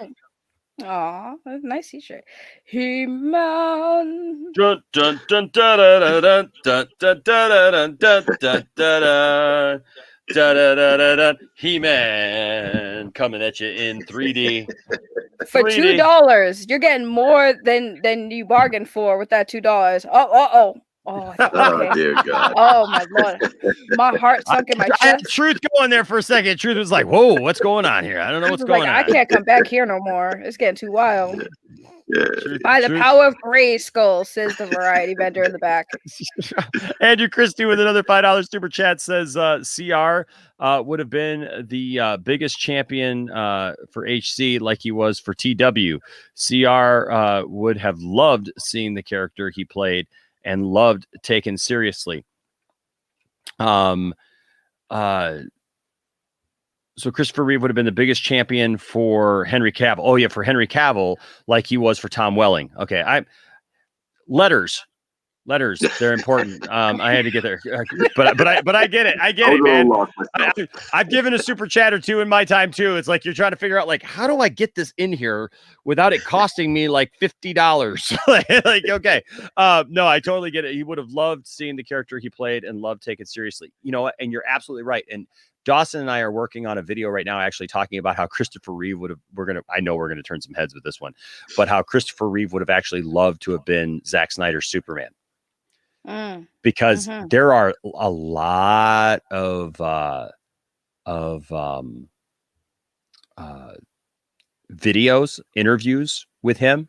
Aw, that's a nice t-shirt. He-Man. Dun, dun, dun, dun, dun, dun, dun, dun, dun, dun, dun, dun, dun. He-Man coming at you in 3D. For $2, you're getting more than you bargained for with that $2. Oh, okay. Dear God. Oh my Lord. My heart sunk in my I had chest. Truth going there for a second. Truth was like, whoa, what's going on here? I don't know what's going on. I can't come back here no more. It's getting too wild. Yeah. By the power of Grayskull, says the variety vendor in the back. Andrew Christie with another $5 super chat says CR would have been the biggest champion for HC like he was for TW. CR would have loved seeing the character he played and loved taken seriously. So Christopher Reeve would have been the biggest champion for Henry Cavill. Oh yeah, for Henry Cavill, like he was for Tom Welling. Okay, letters, they're important. I had to get there, but I get it. I get it, man. I've given a super chat or two in my time too. It's like you're trying to figure out like, how do I get this in here without it costing me like $50? Like, okay, no, I totally get it. He would have loved seeing the character he played and loved taking it seriously. You know what? And you're absolutely right. And Dawson and I are working on a video right now, actually talking about how Christopher Reeve would have. I know we're gonna turn some heads with this one, but how Christopher Reeve would have actually loved to have been Zack Snyder's Superman. Because there are a lot of videos, interviews with him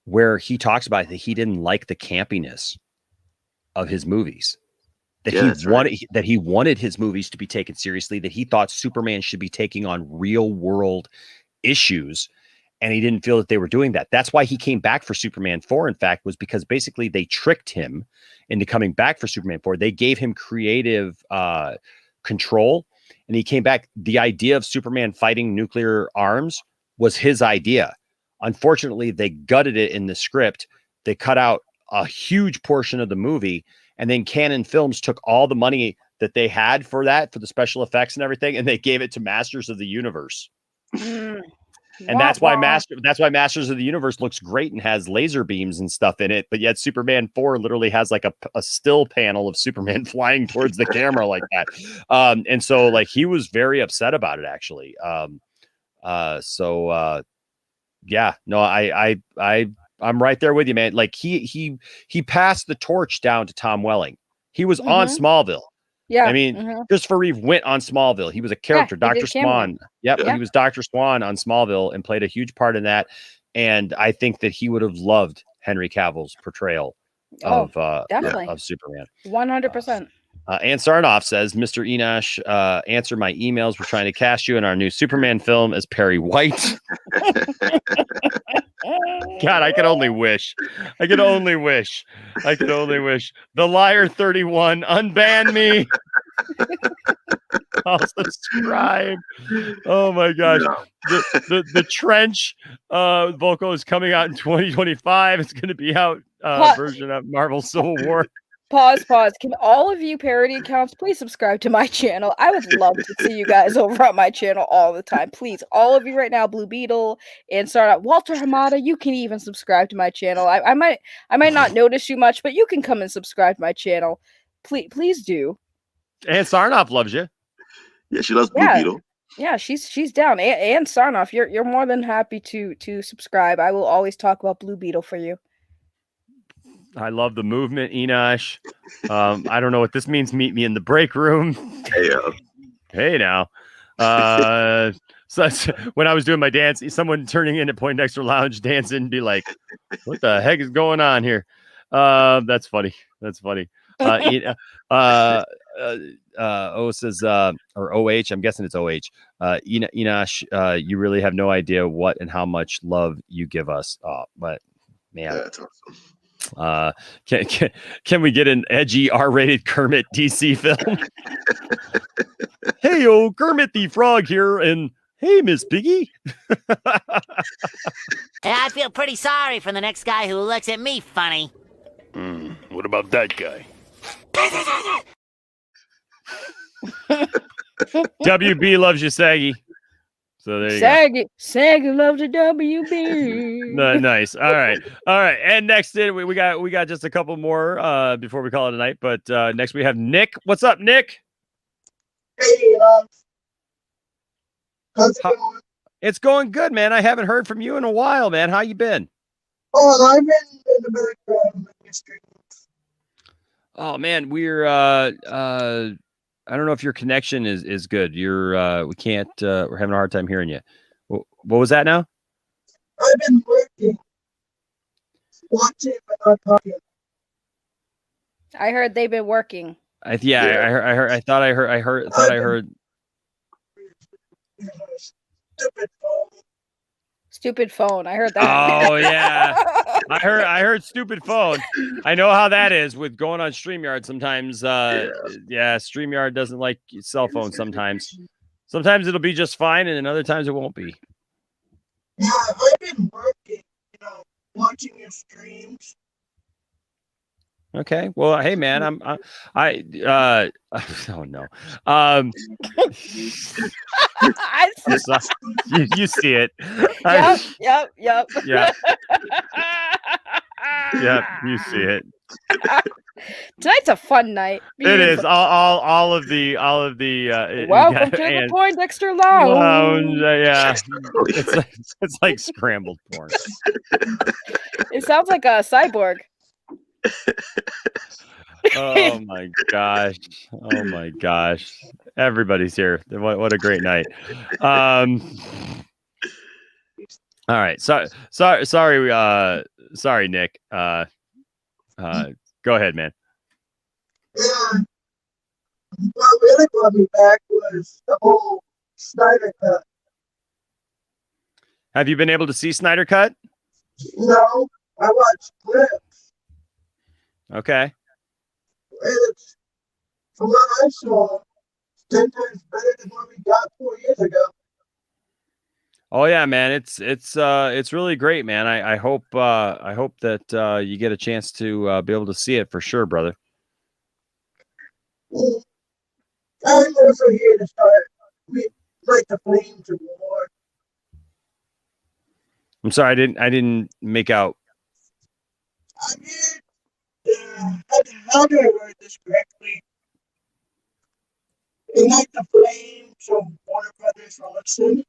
where he talks about that he didn't like the campiness of his movies, that he wanted his movies to be taken seriously, that he thought Superman should be taking on real world issues. And he didn't feel that they were doing that. That's why he came back for Superman 4, in fact, was because basically they tricked him into coming back for Superman 4. They gave him creative control, and he came back. The idea of Superman fighting nuclear arms was his idea. Unfortunately, they gutted it in the script. They cut out a huge portion of the movie, and then Canon Films took all the money that they had for that, for the special effects and everything, and they gave it to Masters of the Universe. And that's why Masters of the Universe looks great and has laser beams and stuff in it, but yet Superman 4 literally has like a still panel of Superman flying towards the camera like that. And so like he was very upset about it, actually. Yeah, no, I'm right there with you, man. Like he passed the torch down to Tom Welling. He was on Smallville. Yeah, I mean, Christopher Reeve went on Smallville. He was a character, Dr. Swan. Yep, he was Dr. Swan on Smallville and played a huge part in that. And I think that he would have loved Henry Cavill's portrayal of Superman. 100%. Ann Sarnoff says, Mr. Enosh, answer my emails. We're trying to cast you in our new Superman film as Perry White. God, I could only wish. The Liar 31, unban me. I'll subscribe. Oh my gosh. The Trench vocal is coming out in 2025. It's going to be out version of Marvel Civil War. Pause. Can all of you parody accounts please subscribe to my channel? I would love to see you guys over on my channel all the time. Please, all of you right now, Blue Beetle and start out Walter Hamada, you can even subscribe to my channel. I might not notice you much, but you can come and subscribe to my channel. Please do. And Sarnoff loves you. Yeah, she loves Blue Beetle. Yeah, she's down. And Sarnoff, you're more than happy to subscribe. I will always talk about Blue Beetle for you. I love the movement, Enosh. I don't know what this means. Meet me in the break room. Hey now. So when I was doing my dance, someone turning in at Poindexter Lounge dancing and be like, what the heck is going on here? That's funny. O says, or OH, I'm guessing it's OH. Enosh, you really have no idea what and how much love you give us. But man, that's awesome. Can we get an edgy R-rated Kermit DC film? Hey, Kermit the Frog here, and Hey, Miss Piggy. I feel pretty sorry for the next guy who looks at me funny. What about that guy? WB loves you, Saggy. So there you go. Saggy loves the WB. Nice. All right. And next in, we got just a couple more before we call it a night. But next we have Nick. What's up, Nick? Hey, how's it going? It's going good, man. I haven't heard from you in a while, man. How you been? Oh, I've been in the background. Oh man, we're I don't know if your connection is good. You're we can't we're having a hard time hearing you. What was that now? I've been working, watching, but not talking. I heard they've been working. I heard. I thought I heard. Stupid phone. I heard that. Oh yeah, I heard stupid phone. I know how that is with going on StreamYard. Sometimes, StreamYard doesn't like cell phones. Sometimes it'll be just fine, and then other times it won't be. Yeah, I've been working. Watching your streams. Okay. Well, hey man, oh no. You see it. Yep. Yeah. Yep, you see it. Tonight's a fun night. It is. All of the welcome to the Poindexter Lounge. Yeah. It's like scrambled porn. It sounds like a cyborg. Oh my gosh. Everybody's here. What a great night. All right. Sorry, Nick. Go ahead, man. Yeah. What really brought me back was the whole Snyder Cut. Have you been able to see Snyder Cut? No, I watched clips. Okay. It's, from what I saw, 10 times better than what we got 4 years ago. Oh yeah, man. It's really great, man. I hope that you get a chance to be able to see it for sure, brother. I'm also here to start like the flames of war. I'm sorry, I didn't make out. I'm here. How do I word this correctly? Ignite the flames of Warner Brothers Robertson.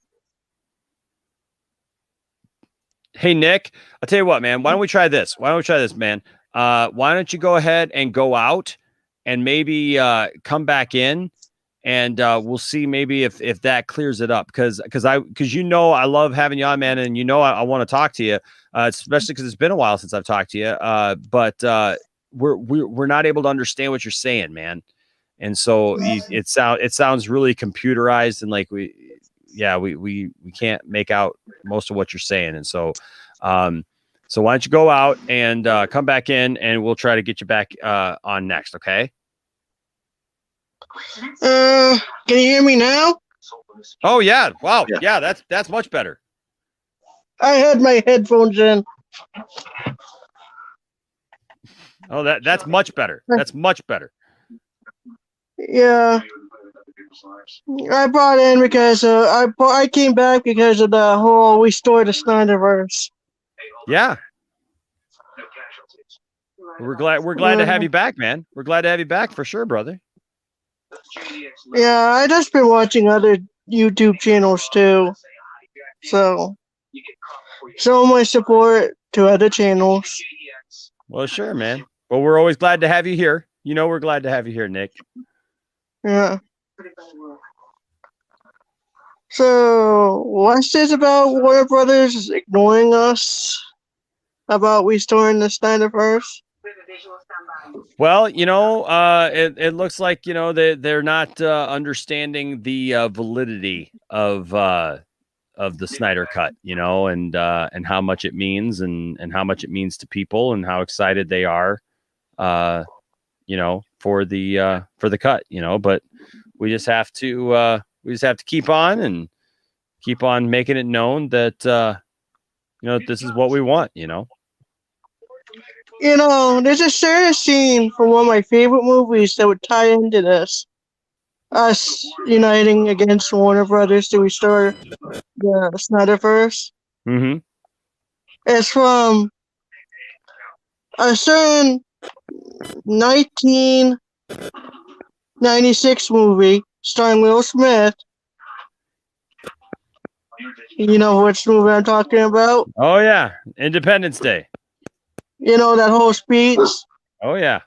Hey Nick, I'll tell you what, man. Why don't we try this, man? Why don't you go ahead and go out and maybe come back in, and we'll see maybe if that clears it up. Because I love having you on, man, and I want to talk to you, especially because it's been a while since I've talked to you. But we're not able to understand what you're saying, man. And so it sounds really computerized, and like we can't make out most of what you're saying. And so so why don't you go out and come back in, and we'll try to get you back on next. Okay. Can you hear me now? Oh yeah. Wow. Yeah, that's much better. I had my headphones in. Oh, that's much better. That's much better. Yeah. I brought in because I came back because of the whole restore the Snyderverse. Yeah. We're glad to have you back, man. We're glad to have you back for sure, brother. Yeah, I just been watching other YouTube channels too. So show my support to other channels. Well, sure, man. Well, we're always glad to have you here. We're glad to have you here, Nick. Yeah. So, what's this about Warner Brothers ignoring us about restoring the Snyderverse? Well, it looks like they're not understanding the validity of the Snyder Cut, and how much it means, and how much it means to people, and how excited they are, for the cut, but we just have to keep on, and keep on making it known that this is what we want. There's a certain scene from one of my favorite movies that would tie into this. Us uniting against Warner Brothers to restore the Snyderverse. Mm-hmm. It's from a certain 1996 movie starring Will Smith. You know which movie I'm talking about? Oh yeah, Independence Day. That whole speech. Oh yeah,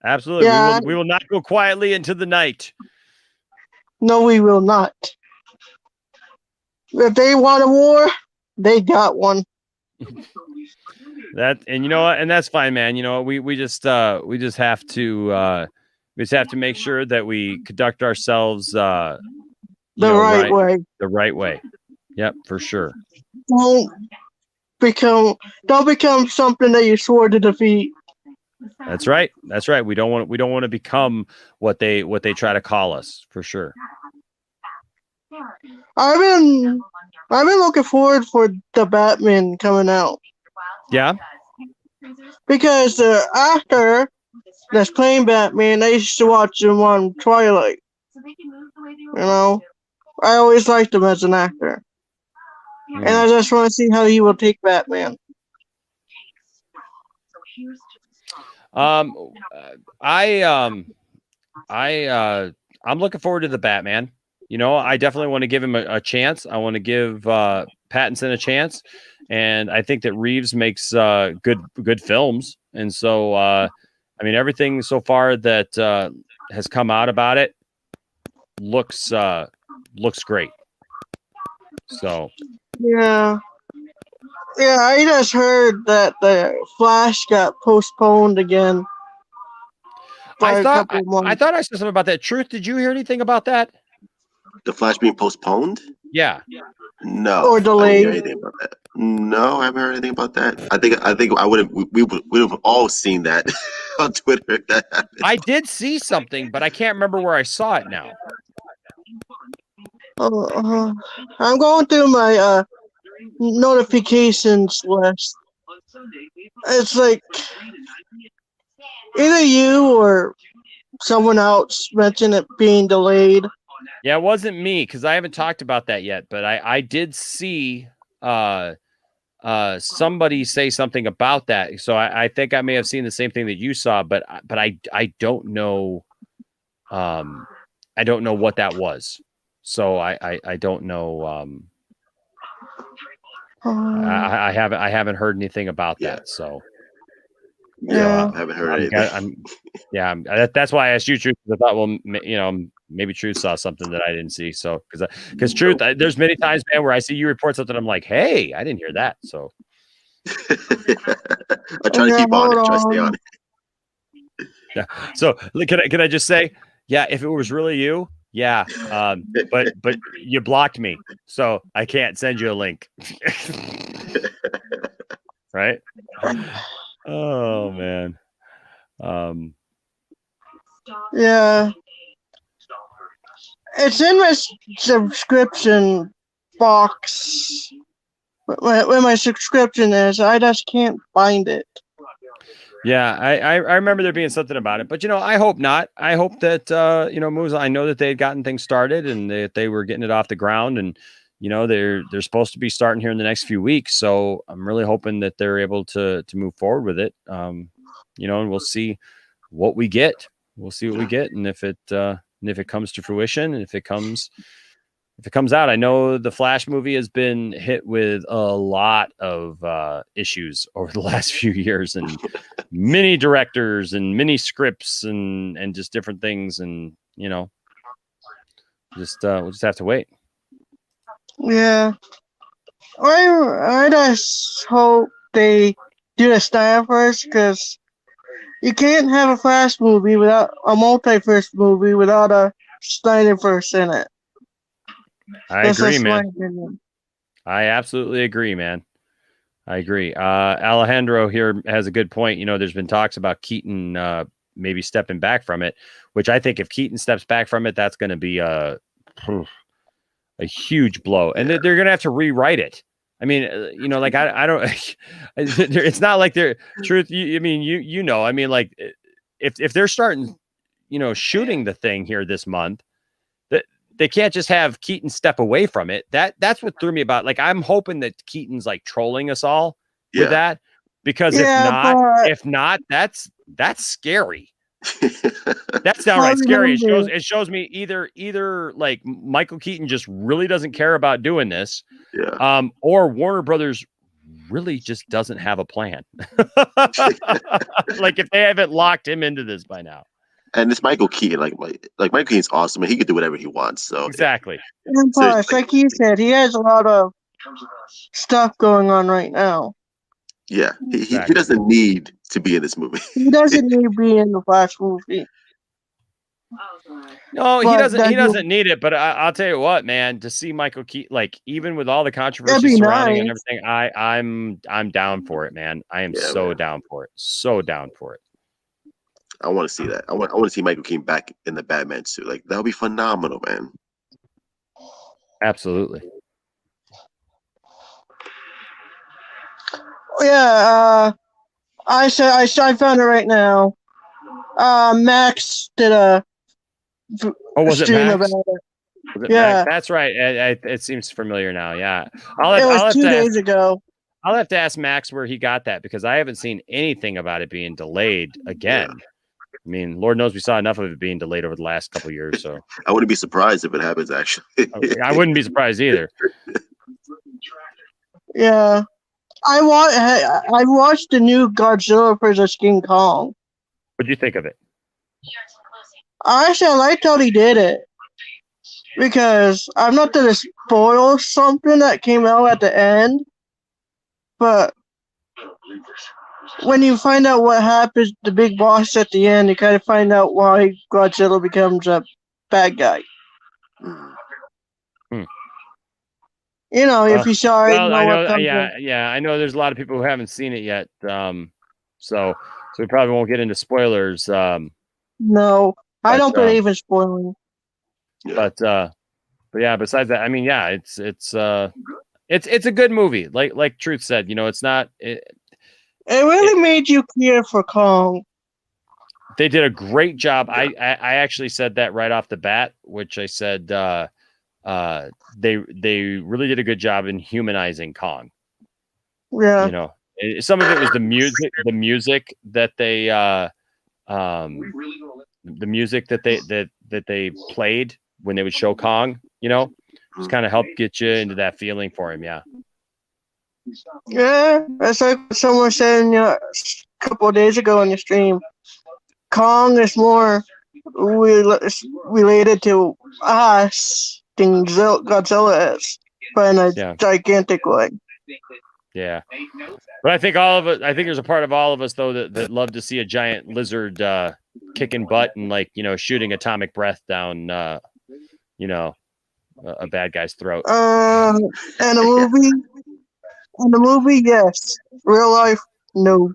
absolutely. Yeah. We will not go quietly into the night. No, we will not. If they want a war, they got one. And that's fine, man. We just have to make sure that we conduct ourselves the right way. The right way. Yep, for sure. Don't become something that you swore to defeat. That's right. We don't want to become what they try to call us, for sure. I've been looking forward for the Batman coming out. Yeah. Because the actor that's playing Batman, I used to watch him on Twilight. I always liked him as an actor. And I just want to see how he will take Batman. I'm looking forward to the Batman. I definitely want to give him a chance. I want to give Pattinson a chance, and I think that Reeves makes good films. And so, everything so far that has come out about it looks great. So. Yeah, I just heard that the Flash got postponed again. I thought I saw something about that. Truth, did you hear anything about that? The Flash being postponed? Yeah. No. Or delayed. I didn't hear anything about that. No, I haven't heard anything about that. I think we would have all seen that on Twitter if that happened. I did see something, but I can't remember where I saw it now. I'm going through my notifications list. It's like either you or someone else mentioned it being delayed. Yeah, it wasn't me because I haven't talked about that yet, but I did see somebody say something about that. So I think I may have seen the same thing that you saw, but I don't know. I don't know what that was. So I don't know. I haven't heard anything about that. So yeah, I haven't heard anything. That's why I asked you, Truth. I thought, well, maybe Truth saw something that I didn't see. So because Truth, there's many times, man, where I see you report something, I'm like, hey, I didn't hear that. So I try to keep on it, try to stay on it. Yeah. So can I just say, yeah, if it was really you. Yeah, but you blocked me, so I can't send you a link. Right? Oh man. Yeah. It's in my subscription box. Where my subscription is, I just can't find it. Yeah, I remember there being something about it, but I hope not. I hope that moves on. I know that they had gotten things started and that they were getting it off the ground, and they're supposed to be starting here in the next few weeks. So I'm really hoping that they're able to move forward with it. And we'll see what we get. We'll see what we get, and if it comes to fruition, and if it comes out. I know the Flash movie has been hit with a lot of issues over the last few years, and many directors and many scripts and just different things. And, we'll just have to wait. Yeah. I just hope they do the Snyderverse, because you can't have a Flash movie without a multiverse movie without a Snyderverse in it. I agree, man. I absolutely agree, man. I agree. Alejandro here has a good point. There's been talks about Keaton maybe stepping back from it, which I think if Keaton steps back from it, that's going to be a a huge blow, and they're gonna have to rewrite it. I mean, like I don't. It's not like they're truth. I mean, you know. I mean, like if they're starting, shooting the thing here this month, that they can't just have Keaton step away from it. That's what threw me about. Like, I'm hoping that Keaton's like trolling us all with that, because if not, that's scary. That's downright scary. It shows me either like Michael Keaton just really doesn't care about doing this, or Warner Brothers really just doesn't have a plan. Like, if they haven't locked him into this by now. And it's Michael Keaton. Like Michael Keaton's awesome, and he can do whatever he wants. So exactly. And plus, like you said, he has a lot of stuff going on right now. Yeah, he doesn't need to be in this movie. He doesn't need to be in the Flash movie. No, he doesn't. He doesn't need it. But I'll tell you what, man. To see Michael Keaton, like, even with all the controversy surrounding and everything, I'm down for it, man. I am down for it. So down for it. I want to see that. I want to see Michael Keaton back in the Batman suit. Like, that would be phenomenal, man. Absolutely. Yeah, I found it right now. Max did a was it stream Max? about it. Was it Max? That's right. It seems familiar now. Yeah, It was 2 days ago. I'll have to ask Max where he got that, because I haven't seen anything about it being delayed again. I mean, Lord knows we saw enough of it being delayed over the last couple of years. So I wouldn't be surprised if it happens. Actually, I wouldn't be surprised either. Yeah, I watched the new Godzilla vs. King Kong. What'd you think of it? Actually, I liked how he did it, because I'm not gonna spoil something that came out at the end, but when you find out what happens, the big boss at the end, you kind of find out why Godzilla becomes a bad guy. If you saw it, I know. Yeah. I know there's a lot of people who haven't seen it yet. So we probably won't get into spoilers. No, I don't believe in spoiling. But yeah. Besides that, I mean, yeah, it's a good movie. Like Truth said, it's not. It really made you care for Kong. They did a great job. I actually said that right off the bat, which I said they really did a good job in humanizing Kong. Yeah. Some of it was the music that they played when they would show Kong, just kind of helped get you into that feeling for him. Yeah. Yeah, that's like someone said a couple of days ago on the stream. Kong is more related to us than Godzilla is, but in a gigantic way. Yeah, but I think there's a part of all of us though that love to see a giant lizard kicking butt and shooting atomic breath down a bad guy's throat. And a movie. In the movie, yes. Real life, no.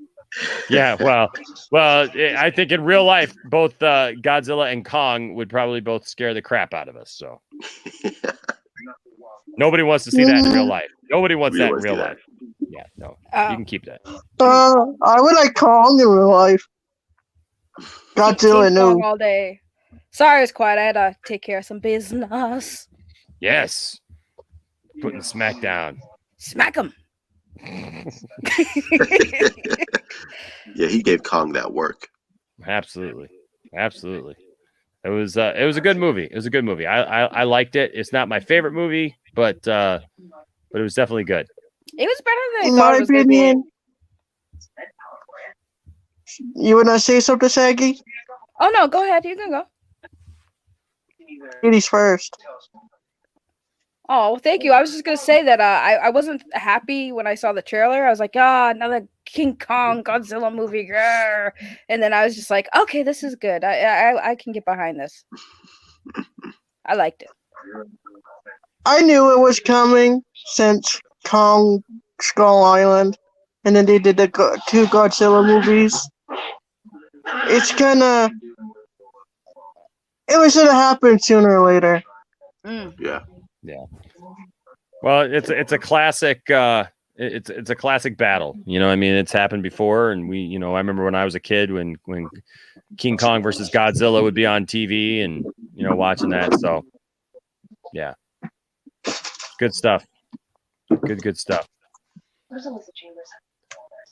Yeah, well, I think in real life, both Godzilla and Kong would probably both scare the crap out of us. So nobody wants to see that in real life. Nobody wants that in real life. Yeah, no, you can keep that. I would like Kong in real life. Godzilla, no. All day. Sorry, it's quiet. I had to take care of some business. Yes, putting smack down. Smack him. Yeah, he gave Kong that work. Absolutely. It was a good movie. It was a good movie. I liked it. It's not my favorite movie, but it was definitely good. It was better than I thought it was gonna be. You wanna say something, Saggy? Oh no, go ahead. You can go. Ladies first. Oh, thank you. I was just gonna say that I wasn't happy when I saw the trailer. I was like, another King Kong Godzilla movie, grr. And then I was just like, okay, this is good. I can get behind this. I liked it. I knew it was coming since Kong Skull Island, and then they did the two Godzilla movies. It was gonna happen sooner or later. Yeah. Yeah. Well, it's a classic. It's a classic battle. You know, I mean, it's happened before, and I remember when I was a kid when King Kong versus Godzilla would be on TV, and watching that. So, yeah, good stuff. Good stuff.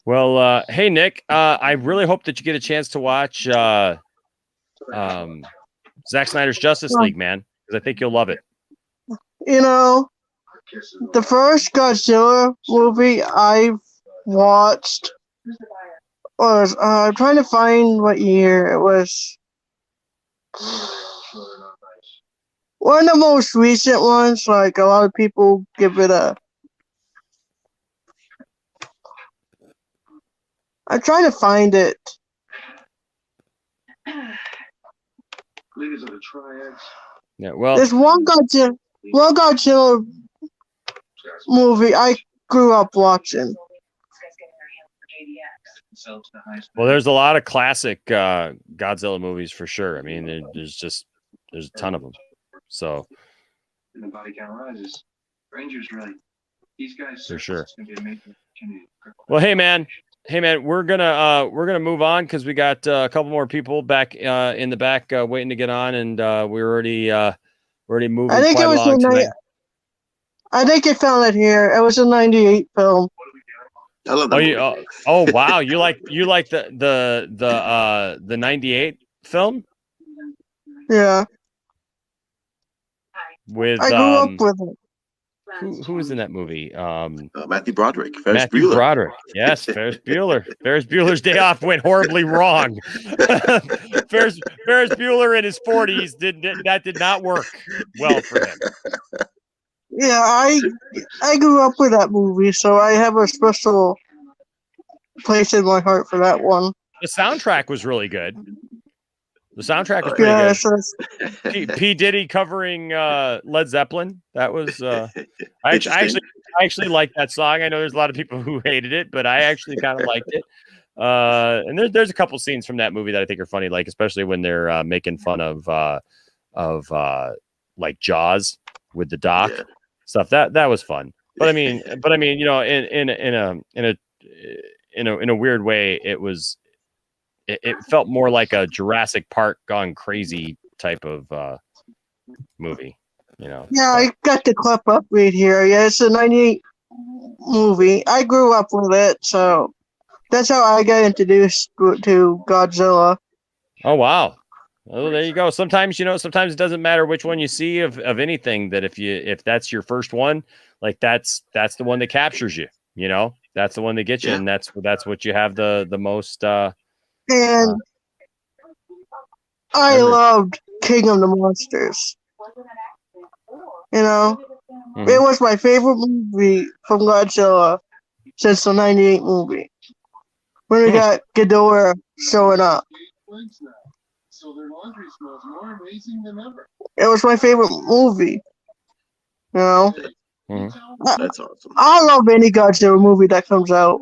Well, hey Nick, I really hope that you get a chance to watch Zack Snyder's Justice League, man, because I think you'll love it. The first Godzilla movie I've watched was I'm trying to find what year it was. One of the most recent ones, like a lot of people give it a. I'm trying to find it. Yeah, well, there's one Godzilla movie I grew up watching. Well, there's a lot of classic Godzilla movies for sure. I mean, there's a ton of them. So, and the body count rises. Ranger's right. These guys for sure. Well, hey man, we're gonna move on because we got a couple more people back in the back waiting to get on, and we're already moving. I think quite it was along tonight. I think I found it here. It was a '98 film. I love that. Oh wow, you like the '98 film? Yeah. With I grew up with it. Who was in that movie? Matthew Broderick. Matthew Broderick. Yes, Ferris Bueller. Ferris Bueller's Day Off went horribly wrong. Ferris Bueller in his 40s did not work well for him. Yeah, I grew up with that movie, so I have a special place in my heart for that one. The soundtrack was really good. The soundtrack was pretty good. P. Diddy covering Led Zeppelin. That was I actually liked that song. I know there's a lot of people who hated it, but I actually kind of liked it. And there's a couple scenes from that movie that I think are funny, like especially when they're making fun of like Jaws with the doc stuff. That was fun. But I mean, in a weird way, it felt more like a Jurassic Park gone crazy type of movie, Yeah, I got the clip up right here. Yeah, it's a '98 movie. I grew up with it, so that's how I got introduced to Godzilla. Oh wow! Oh, there you go. Sometimes it doesn't matter which one you see of anything. That if that's your first one, like that's the one that captures you. That's the one that gets you, and that's what you have the most. And I loved King of the Monsters. It was my favorite movie from Godzilla since the '98 movie. When we got Ghidorah showing up. It was my favorite movie. That's awesome. I love any Godzilla movie that comes out.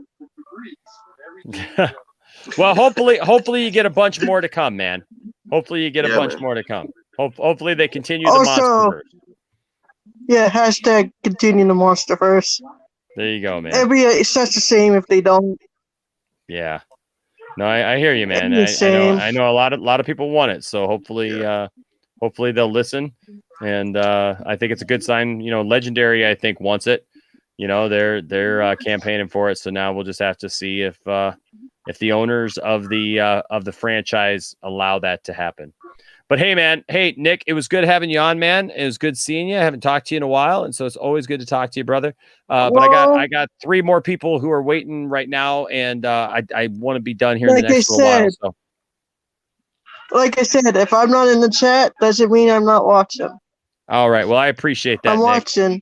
Well, hopefully you get a bunch more to come, man. Hopefully you get a bunch more to come. Hopefully they continue the Monsterverse. Yeah, hashtag continue the Monsterverse. There you go, man. It'd be such a shame if they don't. Yeah. No, I hear you, man. I know a lot of people want it, so hopefully they'll listen. And I think it's a good sign. Legendary, I think, wants it. They're campaigning for it. So now we'll just have to see if the owners of the franchise allow that to happen. But hey, man, Nick, it was good having you on, man. It was good seeing you. I haven't talked to you in a while, and so it's always good to talk to you, brother. But I got 3 more people who are waiting right now, and I want to be done here in the next little while. So. Like I said, if I'm not in the chat, doesn't mean I'm not watching. All right. Well, I appreciate that. I'm Nick. watching.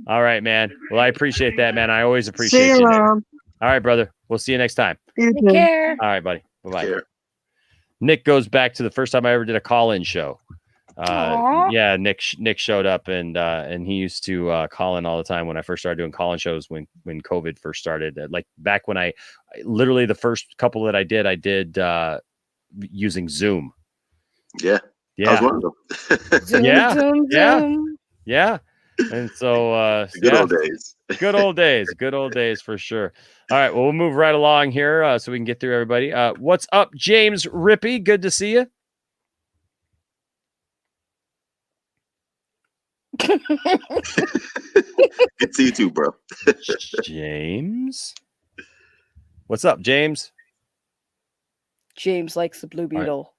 All right, man. Well, I appreciate that, man. I always appreciate you. All right, brother. We'll see you next time. You Take care. All right, buddy. Bye-bye. Nick goes back to the first time I ever did a call-in show. Yeah, Nick showed up, and he used to call in all the time when I first started doing call-in shows when COVID first started. Like back when I literally the first couple that I did using Zoom. Yeah. I was one of them. Zoom, Yeah. Zoom, Yeah. Zoom. Yeah. And so, good old days. Good old days for sure. All right, well, we'll move right along here so we can get through everybody. What's up, James Rippey? Good to see you. Good to see you too, bro. James. What's up, James? James likes the Blue Beetle.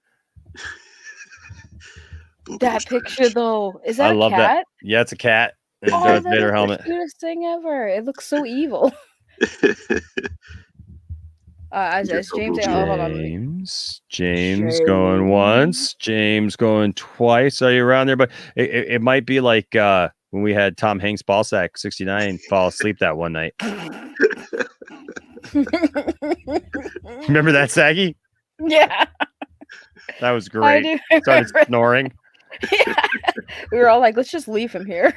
Blue That picture, though, is that I love a cat? that. Yeah, it's a cat. And Oh, Darth that Vader is helmet. the cutest thing ever. It looks so evil. Is James there? Oh, hold on. James going once. James going twice. Are you around there? But it might be like when we had Tom Hanks Ballsack 69 fall asleep that one night. Remember that, Saggy? Yeah. That was great. I do Started remember. snoring. Yeah. We were all like, let's just leave him here.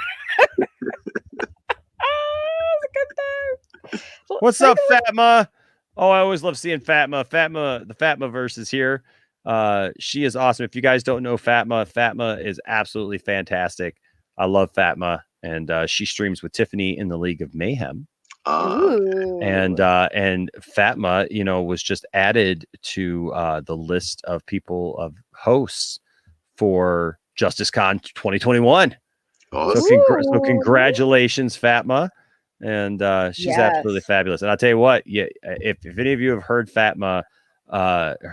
What's up, Fatma? Oh, I always love seeing Fatma. The Fatma verse is here. She is awesome. If you guys don't know Fatma is absolutely fantastic. I love Fatma, and she streams with Tiffany in the League of Mayhem. And Fatma, was just added to the list of hosts for JusticeCon 2021. So congratulations, Fatma. And she's absolutely fabulous. And I'll tell you what, if any of you have heard Fatma,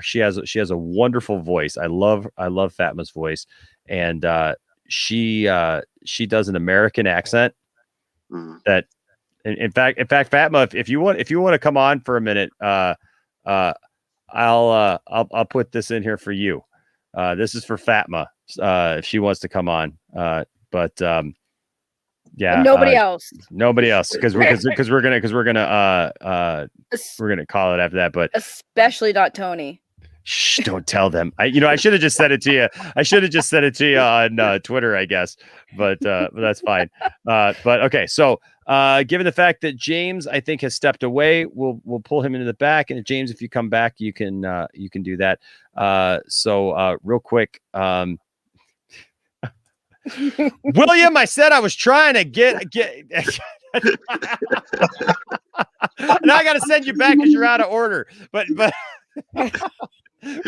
she has a wonderful voice. I love Fatma's voice, and she does an American accent that. In fact, Fatma, if you want to come on for a minute, I'll put this in here for you. This is for Fatma, if she wants to come on. Yeah, nobody else because we're gonna call it after that. But especially not Tony. Shh, don't tell them. I should have just said it to you. I should have just said it to you on Twitter, I guess. But that's fine. But okay, so given the fact that James, I think, has stepped away, we'll pull him into the back. And James, if you come back, you can do that. So real quick, William, I said I was trying to get. Now I got to send you back because you're out of order. But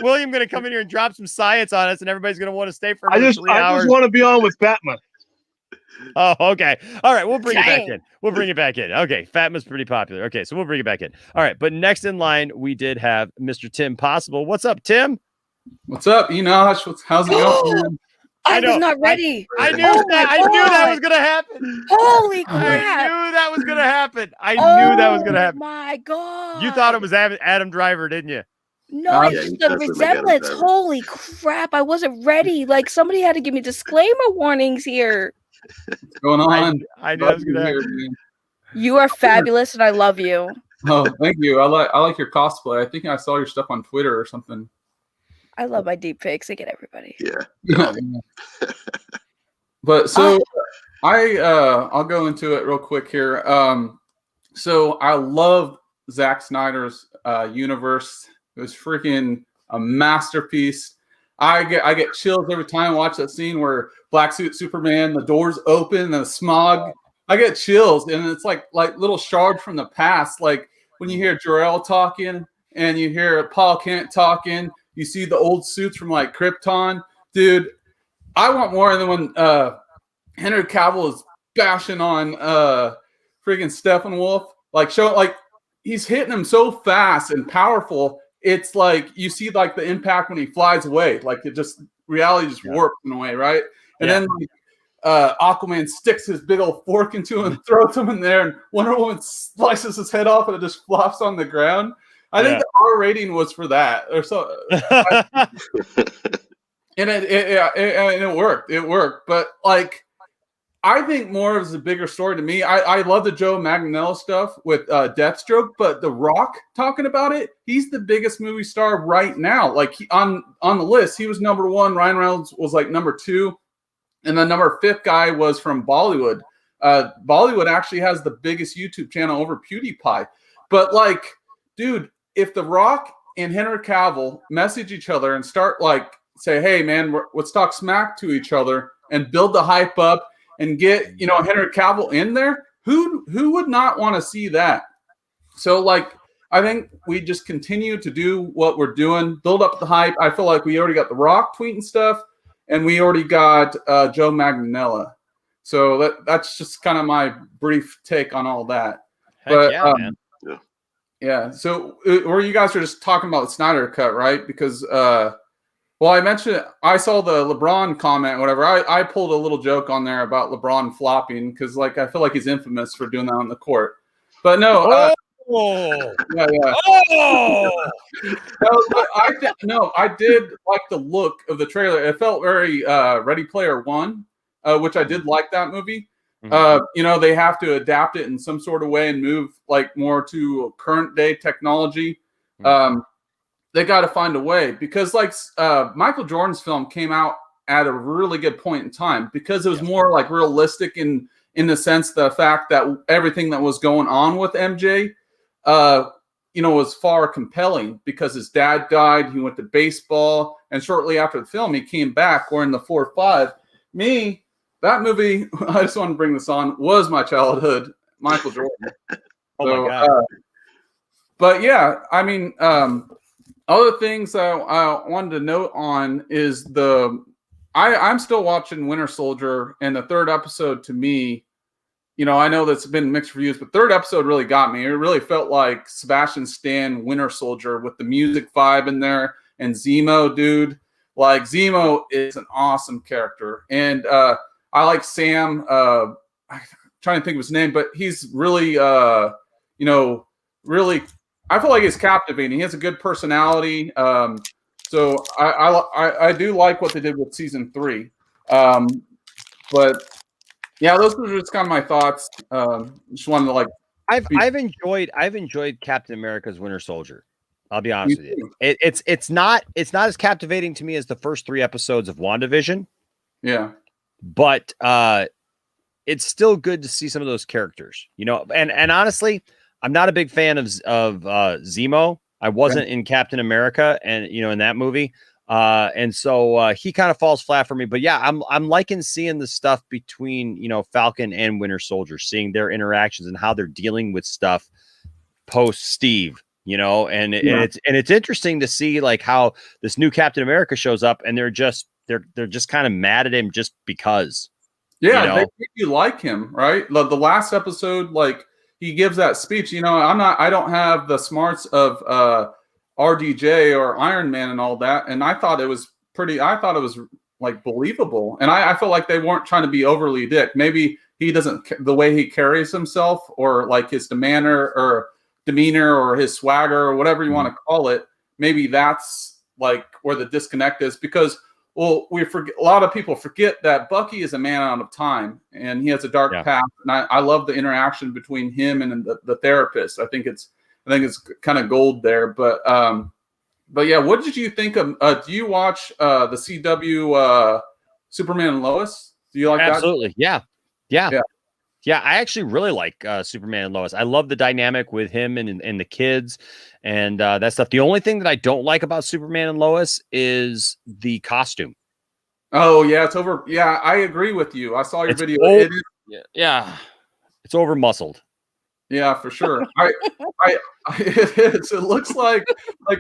William going to come in here and drop some science on us, and everybody's going to want to stay for another 3 hours. I just want to be on with Fatma. Oh, okay. All right, we'll bring it back in. We'll bring it back in. Okay, Fatma's pretty popular. Okay, so we'll bring it back in. All right, but next in line, we did have Mr. Tim Possible. What's up, Tim? What's up, Enosh? How's it going, man? I was not ready. I knew that. I knew that was gonna happen. Holy crap! I knew that was gonna happen. I knew that was gonna happen. My God! You thought it was Adam Driver, didn't you? No, it's the resemblance. Holy crap! I wasn't ready. Like somebody had to give me disclaimer warnings here. What's going on? I knew that was gonna happen. You are fabulous, and I love you. Oh, thank you. I like your cosplay. I think I saw your stuff on Twitter or something. I love my deep fakes. I get everybody. Yeah. But so I'll go into it real quick here. So I love Zack Snyder's universe. It was freaking a masterpiece. I get chills every time I watch that scene where Black Suit Superman, the doors open, the smog. I get chills, and it's like little shards from the past. Like when you hear Jor-El talking, and you hear Paul Kent talking. You see the old suits from like Krypton, dude. I want more than when Henry Cavill is bashing on freaking Steppenwolf. Like he's hitting him so fast and powerful. It's like you see like the impact when he flies away. Like reality just warps in a way, right? And then Aquaman sticks his big old fork into him and throws him in there, and Wonder Woman slices his head off and it just flops on the ground. I think the R rating was for that, or so. And it worked. It worked. But like, I think more is a bigger story to me. I love the Joe Manganiello stuff with Deathstroke, but The Rock talking about it. He's the biggest movie star right now. Like on the list, he was number 1. Ryan Reynolds was like number 2, and the number 5th guy was from Bollywood. Bollywood actually has the biggest YouTube channel over PewDiePie. But like, dude. If The Rock and Henry Cavill message each other and start say, hey man, let's talk smack to each other and build the hype up and get Henry Cavill in there, who would not want to see that? So like, I think we just continue to do what we're doing, build up the hype. I feel like we already got The Rock tweeting stuff, and we already got Joe Manganiello. So that's just kind of my brief take on all that. Heck but yeah, man. yeah. So or you guys are just talking about the Snyder Cut, right? Because well, I mentioned I saw the LeBron comment, whatever. I pulled a little joke on there about LeBron flopping because like I feel like he's infamous for doing that on the court. But no, yeah. Oh! I did like the look of the trailer. It felt very Ready Player One, which I did like that movie. They have to adapt it in some sort of way and move like more to current day technology. They got to find a way because like Michael Jordan's film came out at a really good point in time because it was more like realistic in the sense the fact that everything that was going on with MJ was far compelling because his dad died. He went to baseball, and shortly after the film, he came back wearing the 4-5. That movie, I just want to bring this on, was my childhood, Michael Jordan. My God. But yeah, I mean, other things I wanted to note on is I'm still watching Winter Soldier, and the third episode to me, I know that's been mixed reviews, but third episode really got me. It really felt like Sebastian Stan Winter Soldier with the music vibe in there, and Zemo, dude. Like Zemo is an awesome character, and I like Sam. I'm trying to think of his name, but he's really, really. I feel like he's captivating. He has a good personality. So I do like what they did with season 3. But yeah, those were just kind of my thoughts. Just wanted to like. I've enjoyed Captain America's Winter Soldier. I'll be honest with you. It's not as captivating to me as the first 3 episodes of WandaVision. Yeah. But it's still good to see some of those characters, and honestly, I'm not a big fan of Zemo. I wasn't in Captain America and in that movie. And so he kind of falls flat for me, but yeah, I'm liking seeing the stuff between, Falcon and Winter Soldier, seeing their interactions and how they're dealing with stuff post Steve, and it's interesting to see like how this new Captain America shows up and they're just kind of mad at him just because. Yeah, they make you like him, right? The last episode, like he gives that speech. I don't have the smarts of RDJ or Iron Man and all that, and I thought it was like believable, and I feel like they weren't trying to be overly dick. Maybe he doesn't the way he carries himself, or like his demeanor or his swagger or whatever you want to call it. Maybe that's like where the disconnect is because. Well, we forget. A lot of people forget that Bucky is a man out of time, and he has a dark past. And I love the interaction between him and the therapist. I think it's kind of gold there. But yeah, what did you think of? Do you watch the CW Superman and Lois? Do you like that? Absolutely, yeah. I actually really like Superman and Lois. I love the dynamic with him and the kids and that stuff. The only thing that I don't like about Superman and Lois is the costume. Oh yeah, it's over. Yeah, I agree with you. I saw your video. Yeah, it's over muscled. Yeah, for sure. It is. It looks like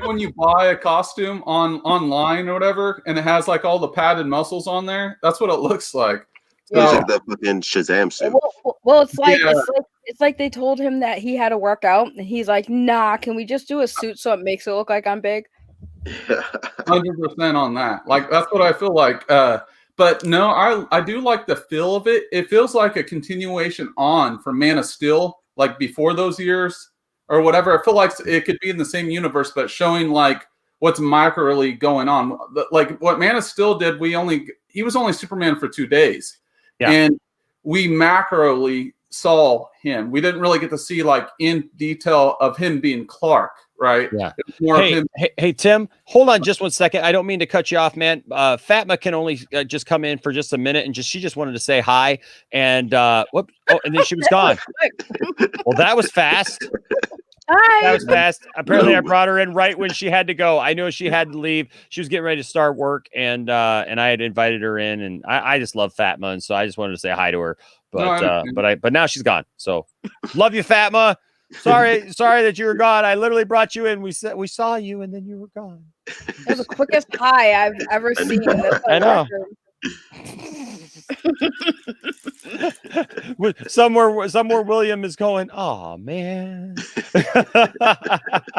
when you buy a costume online or whatever, and it has like all the padded muscles on there. That's what it looks like. It's like that fucking Shazam suit. Well, it's like they told him that he had to work out, and he's like, "Nah, can we just do a suit so it makes it look like I'm big?" 100% on that. Like that's what I feel like. But no, I do like the feel of it. It feels like a continuation on from Man of Steel, like before those years or whatever. I feel like it could be in the same universe, but showing like what's microly going on. Like what Man of Steel did, he was only Superman for 2 days. Yeah. And we macroly saw him. We didn't really get to see like in detail of him being Clark, right? Yeah. Hey, Tim, hold on just 1 second. I don't mean to cut you off, man. Fatma can only just come in for just a minute, and she just wanted to say hi, and and then she was gone. Well, that was fast. Hi. That was fast. Apparently, I brought her in right when she had to go. I knew she had to leave. She was getting ready to start work, and I had invited her in, and I just love Fatma, and so I just wanted to say hi to her. But now she's gone. So love you, Fatma. Sorry that you were gone. I literally brought you in. We saw you, and then you were gone. That was the quickest hi I've ever seen. I know. somewhere William is going, oh man.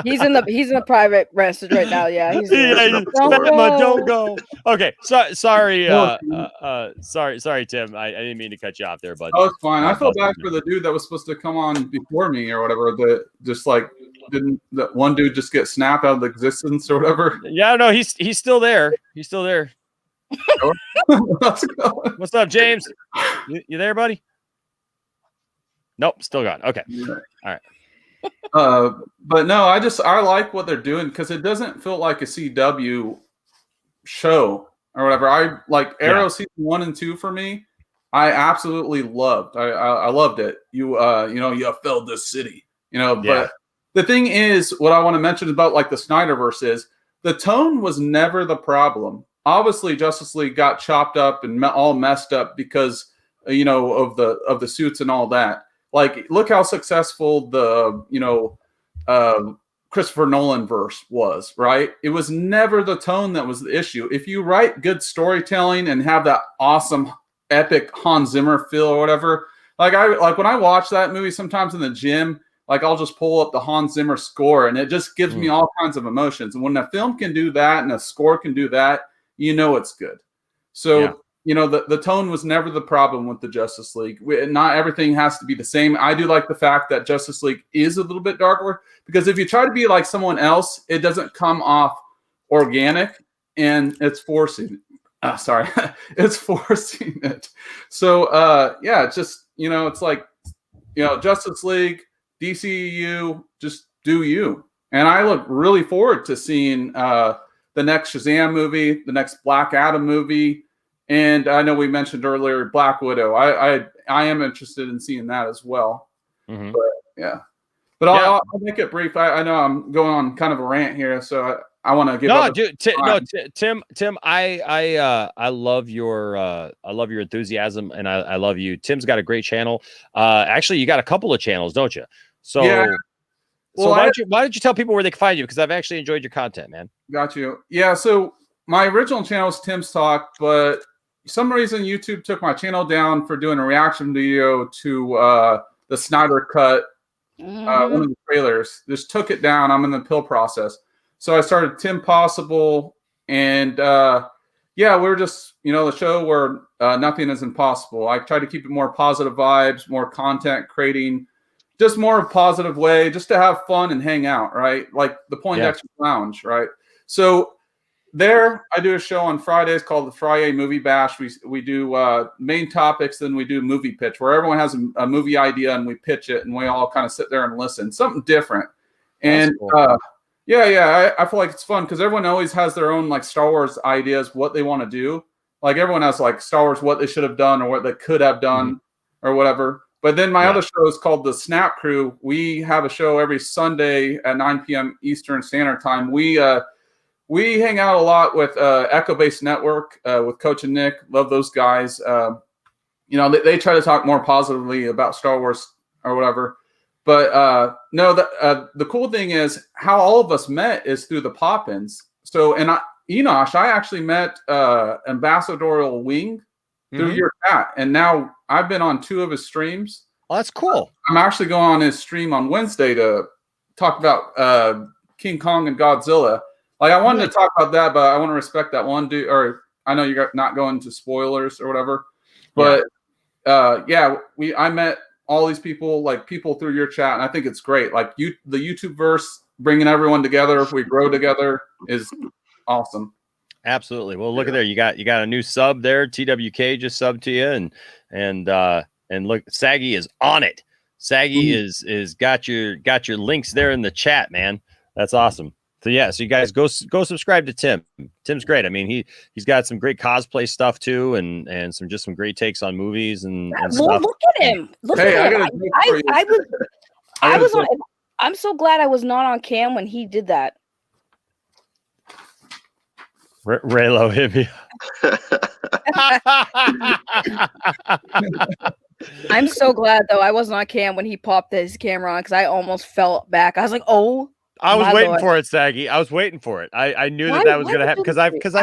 he's in the private message right now. Yeah, he's don't go. Okay, sorry Tim. I didn't mean to cut you off there, but oh, it's fine. I feel bad for the dude that was supposed to come on before me or whatever, that just like didn't that one dude just get snapped out of existence or whatever. Yeah, no, he's still there. He's still there. What's up, James? You there, buddy? Nope, still gone. Okay. All right. But no, I like what they're doing because it doesn't feel like a CW show or whatever. I like Arrow season 1 and 2 for me. I absolutely loved. I loved it. You filled this city. But the thing is, what I want to mention about like the Snyderverse is the tone was never the problem. Obviously, Justice League got chopped up and all messed up because of the suits and all that. Like, look how successful the Christopher Nolan verse was, right? It was never the tone that was the issue. If you write good storytelling and have that awesome, epic Hans Zimmer feel or whatever, like when I watch that movie sometimes in the gym, like I'll just pull up the Hans Zimmer score and it just gives me all kinds of emotions. And when a film can do that and a score can do that, it's good. So, the tone was never the problem with the Justice League. Not everything has to be the same. I do like the fact that Justice League is a little bit darker because if you try to be like someone else, it doesn't come off organic and it's forcing. It's forcing it. So, it's just, it's like, Justice League, DCEU, just do you. And I look really forward to seeing the next Shazam movie, the next Black Adam movie, and I know we mentioned earlier Black Widow. I am interested in seeing that as well. Mm-hmm. But I'll make it brief. I know I'm going on kind of a rant here, so I want to give. Tim. I love your enthusiasm, and I love you. Tim's got a great channel. Actually, you got a couple of channels, don't you? So. Yeah. So why don't you tell people where they can find you? Because I've actually enjoyed your content, man. Got you. Yeah. So my original channel was Tim's Talk, but for some reason YouTube took my channel down for doing a reaction video to the Snyder Cut, one of the trailers. Just took it down. I'm in the appeal process. So I started Tim Possible, and we're just the show where nothing is impossible. I try to keep it more positive vibes, more content creating. Just more of a positive way, just to have fun and hang out, right? Like the Poindexter Lounge, right? So there, I do a show on Fridays called the Friday Movie Bash. We do main topics, then we do movie pitch, where everyone has a movie idea and we pitch it, and we all kind of sit there and listen. Something different. And cool. I feel like it's fun because everyone always has their own like Star Wars ideas, what they want to do. Like everyone has like Star Wars, what they should have done or what they could have done or whatever. But then my other show is called The Snap Crew. We have a show every Sunday at 9 p.m. Eastern Standard Time. We hang out a lot with Echo Base Network with Coach and Nick. Love those guys. They try to talk more positively about Star Wars or whatever. But the cool thing is how all of us met is through the pop-ins. So, Enosh, I actually met Ambassadorial Wing through your chat, and now I've been on 2 of his streams. Oh, that's cool. I'm actually going on his stream on Wednesday to talk about King Kong and Godzilla. Like I wanted to talk about that, but I want to respect that one dude. Or I know you're not going to spoilers or whatever, but I met all these people, like people through your chat, and I think it's great. Like the YouTube verse, bringing everyone together. If we grow together, is awesome. Absolutely. Well, look at there. You got a new sub there. TWK just subbed to you, and look, Saggy is on it. Saggy is got your links there in the chat, man. That's awesome. So you guys go subscribe to Tim. Tim's great. I mean, he's got some great cosplay stuff too, and some great takes on movies and stuff. Look at him. Look at him. I was on. I'm so glad I was not on cam when he did that. Raylo hit me. I'm so glad though I wasn't on cam when he popped his camera on because I almost fell back. I was like, "Oh, I was my waiting Lord. for it, Saggy. I was waiting for it. I knew Why- that was why going to would happen you because do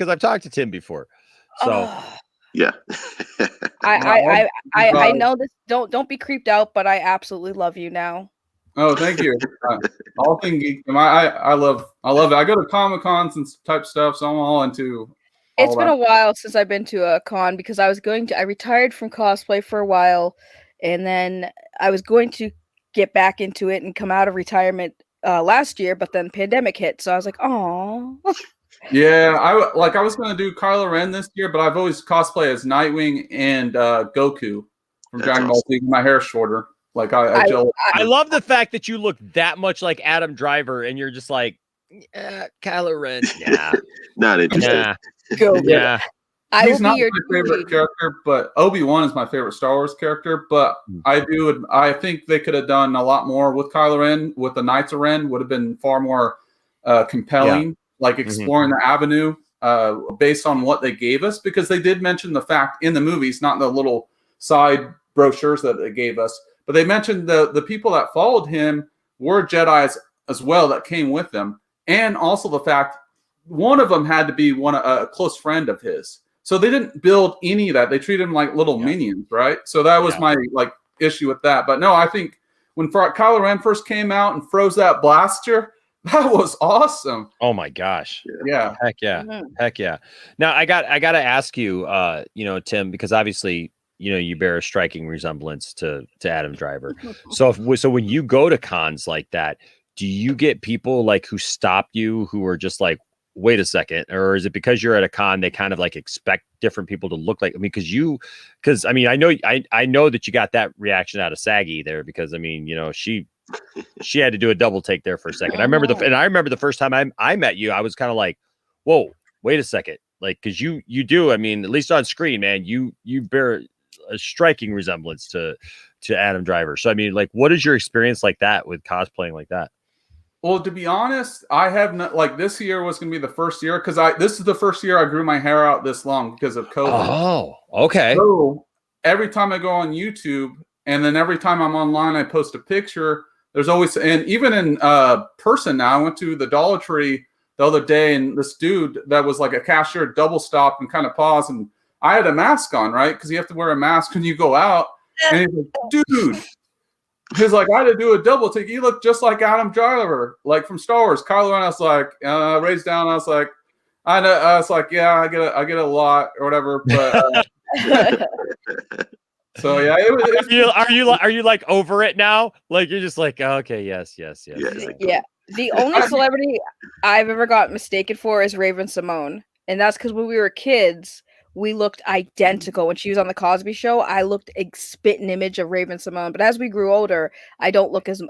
I've talked to Tim before. So Yeah. I know this. Don't be creeped out, but I absolutely love you now. Oh, thank you. All thing geek. I love it. I go to Comic Cons and type stuff, so I'm all into. It's been a while since I've been to a con because I retired from cosplay for a while, and then I was going to get back into it and come out of retirement last year, but then pandemic hit, so I was like, "Oh." Yeah, I was going to do Kylo Ren this year, but I've always cosplay as Nightwing and Goku from Dragon Ball Z. My hair's shorter. Like I love the fact that you look that much like Adam Driver, and you're just like, Kylo Ren. Yeah, not interested. Nah. Yeah. He's not my favorite character, but Obi-Wan is my favorite Star Wars character. But I think they could have done a lot more with Kylo Ren. With the Knights of Ren, would have been far more compelling. Like exploring the avenue based on what they gave us, because they did mention the fact in the movies, not in the little side brochures that they gave us, but they mentioned the people that followed him were Jedis as well that came with them, and also the fact one of them had to be a close friend of his. So they didn't build any of that. They treated him like little minions, right? So that was my issue with that. But no, I think when Kylo Ren first came out and froze that blaster, that was awesome. Oh my gosh. Yeah. Heck yeah. Heck yeah. Now I got to ask you, Tim, because obviously, you bear a striking resemblance to Adam Driver. So when you go to cons like that, do you get people like who stop you who are just like, wait a second, or is it because you're at a con they kind of like expect different people to look like? I mean, because I know that you got that reaction out of Saggy there, because I mean, she had to do a double take there for a second. I remember the first time I met you, I was kind of like, whoa, wait a second. Like, cause you do, I mean, at least on screen, man, you bear a striking resemblance to Adam Driver. So, I mean, like, what is your experience like that with cosplaying like that? Well, to be honest, I have not, like, this year was going to be the first year, because this is the first year I grew my hair out this long because of COVID. Oh, okay. So every time I go on YouTube, and then every time I'm online, I post a picture. There's always, and even in person now, I went to the Dollar Tree the other day, and this dude that was like a cashier double stopped and kind of paused, and I had a mask on, right? Because you have to wear a mask when you go out. And he's like, dude. He's like, I had to do a double take. You look just like Adam Driver, like from Star Wars. Kylo Ren. I was like, raised down. I was like, I was like, yeah, I get a lot or whatever. But so yeah, are you like over it now? Like you're just like, oh, okay, yes. Yeah. The only celebrity I've ever got mistaken for is Raven Simone, and that's because when we were kids, we looked identical. When she was on the Cosby Show, I looked a spitting image of Raven Simone. But as we grew older, I don't look as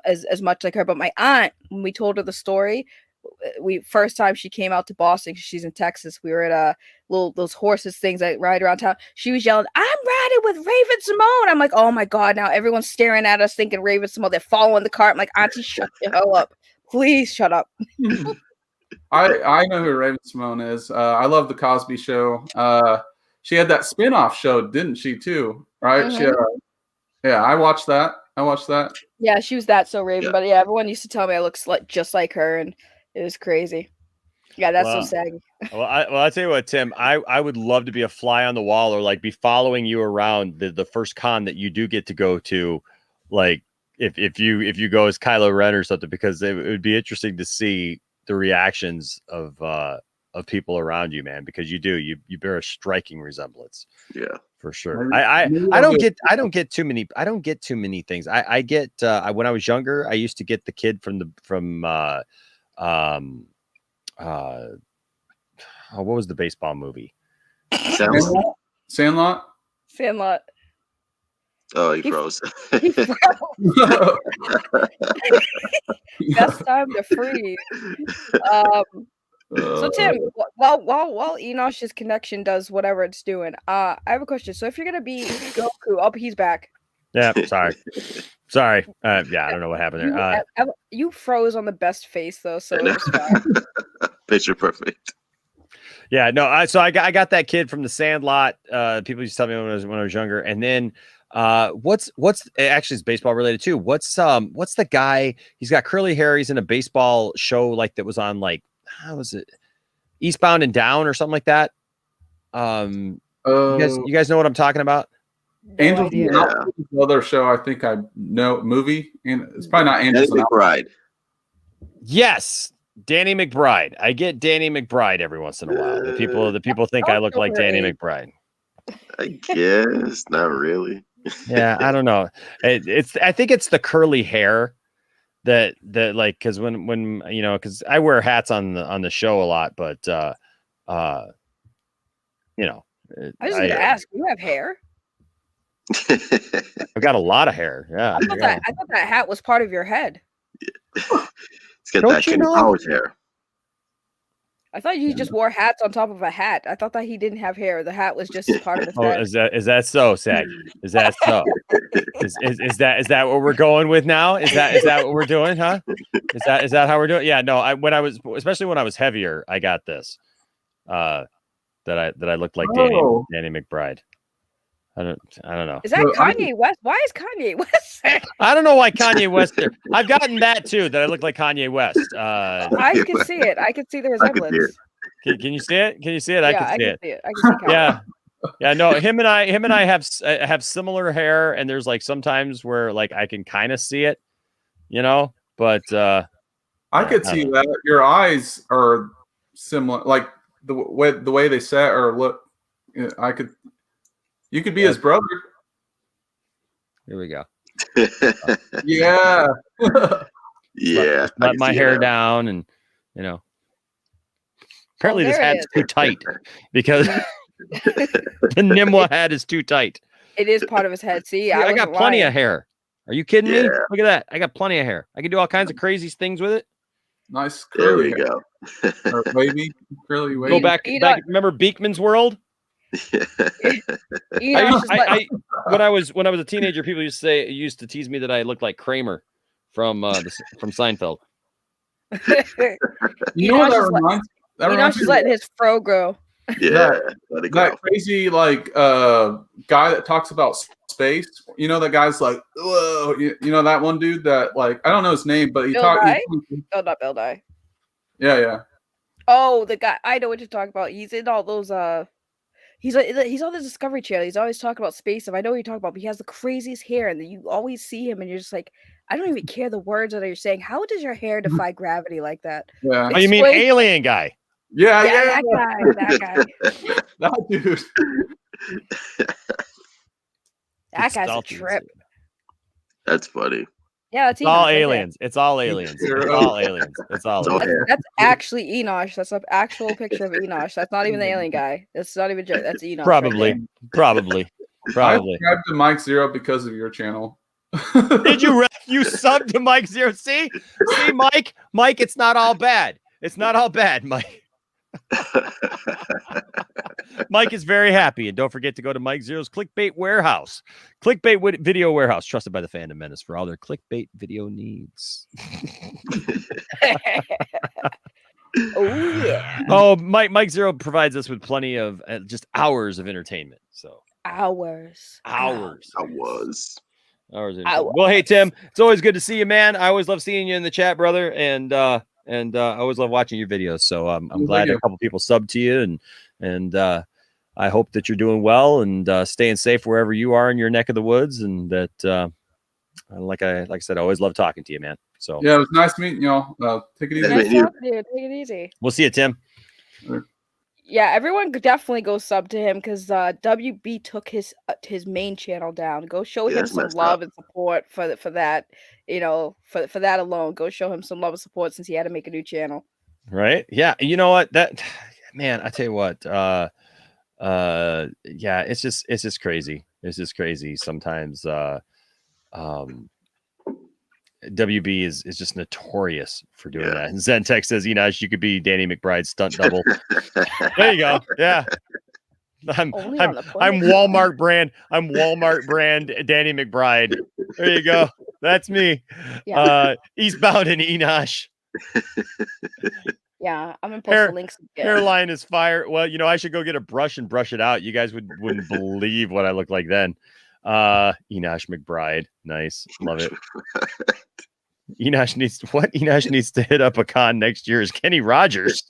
much like her. But my aunt, when we told her the story, first time she came out to Boston, she's in Texas. We were at those horses things that ride around town. She was yelling, "I'm riding with Raven Simone." I'm like, oh my god! Now everyone's staring at us, thinking Raven Simone. They're following the cart. I'm like, Auntie, shut the hell up, please, shut up. I know who Raven Simone is. I love the Cosby Show. She had that spin-off show, didn't she, too? Right? Mm-hmm. Yeah, I watched that. Yeah, she was that so Raven, but yeah, everyone used to tell me I look just like her, and it was crazy. Yeah, that's so saggy. Well, I'll tell you what, Tim, I would love to be a fly on the wall, or like be following you around the first con that you do get to go to, like if you go as Kylo Ren or something, because it would be interesting to see the reactions of people around you, man, because you bear a striking resemblance. Yeah, for sure. I don't get too many things. I get when I was younger, I used to get the kid what was the baseball movie? Sandlot. Oh, he froze. He froze. Best time to freeze. So Tim, while Enosh's connection does whatever it's doing, I have a question. So if you're gonna be Goku, he's back. Yeah, sorry. Yeah, I don't know what happened there. You froze on the best face though, so it was fine. Picture perfect. Yeah, no. I got that kid from the Sandlot. People used to tell me when I was younger. And then what's actually it's baseball related too. What's the guy? He's got curly hair. He's in a baseball show like that was on like how was it? Eastbound and Down or something like that. You guys know what I'm talking about? Angels and Outfield is the other show I think I know movie, and it's probably not Angels and McBride. Yes, Danny McBride. I get Danny McBride every once in a while. The people think I look like Danny McBride. I guess not really. Yeah, I don't know. I think it's the curly hair that like because when you know because I wear hats on the show a lot, but you know. I was going to ask, you have hair? I've got a lot of hair. Yeah. I thought that hat was part of your head. It's got that Kenny Powers hair. I thought you just wore hats on top of a hat. I thought that he didn't have hair. The hat was just part of his head. Is that so, Sag? Is that so? is that what we're going with now? Is that what we're doing, huh? Is that how we're doing? Yeah, no, especially when I was heavier, I got this. That I looked like Danny McBride. I don't know. Is that Kanye West? Why is Kanye West? I don't know why Kanye West. I've gotten that too. That I look like Kanye West. I can see it. I can see the resemblance. Can you see it? Can you see it? Yeah, I can see it. I can see Kanye. Yeah. No. Him and I have similar hair, and there's like sometimes where like I can kind of see it, you know. But I could see that your eyes are similar, like the way they set or look. You could be his brother. Here we go. Yeah. Yeah. Let my hair down, and you know. Apparently, this hat's too tight because the Nimwa hat is too tight. It is part of his head. See, I got plenty of hair. Are you kidding me? Look at that. I got plenty of hair. I can do all kinds of crazy things with it. Nice curly hair. There we go. Wavy, curly wavy. Go back. Remember Beekman's World? When I was a teenager, people used to tease me that I looked like Kramer from Seinfeld. You know what that reminds? She's letting his fro grow. Yeah, that crazy like guy that talks about space. You know that guy's like, whoa. You know that one dude that like I don't know his name, but he talks. Oh, not Bill Nye. Yeah. Oh, the guy. I know what you're talking about. He's in all those. He's on the Discovery Channel. He's always talking about space stuff. I know what you're talking about, but he has the craziest hair, and you always see him, and you're just like, I don't even care the words that you're saying. How does your hair defy gravity like that? Yeah. Oh, you mean alien guy? Yeah. That guy. That dude. That guy's a trip. That's funny. Yeah, it's all aliens. It's all aliens. It's all aliens. It's all aliens. That's actually Enosh. That's an actual picture of Enosh. That's not even the alien guy. That's not even joke. That's Enosh. Probably. I subscribed to Mike Zero because of your channel. Did you subbed to Mike Zero? See, Mike, it's not all bad. It's not all bad, Mike. Mike is very happy, and don't forget to go to Mike Zero's Clickbait Warehouse, video warehouse, trusted by the fandom menace for all their clickbait video needs. Oh yeah. Oh, Mike Zero provides us with plenty of just hours of entertainment. So hours. Well, hey Tim, it's always good to see you, man. I always love seeing you in the chat, brother, and I always love watching your videos. So I'm glad a couple people subbed to you, and I hope that you're doing well and staying safe wherever you are in your neck of the woods. And that, like I said, I always love talking to you, man. So yeah, it was nice meeting y'all. Take it easy. Take it easy. We'll see you, Tim. Yeah, everyone definitely go sub to him because WB took his main channel down. Go show him some love and support for that. You know, for that alone, go show him some love and support since he had to make a new channel. Right? Yeah. You know what? That man, I tell you what. Yeah, it's just crazy. It's just crazy sometimes. WB is just notorious for doing that. And Zentex says, you could be Danny McBride's stunt double. There you go. Yeah. I'm Walmart brand. I'm Walmart brand Danny McBride. There you go. That's me. Yeah. Eastbound in Enosh. Yeah, I'm gonna post the links again. Hairline is fire. Well, I should go get a brush and brush it out. You guys wouldn't believe what I look like then. Enosh McBride. Nice. Love it. Enosh needs to hit up a con next year is Kenny Rogers.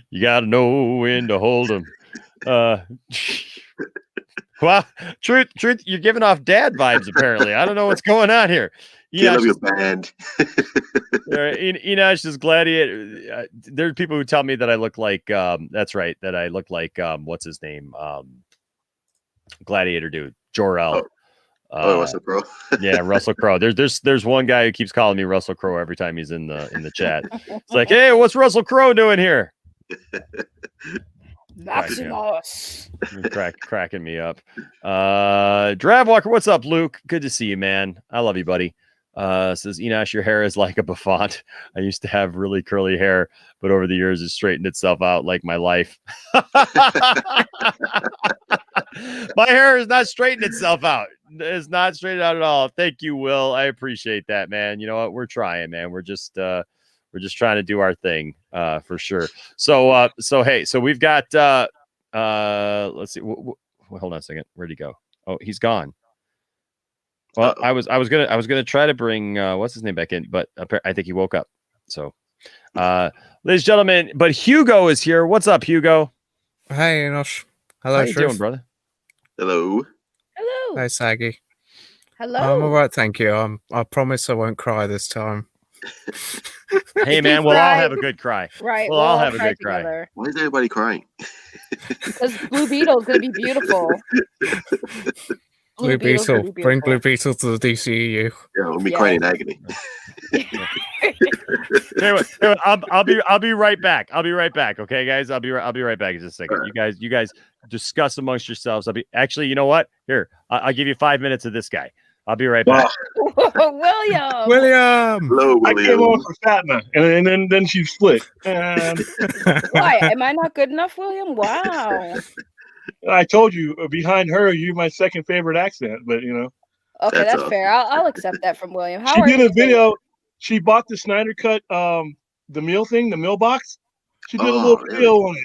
You gotta know when to hold him. Well, truth, you're giving off dad vibes, apparently. I don't know what's going on here. Love your band. Enosh is Gladiator. There's people who tell me that I look like that's right, that I look like what's his name? Gladiator dude, Jor-El. Russell Crowe. Yeah, Russell Crowe. There's one guy who keeps calling me Russell Crowe every time he's in the chat. It's like, hey, what's Russell Crowe doing here? Maximus. Cracking me up. Dravwalker, what's up, Luke? Good to see you, man. I love you, buddy. Says Enosh, your hair is like a bouffant. I used to have really curly hair, but over the years it straightened itself out like my life. My hair is not straightening itself out. It's not straightened out at all. Thank you, Will. I appreciate that, man. You know what? We're trying, man. We're just trying to do our thing, for sure. So hey, so we've got let's see. Hold on a second. Where'd he go? Oh, he's gone. Well, I was gonna try to bring what's his name back in, but I think he woke up. So, ladies and gentlemen, but Hugo is here. What's up, Hugo? Hey, Enosh. Hello, How you doing, brother? Hello. Hello. Hey, Saggy. Hello. I'm all right, thank you. I promise I won't cry this time. Hey, man, we'll all have a good cry. Right. We'll all have a good cry. Together. Why is everybody crying? Because Blue Beetle is going to be beautiful. Blue Beetle. Bring Blue Beetle to the DCEU. Yeah, we'll be crying in agony. Anyway, I'll be right back. I'll be right back. Okay, guys. I'll be right back in just a second. Right. You guys discuss amongst yourselves. Actually, you know what? Here, I'll give you 5 minutes of this guy. I'll be right back. William. Hello, William. I came on for Fatma, and then she split. And Why? Am I not good enough, William? Wow. I told you, behind her, you're my second favorite accent. But Okay, that's fair. I'll accept that from William. She did a video. She bought the Snyder Cut, the meal thing, the meal box. She did a little video on it.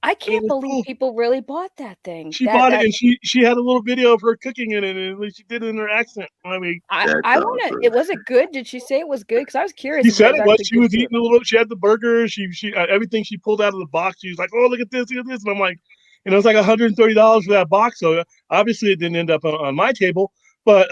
I can't believe people really bought that thing. She bought it, and she had a little video of her cooking it, and at least she did it in her accent. I mean, I want to. Was it good? Did she say it was good? Because I was curious. She said it was. She was eating a little. She had the burger. She everything she pulled out of the box. She was like, "Oh, look at this, look at this," and I'm like, it was like $130 for that box. So obviously, it didn't end up on my table. But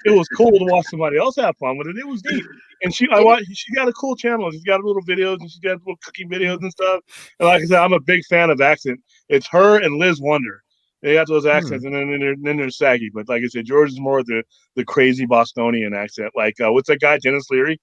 it was cool to watch somebody else have fun with it. It was neat. And she got a cool channel. She's got little videos and she's got little cooking videos and stuff. And like I said, I'm a big fan of accent. It's her and Liz Wonder. They got those accents, and then there's Saggy. But like I said, George is more the crazy Bostonian accent. Like what's that guy, Dennis Leary?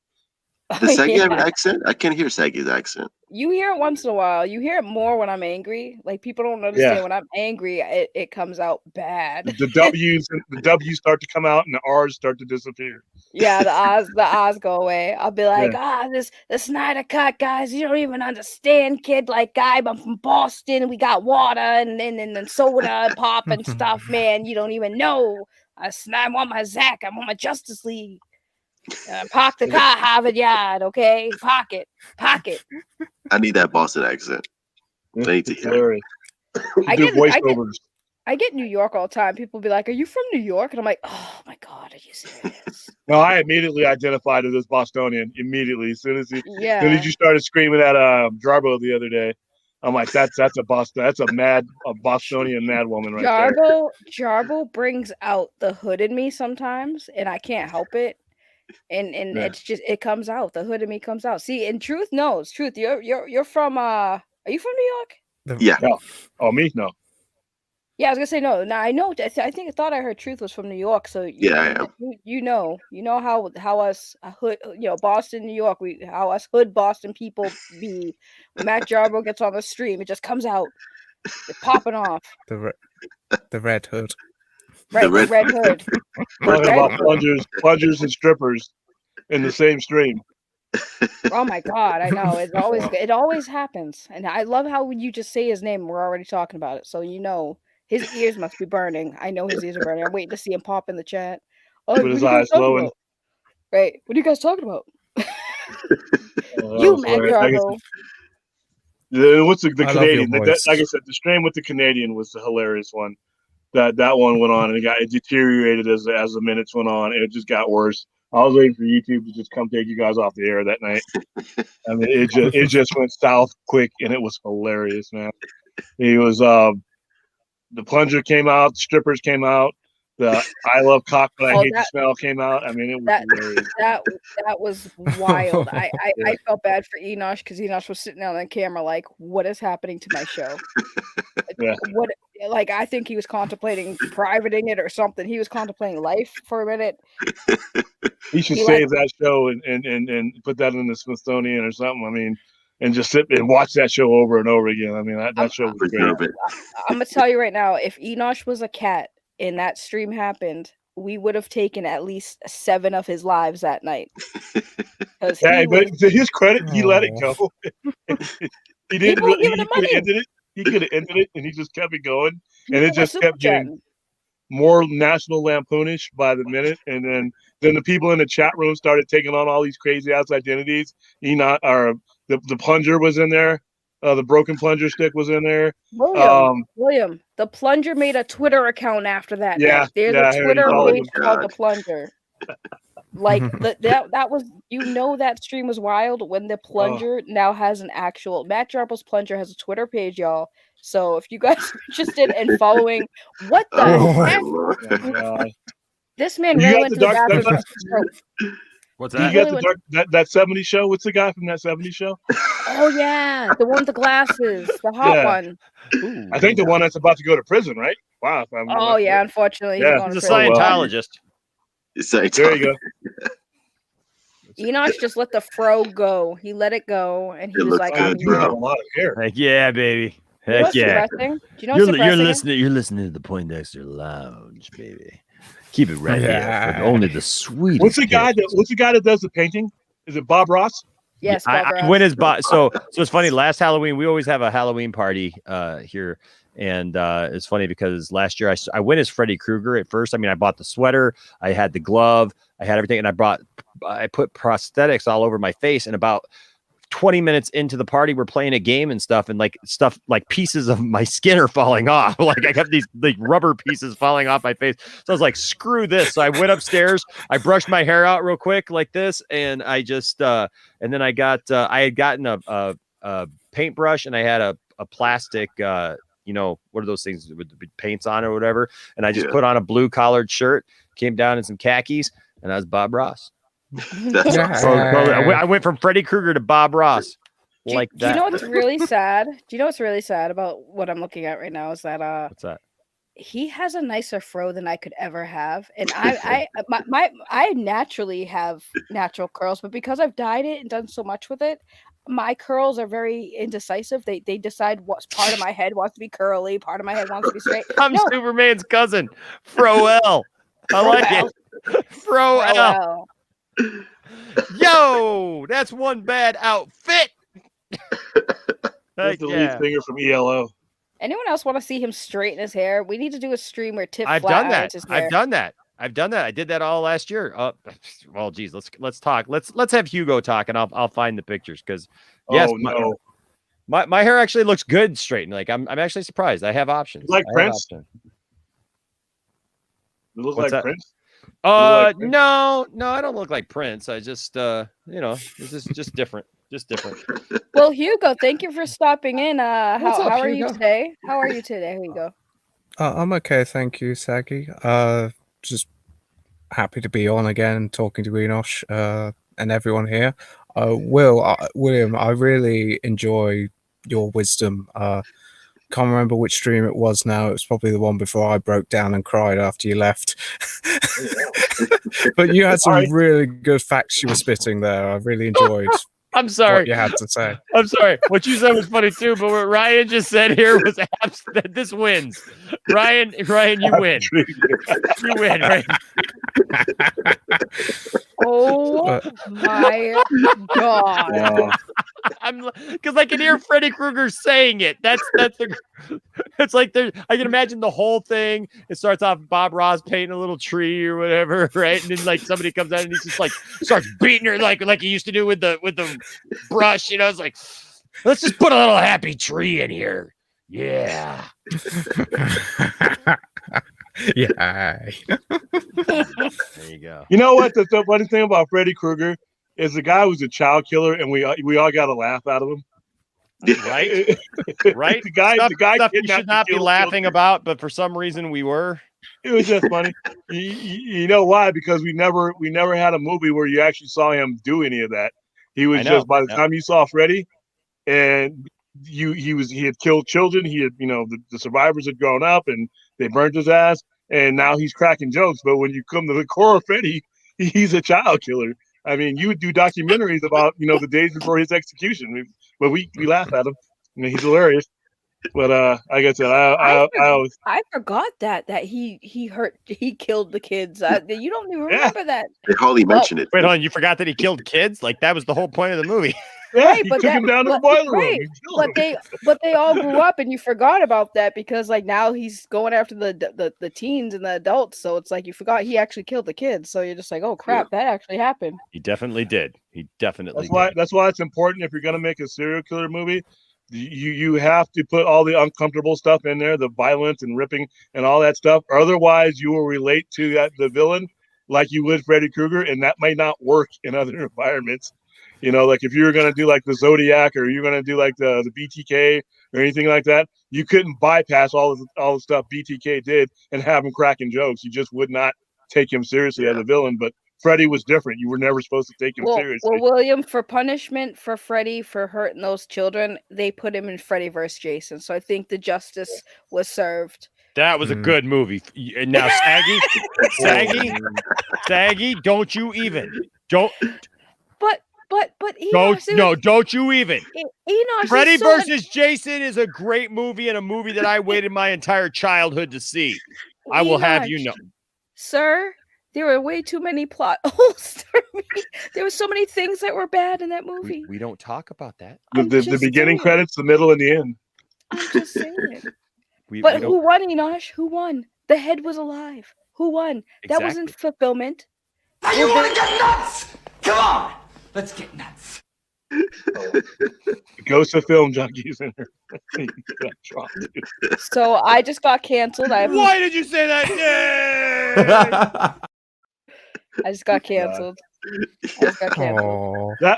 Does Saggy have an accent? I can't hear Saggy's accent. You hear it once in a while. You hear it more when I'm angry. Like people don't understand when I'm angry, it comes out bad. The W's start to come out and the R's start to disappear. Yeah, the O's go away. I'll be like, the Snyder Cut, guys. You don't even understand, kid. Like, I'm from Boston. We got water and soda and pop and stuff, man. You don't even know. I want my Zach. I want my Justice League. Park the car, Harvard Yard, okay? Park it. I need that Boston accent. I need to hear it. I get New York all the time. People be like, "Are you from New York?" And I'm like, "Oh my god, are you serious?" No, I immediately identified it as Bostonian. Immediately, as soon as you started screaming at Jarbo the other day, I'm like, that's a Boston. That's a Bostonian mad woman right there. Jarbo brings out the hood in me sometimes, and I can't help it. And it's just it comes out. The hood in me comes out. See, and Truth knows. Truth, you're from are you from New York? Yeah. No. Oh, me? No. Yeah, I was gonna say no. Now I know. I thought I heard Truth was from New York. So I am. You know how us hood, Boston, New York, how us hood Boston people be. When Matt Jarbo gets on the stream, it just comes out. It's popping off. The red hood. Right, the red hood. Talking about plungers and strippers in the same stream. Oh my God, I know. It always happens. And I love how when you just say his name, we're already talking about it. So his ears must be burning. I know his ears are burning. I'm waiting to see him pop in the chat. Oh, with what are his you guys eyes talking glowing. about? Right. What are you guys talking about? That You was Matt hilarious. Like I Jarbo. said, what's the I love your Canadian? voice. Like I said, the strain with the Canadian was the hilarious one. That one went on and it deteriorated as the minutes went on, and it just got worse. I was waiting for YouTube to just come take you guys off the air that night. I mean, it just went south quick, and it was hilarious, man. He was the plunger came out, strippers came out, the I love cock but I hate the smell came out. I mean, it was hilarious. That was wild. I Yeah. felt bad for Enosh because Enosh was sitting on the camera like, what is happening to my show? Yeah. What I think he was contemplating privating it or something. He was contemplating life for a minute. He should He save that show and put that in the Smithsonian or something. I mean, and just sit and watch that show over and over again. I mean, that show was great. I'm gonna tell you right now, if Enosh was a cat and that stream happened, we would have taken at least 7 of his lives that night. Yeah, but to his credit, he let it go. He didn't People were really. giving He him could have money. ended it. He could have ended it, and he just kept it going, and People it were just super kept getting chatting. more National Lampoonish by the minute, and then the people in the chat room started taking on all these crazy ass identities. Enoch, or the plunger was in there, the broken plunger stick was in there. William, the plunger made a Twitter account after that Yeah, night. There's yeah, I a heard he Twitter followed page him. called the plunger. Like that was that stream was wild when the plunger now has an actual Matt Jarbo's plunger has a Twitter page, y'all. So if you guys are interested in following what the heck? This man You ran got into the the dark. bathroom with a stroke. What's You got the dark that 70s show. What's the guy from that 70s show? Oh yeah, the one with the glasses, the hot Yeah. one. I think the one that's about to go to prison, right? Wow. Oh yeah, unfortunately, Yeah. he's a going to prison. Scientologist. There you go. Enoch just let the fro go. He let it go, and he was like, "I'm You have a lot of hair. Heck yeah, baby. You know Heck what's yeah. depressing? Do you know what's You're depressing? You're listening to the Poindexter Lounge, baby. Keep it right here Yeah. for only the sweetest. What's the guy that does the painting? Is it Bob Ross? Yes, I went as so it's funny. Last Halloween, we always have a Halloween party here, and it's funny because last year I went as Freddy Krueger at first. I mean, I bought the sweater, I had the glove, I had everything, and I put prosthetics all over my face. And about 20 minutes into the party, we're playing a game and stuff, and like pieces of my skin are falling off. Like I have these like rubber pieces falling off my face. So I was like, screw this. So I went upstairs, I brushed my hair out real quick like this, and I just and then I had gotten a paintbrush, and I had a plastic what are those things with the paints on or whatever, and I just put on a blue collared shirt, came down in some khakis, and I was Bob Ross. I went from Freddy Krueger to Bob Ross. Do you know what's really sad? Do you know what's really sad about what I'm looking at right now is that what's that? He has a nicer fro than I could ever have, and I naturally have natural curls, but because I've dyed it and done so much with it, my curls are very indecisive. They decide what part of my head wants to be curly, part of my head wants to be straight. I'm Superman's cousin, Fro-El. I like it. Fro-El. Yo, that's one bad outfit. That's the lead singer from ELO. Anyone else want to see him straighten his hair? We need to do a stream where Tip I've flat done that. irons his hair. I've done that. I did that all last year. Well, geez, let's talk. Let's have Hugo talk, and I'll find the pictures because yes, my hair actually looks good straightened. Like I'm actually surprised. I have options. Like Prince. You look What's like that? Prince. No, I don't look like Prince. I just it's just different. Just different. Well, Hugo, thank you for stopping in. What's up, how are you Hugo? today? How are you today, Hugo? I'm okay, thank you, Saggy. Just happy to be on again and talking to Enosh and everyone here. William, I really enjoy your wisdom. Can't remember which stream it was now. It was probably the one before I broke down and cried after you left. But you had some really good facts you were spitting there. I really enjoyed I'm sorry. What you had to say. I'm sorry. What you said was funny too, but what Ryan just said here was that this wins. Ryan, you win. You win, Ryan. Oh my god! I'm because I can hear Freddy Krueger saying it. That's the. It's like I can imagine the whole thing. It starts off Bob Ross painting a little tree or whatever, right? And then like somebody comes out and he's just like starts beating her like he used to do with the brush. You know, it's like let's just put a little happy tree in here. Yeah. Yeah. There you go. You know what? The funny thing about Freddy Krueger is the guy was a child killer, and we all got a laugh out of him. Right? Right? The guy stuff you kidnapped should not be killed- laughing about, but for some reason we were. It was just funny. You know why? Because we never had a movie where you actually saw him do any of that. He was just by the time you saw Freddy, and he had killed children. He had the survivors had grown up and they burnt his ass, and now he's cracking jokes. But when you come to the core of Freddy, he's a child killer. I mean, you would do documentaries about the days before his execution, but we laugh at him. I mean, he's hilarious. But like I said, I forgot that he killed the kids. You don't even remember that. They hardly mention it. Wait, hold on. You forgot that he killed kids? Like that was the whole point of the movie. Yeah, Right, he but took him down to the boiler room. He killed him. but they all grew up, and you forgot about that because like now he's going after the teens and the adults. So it's like you forgot he actually killed the kids. So you're just like, oh crap, that actually happened. He definitely did. He definitely That's why it's important if you're gonna make a serial killer movie. You have to put all the uncomfortable stuff in there, the violence and ripping and all that stuff. Otherwise, you will relate to the villain like you would Freddy Krueger, and that might not work in other environments. Like if you were going to do like the Zodiac or you're going to do like the BTK or anything like that, you couldn't bypass all the stuff BTK did and have him cracking jokes. You just would not take him seriously as a villain. But Freddy was different. You were never supposed to take him seriously. Well, William, for punishment for Freddy for hurting those children, they put him in Freddy vs. Jason. So I think the justice was served. That was a good movie. Now, Saggy, don't you even. But Enosh, don't you even. Enosh, Freddy vs. Jason is a great movie and a movie that I waited my entire childhood to see. I will have you know. Sir, there were way too many plot holes for me. There were so many things that were bad in that movie. We don't talk about that. The beginning credits, the middle, and the end. I'm just saying. we Who won, Enosh? Who won? The head was alive. Who won? That wasn't fulfillment. Now you want to get nuts? Come on, let's get nuts. Ghost of Film Junkies in her. So I just got canceled. Why did you say that? I just got canceled.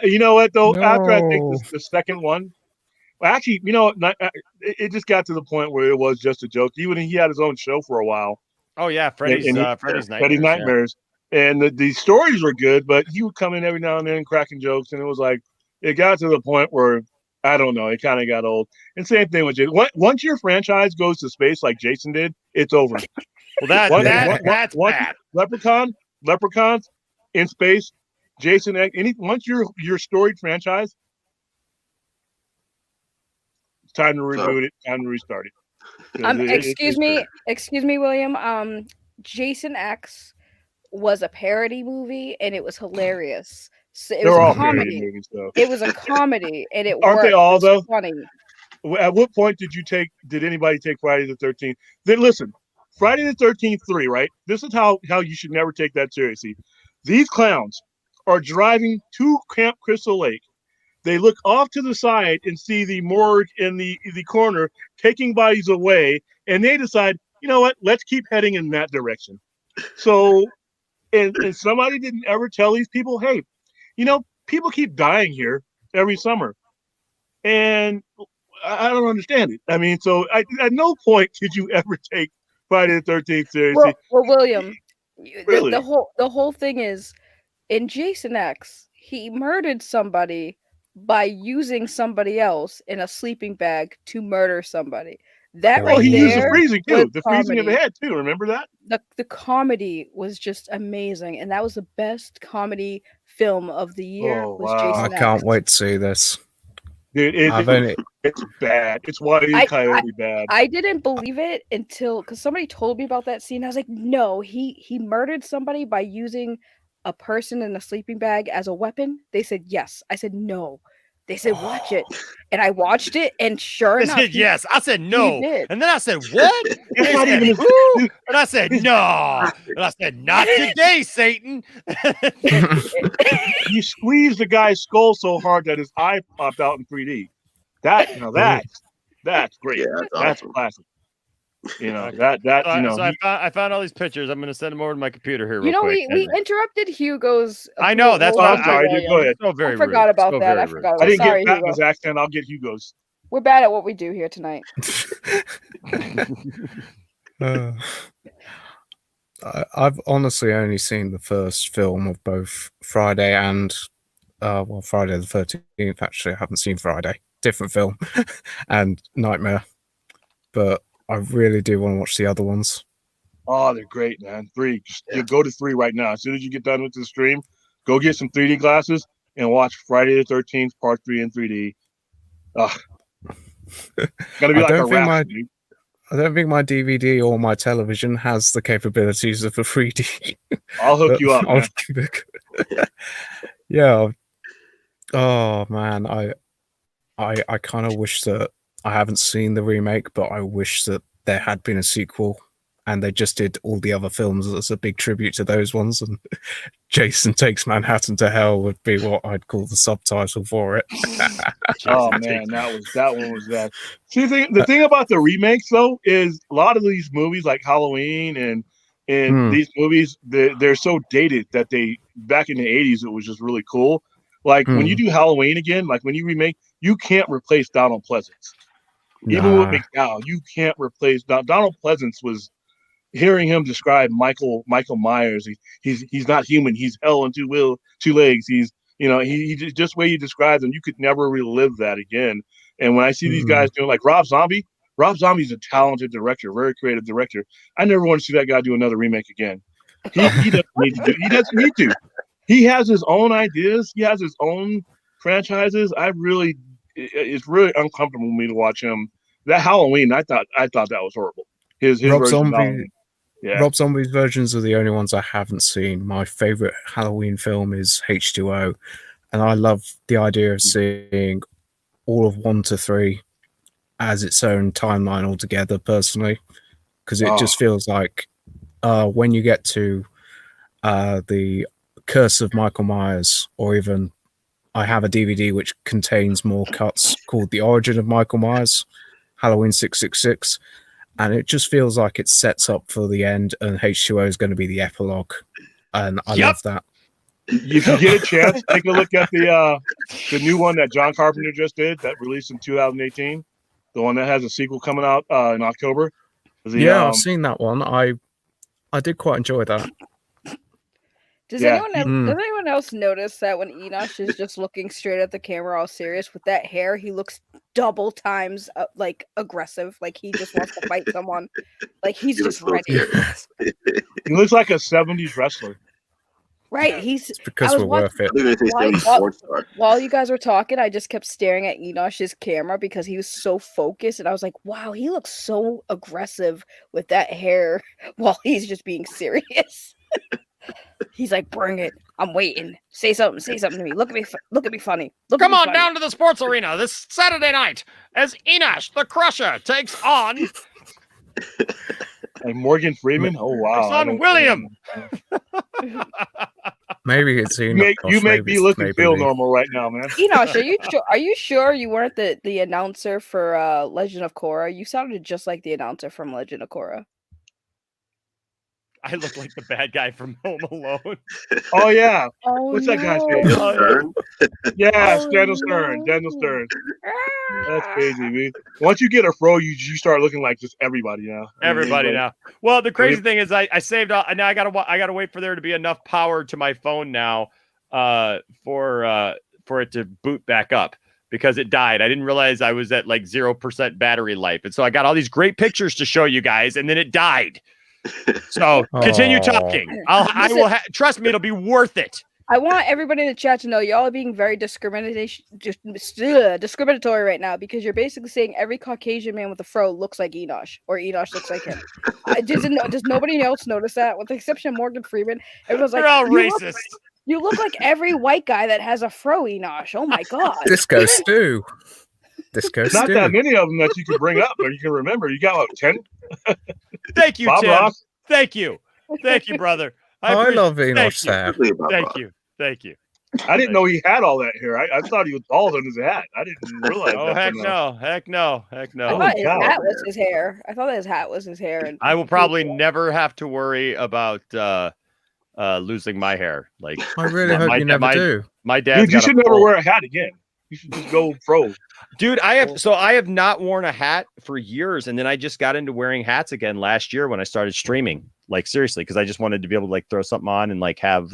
You know what though? No. After I think the second one, well, actually, it just got to the point where it was just a joke. Even he had his own show for a while. Oh yeah, Freddy's Nightmares. Freddy's Nightmares. And the stories were good, but he would come in every now and then cracking jokes, and it was like it got to the point where I don't know, it kind of got old. And same thing with Jason. Once your franchise goes to space like Jason did, it's over. Well, that's bad. Leprechauns in space, Jason. Once your storied franchise, it's time to reboot it. Time to restart it. Excuse me, William. Jason X was a parody movie, and it was hilarious. So it was a comedy. Movies, it was a comedy, and it aren't worked. they all though? Funny. At what point did anybody take Friday the 13th? Then listen, Friday the 13th 3, right? This is how you should never take that seriously. These clowns are driving to Camp Crystal Lake. They look off to the side and see the morgue in the corner taking bodies away, and they decide, you know what? Let's keep heading in that direction. So, and somebody didn't ever tell these people, hey, people keep dying here every summer, and I don't understand it. I mean, so at no point did you ever take Friday the 13th seriously. Well, William, really? the whole thing is in Jason X, he murdered somebody by using somebody else in a sleeping bag to murder somebody. That right he there used the freezing too. The freezing of the comedy. head too. Remember that? The comedy was just amazing, and that was the best comedy film of the year Oh, was wow. I Jason X. can't wait to see this. Dude, it's bad. It's Wile E. Coyote bad. I didn't believe it until because somebody told me about that scene. I was like, no, he murdered somebody by using a person in a sleeping bag as a weapon. They said yes. I said no. They said watch it, and I watched it, and sure They enough, said yes. I said no, did. and then I said what? It's They not said, even who? And I said no, and I said not today, Satan. He squeezed the guy's skull so hard that his eye popped out in 3D. That's great. Yeah, that's awesome. classic. I found all these pictures. I'm going to send them over to my computer here. You real know, quick. we interrupted Hugo's. I know, that's why why I'm sorry, dude. Go ahead. So very I forgot rude. about So that. very I rude. forgot I about. didn't Sorry, get Hugo. Patton's accent. I'll get Hugo's. We're bad at what we do here tonight. I've honestly only seen the first film of both Friday and Friday the 13th. Actually, I haven't seen Friday. Different film, and Nightmare. But I really do want to watch the other ones. Oh, they're great, man. 3. You go to 3 right now. As soon as you get done with the stream, go get some 3D glasses and watch Friday the 13th Part 3 in 3D. Gotta be like a rap, dude. I don't think my DVD or my television has the capabilities of a 3D. I'll hook you up, man. Yeah. Oh man, I kind of wish that I haven't seen the remake, but I wish that there had been a sequel and they just did all the other films as a big tribute to those ones, and Jason Takes Manhattan to Hell would be what I'd call the subtitle for it. Oh man, that one was that. See, the thing about the remakes though is a lot of these movies like Halloween and these movies they're so dated that they back in the 80s it was just really cool. Like when you do Halloween again, like when you remake, you can't replace Donald Pleasance. Even with McDowell, you can't replace Donald Pleasance. Was hearing him describe Michael Myers. He's not human. He's hell on two legs. He's he just way you described him, you could never relive that again. And when I see these guys doing like Rob Zombie's a talented director, very creative director. I never want to see that guy do another remake again. He doesn't need to. He doesn't need to. He has his own ideas. He has his own franchises. It's really uncomfortable for me to watch him. That Halloween, I thought that was horrible. His Rob version of Zombie, Halloween. Yeah. Rob Zombie's versions are the only ones I haven't seen. My favorite Halloween film is H2O, and I love the idea of seeing all of 1 to 3 as its own timeline altogether, personally, because it just feels like when you get to the Curse of Michael Myers, or even I have a DVD which contains more cuts called The Origin of Michael Myers, Halloween 666, and it just feels like it sets up for the end, and H2O is going to be the epilogue, and I love that. If you get a chance, take a look at the new one that John Carpenter just did, that released in 2018, the one that has a sequel coming out in October. I've seen that one. I did quite enjoy that. Does anyone else notice that when Enosh is just looking straight at the camera, all serious with that hair, he looks double times like aggressive, like he just wants to fight someone, like he's just ready. He looks like a 70s wrestler. Right, it's because we're worth it. While you guys were talking, I just kept staring at Enosh's camera because he was so focused, and I was like, "Wow, he looks so aggressive with that hair," while he's just being serious. He's like, "Bring it! I'm waiting. Say something to me. Look at me funny. Come on down to the sports arena this Saturday night as Enosh the Crusher takes on and Morgan Freeman. Oh wow, son William." Maybe it's Enosh. You make me look and feel normal right now, man. Enosh, are you sure you weren't the announcer for Legend of Korra? You sounded just like the announcer from Legend of Korra. I look like the bad guy from Home Alone. Oh yeah. Oh, what's that guy's name? Stern? Yeah, Daniel Stern. Daniel Stern. That's crazy, man. Once you get a fro, you start looking like just everybody now. Everybody now. Well, the crazy thing is, I saved all. Now I gotta wait for there to be enough power to my phone now, for it to boot back up, because it died. I didn't realize I was at like 0% battery life, and so I got all these great pictures to show you guys, and then it died. So continue talking. I will trust me, it'll be worth it. I want everybody in the chat to know y'all are being very discriminatory right now because you're basically saying every Caucasian man with a fro looks like Enosh or Enosh looks like him. Does nobody else notice that? With the exception of Morgan Freeman, everyone's like, They're all racist. You look like every white guy that has a fro, Enosh. Oh my god. Disco Stew. Disco Not Stew. that many of them that you can bring up or you can remember. You got, what, 10? Thank you, Bob Tim. Ross. Thank you. Thank you, brother. I love Enosh Thank there. you. Thank you. Thank you. I didn't know he had all that hair. I thought he was bald under his hat. I didn't realize Oh, that. heck no. Heck no. Heck no. I thought his hat was his hair. I thought his hat was his hair. And I will probably never have to worry about losing my hair. Like I really hope you never do. My dad. Dude, you should never wear a hat again. You should just go pro. Dude, I have not worn a hat for years, and then I just got into wearing hats again last year when I started streaming. Like seriously, because I just wanted to be able to like throw something on and like have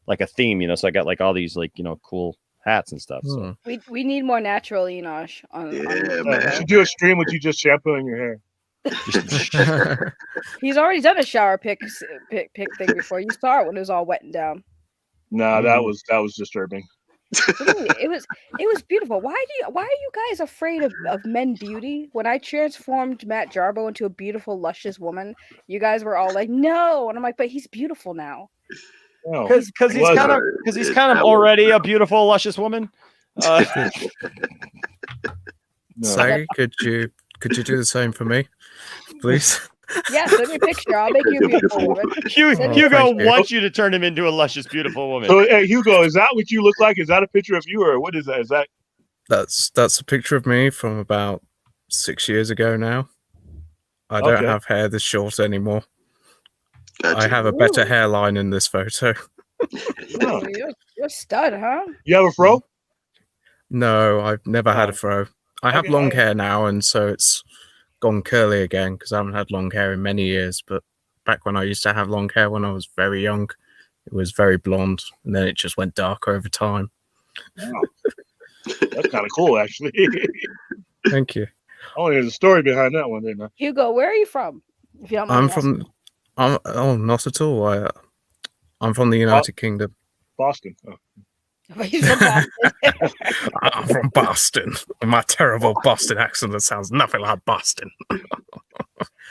like a theme, you know. So I got like all these like, you know, cool hats and stuff. So we need more natural Enosh on You should do a stream with you just shampooing your hair. He's already done a shower pick thing before. You saw it when it was all wet and down. Nah, that was disturbing. It was beautiful. Why are you guys afraid of men beauty? When I transformed Matt Jarbo into a beautiful, luscious woman, you guys were all like, "No," and I'm like, "But he's beautiful now." Because he's kind of already a beautiful, luscious woman. Sorry, could you do the same for me, please? Yeah, send me a picture. I'll make you a beautiful woman. Hugo wants you to turn him into a luscious, beautiful woman. So, hey, Hugo, is that what you look like? Is that a picture of you, or what is that? Is that? That's a picture of me from about 6 years ago now. I don't have hair this short anymore. Gotcha. I have a better hairline in this photo. Oh, you're a stud, huh? You have a fro? No, I've never had a fro. I have long hair now, and so it's gone curly again because I haven't had long hair in many years. But back when I used to have long hair when I was very young, it was very blonde, and then it just went darker over time. Wow. That's kind of cool, actually. Thank you. Oh, there's a story behind that one, didn't I? Hugo, where are you from? If you don't mind asking. Not at all. I'm from the United Kingdom. Boston. Oh. I'm from Boston. My terrible Boston accent that sounds nothing like Boston.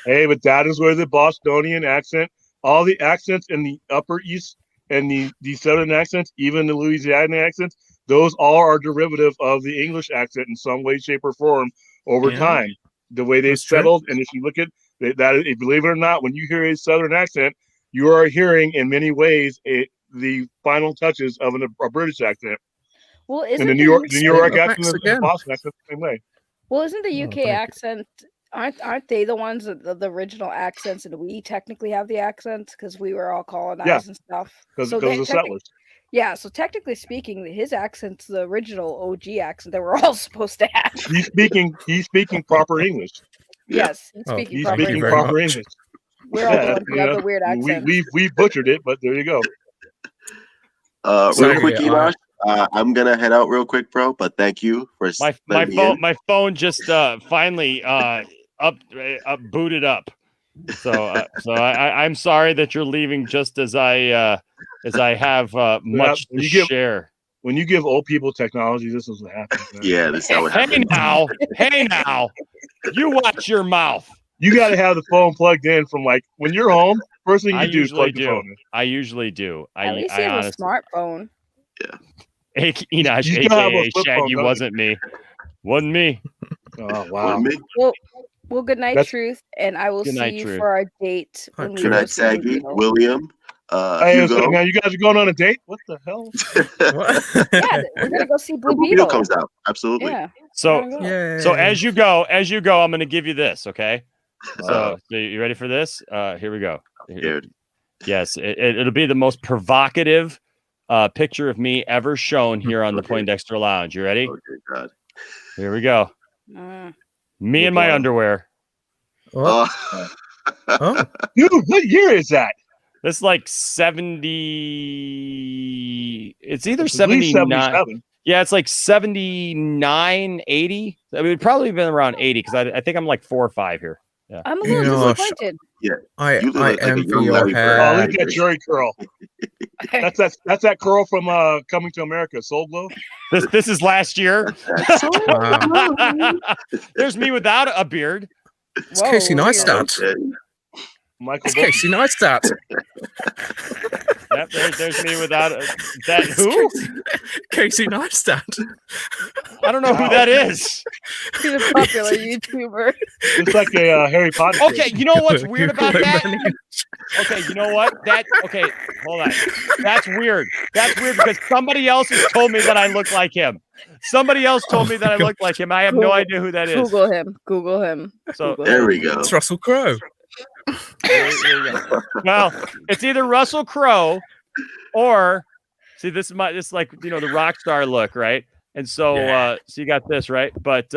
Hey, but that is where the Bostonian accent, all the accents in the Upper East and the Southern accents, even the Louisiana accents, those all are derivative of the English accent in some way, shape, or form over time. The way they settled, and if you look at that, believe it or not, when you hear a Southern accent, you are hearing in many ways the final touches of a British accent. Well, isn't and the New York accent and the Boston accent the same way? Well, isn't the UK accent? Aren't they the ones that the original accents, and we technically have the accents because we were all colonized and stuff. Because of the settlers. Yeah, so technically speaking, his accent's the original OG accent that we're all supposed to have. He's speaking proper English. Yes, he's speaking proper English. We're all the ones who have the weird accent. We butchered it, but there you go. Real quick, Enosh, I'm gonna head out real quick, bro. But thank you for my phone just finally booted up. So I'm sorry that you're leaving just as I have much to share. When you give old people technology, this is what happens. Yeah, this is how it happens. Hey now, you watch your mouth. You got to have the phone plugged in from like when you're home. First thing you do is plug the phone in. I usually do. At least you have a smartphone. Yeah. Enosh, aka Shaggy, wasn't me. Wasn't me. Oh wow. Well, good night, Truth, and I will see you for our date. Good night, Shaggy, William. Hugo. Now you guys are going on a date? What the hell? Yeah, we're gonna go see Blue Beetle comes out. Absolutely. Yeah. So as you go, I'm going to give you this. Okay. So you ready for this? Here we go. Yes, it'll be the most provocative picture of me ever shown here on the Poindexter Lounge. You ready? Okay, God. Here we go. Me in my underwear. Oh. Dude, what year is that? That's like 70. It's either 79. Yeah, it's like 79, 80. I mean, it'd probably been around 80 because I think I'm like 4 or 5 here. Yeah. I'm a You little know, disappointed. Yeah. I You look like a envy young your Larry Bird. Oh, hair. look at that Jerry curl. That's that curl from Coming to America, Soul Glow. This is last year. Wow. There's me without a beard. It's Casey Neistat. Michael It's Casey Neistat. Yep, there's me without that. Who? Casey Neistat. I don't know who that is. He's a popular YouTuber. It's like a Harry Potter. Okay, you know what's weird about that? Okay, you know what? Okay, hold on. That's weird. That's weird because somebody else has told me that I look like him. Somebody else told me that I look like him. I have no idea who that is. Google him. Google him. So Google there him. we go. It's Russell Crowe. There you go. Well, it's either Russell Crowe or this is like the rock star look, right? And so so you got this, right? But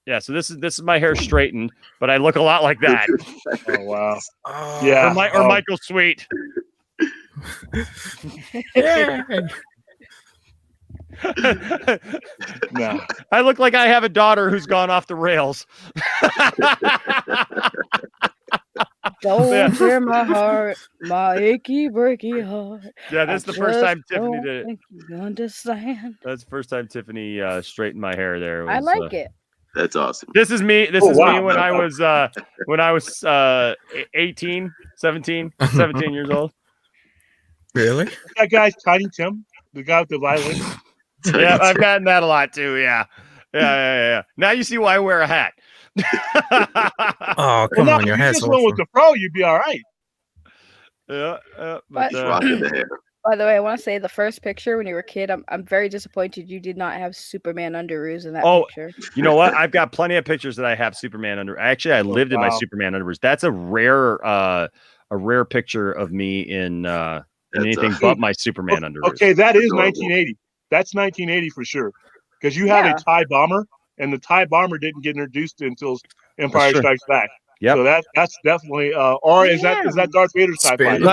yeah, so this is my hair straightened, but I look a lot like that. Oh wow. Yeah. Or Michael Sweet. Yeah. No. I look like I have a daughter who's gone off the rails. Don't tear my heart, my achy breaky heart. Yeah, this is the first time Tiffany did it. Think you understand? That's the first time Tiffany straightened my hair there. I like it. That's awesome. This is me. This is me when I was 18, 17 years old. Really? That guy's Tiny Tim, the guy with the violin. Yeah, I've gotten that a lot too. Yeah. Now you see why I wear a hat. Oh, come on, your hair's just went with the pro, you'd be all right. Yeah, But- By the way, I want to say the first picture when you were a kid, I'm very disappointed you did not have Superman underoos in that picture. You know what? I've got plenty of pictures that I have Superman under. Actually, I lived in my Superman underoos. That's a rare picture of me in anything but my Superman underoos. Okay, that is 1980. That's 1980 for sure. Because you have a TIE bomber, and the TIE bomber didn't get introduced until Empire Strikes Back. Yep. So that's definitely or is that Darth Vader's TIE fighter?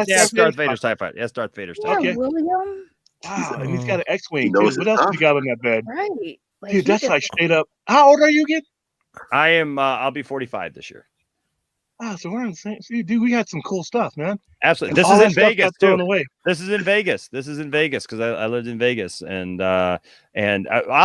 That's Darth Vader's TIE fighter. That's Darth Vader's TIE fighter. Okay. William. Wow, and he's got an X-wing. knows Dude, what his else stuff. we got on that bed? Right. Like, Dude, that's like straight up. How old are you again? I am. I'll be 45 this year. Ah, so we're on the same. See, dude, we got some cool stuff, man. Absolutely. And This all is that in stuff Vegas got thrown too. away. This is in Vegas. This is in Vegas because I lived in Vegas, and I'll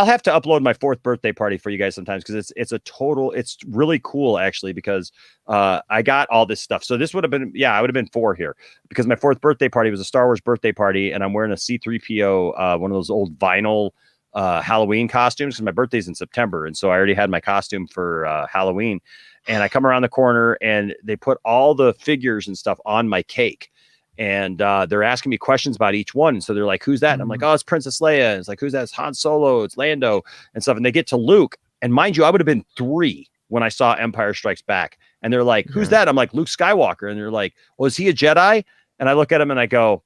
have to upload my 4th birthday party for you guys sometimes because it's really cool actually because I got all this stuff. So this would have been I would have been 4 here because my 4th birthday party was a Star Wars birthday party, and I'm wearing a C-3PO, one of those old vinyl Halloween costumes because my birthday's in September, and so I already had my costume for Halloween. And I come around the corner and they put all the figures and stuff on my cake. And they're asking me questions about each one. And so they're like, who's that? And I'm like, oh, it's Princess Leia. And it's like, who's that? It's Han Solo. It's Lando and stuff. And they get to Luke. And mind you, I would have been 3 when I saw Empire Strikes Back. And they're like, who's that? I'm like, Luke Skywalker. And they're like, well, is he a Jedi? And I look at him and I go,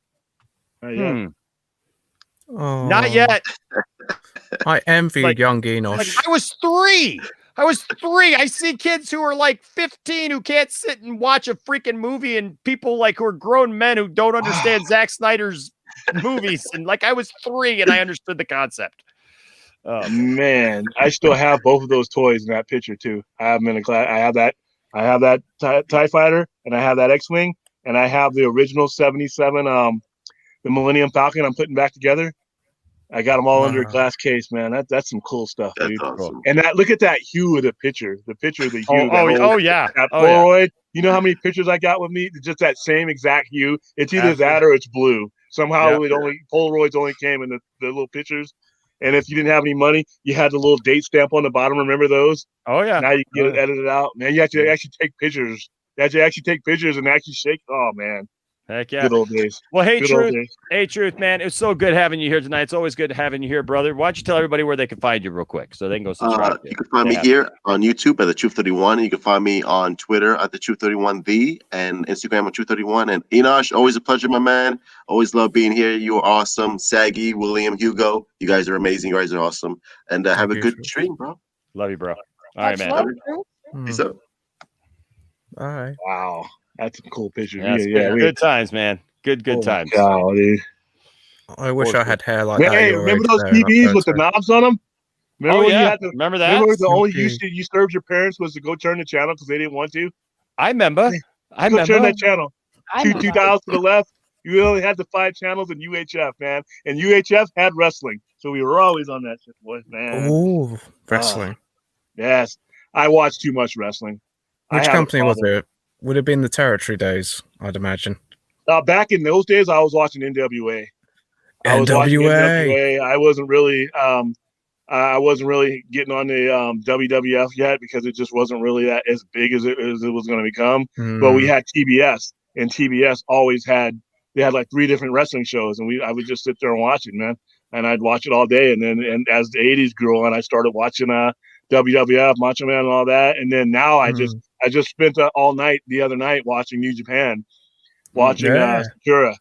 not yet. I envy young Enosh. Like, I was 3. I see kids who are like 15 who can't sit and watch a freaking movie, and people like who are grown men who don't understand Zack Snyder's movies. And like I was 3 and I understood the concept. Man, I still have both of those toys in that picture too. I have them in a class. I have that TIE fighter, and I have that X-wing, and I have the original 77, the Millennium Falcon I'm putting back together. I got them all under a glass case, man. That's some cool stuff, dude. Awesome. And look at that hue of the picture. The picture of the hue. That Oh, Polaroid. yeah. You know how many pictures I got with me? Just that same exact hue. It's either that or it's blue. Somehow Polaroids only came in the little pictures. And if you didn't have any money, you had the little date stamp on the bottom. Remember those? Oh yeah. Now you can get it edited out. Man, you have to actually take pictures. You have to actually take pictures and actually shake. Oh man. Heck yeah. Good old days. Well, hey, Good old Truth. days. Hey, Truth, man. It's so good having you here tonight. It's always good having you here, brother. Why don't you tell everybody where they can find you real quick so they can go subscribe? You can find me here on YouTube at the Truth 31. You can find me on Twitter at the Truth 31 and Instagram at Truth 31. And Enosh, always a pleasure, my man. Always love being here. You are awesome. Saggy, William, Hugo, you guys are amazing. You guys are awesome. And have a good stream, bro. Love you, bro. All right, man. Peace out. All right. Wow, that's some cool pictures. Good times, man. Good times. God, dude. I wish I had hair like Hey, that. remember those TVs with the knobs on them? Remember when you yeah. had to Remember that? Remember the only Okay. you served your parents was to go turn the channel because they didn't want to. I remember. Go turn that channel. I Two remember. dials to the left. You only had the 5 channels in UHF, man. And UHF had wrestling, so we were always on that shit, boys, man. Oh, wrestling. Yes, I watched too much wrestling. I Which have a company was problem. it? Would it have been the Territory days, I'd imagine. Back in those days, I was watching NWA. I was watching NWA. NWA. I wasn't really getting on the WWF yet because it just wasn't really that as big as it was going to become. But we Hmm. had TBS, and TBS always had like 3 different wrestling shows, and I would just sit there and watch it, man. And I'd watch it all day, and as the '80s grew on, I started watching WWF, Macho Man, and all that. And then now I just spent all night the other night watching New Japan, watching Yeah. Sakura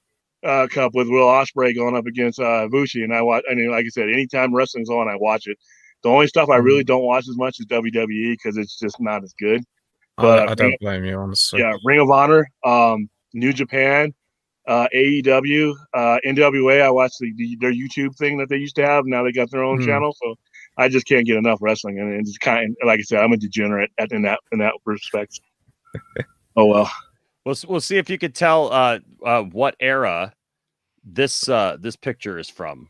Cup with Will Ospreay going up against Ibushi, and like I said, anytime wrestling's on, I watch it. The only stuff I really don't watch as much is WWE because it's just not as good. But I don't blame you, honestly. Ring of Honor, New Japan, AEW, NWA. I watch their YouTube thing that they used to have. Now they got their own channel, so I just can't get enough wrestling. And it's kind of, like I said, I'm a degenerate in that respect. Oh well. We'll see if you could tell what era this picture is from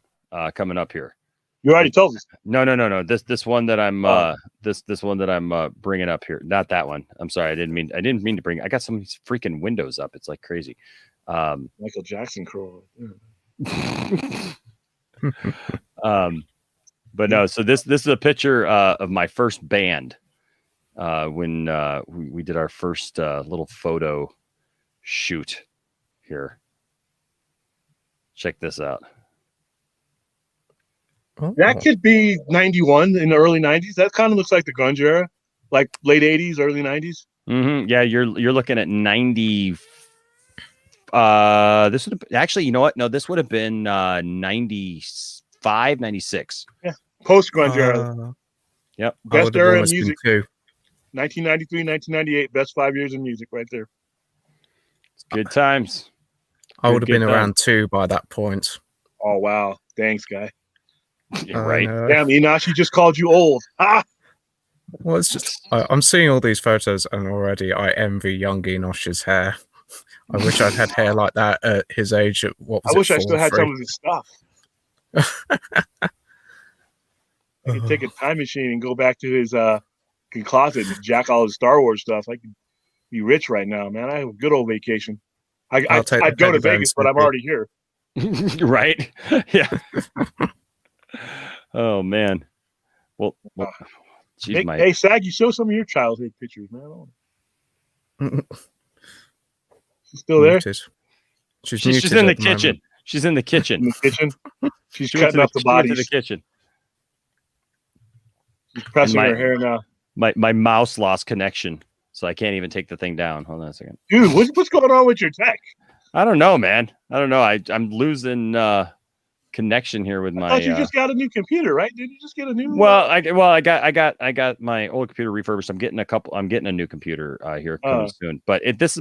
coming up here. You already told us. No. This one that I'm this one that I'm bringing up here. Not that one. I'm sorry. I didn't mean to bring. I got some of these freaking windows up. It's like crazy. Michael Jackson curl. But no. So this is a picture of my first band when we did our first little photo shoot here. Check this out. That could be 91 in the early 90s. That kind of looks like the grunge era, like late 80s, early 90s. Mm-hmm. Yeah, you're looking at 90. This would have actually, you know what? No, this would have been 95, 96. Yeah, post grunge era. Yep. Best era in music. 1993, 1998, best 5 years in music, right there. It's good times. I would have been around 2 by that point. Oh wow! Thanks, guy. You're right. Damn, Enosh, she just called you old. Ah! Well, it's just I'm seeing all these photos, and already I envy young Enosh's hair. I wish I'd had hair like that at his age. At what was I wish I still had 43? some of his stuff. I could take a time machine and go back to his closet and jack all his Star Wars stuff. I could be rich right now, man. I have a good old vacation. I'd go to Vegas, but I'm already here. Right? Yeah. Oh man. Well geez, hey, Sag, you show some of your childhood pictures, man. She's still there? She's in the kitchen. She's in the kitchen. In the kitchen. She's She went cutting to up the she went to bodies. the kitchen. She's pressing And her hair now. My mouse lost connection, so I can't even take the thing down. Hold on a second. Dude, what's going on with your tech? I don't know, man. I don't know. I'm losing connection here with I my. thought you just got a new computer, right? Did you just get a new? I got my old computer refurbished. I'm getting a new computer here coming soon. But this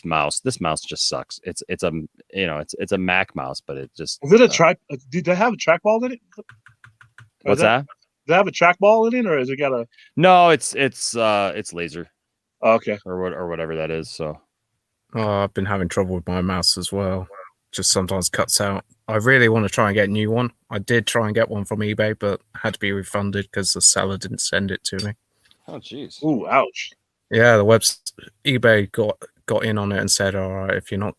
mouse. This mouse just sucks. It's a Mac mouse, but it just Is it a track? Did they have a trackball in it? What's that? Does it have a trackball in it, or has it got a? No, it's laser. Okay. Or whatever that is. So. Oh, I've been having trouble with my mouse as well. Just sometimes cuts out. I really want to try and get a new one. I did try and get one from eBay, but had to be refunded because the seller didn't send it to me. Oh, jeez. Ooh, ouch. Yeah, eBay got in on it and said, "All right, if you're not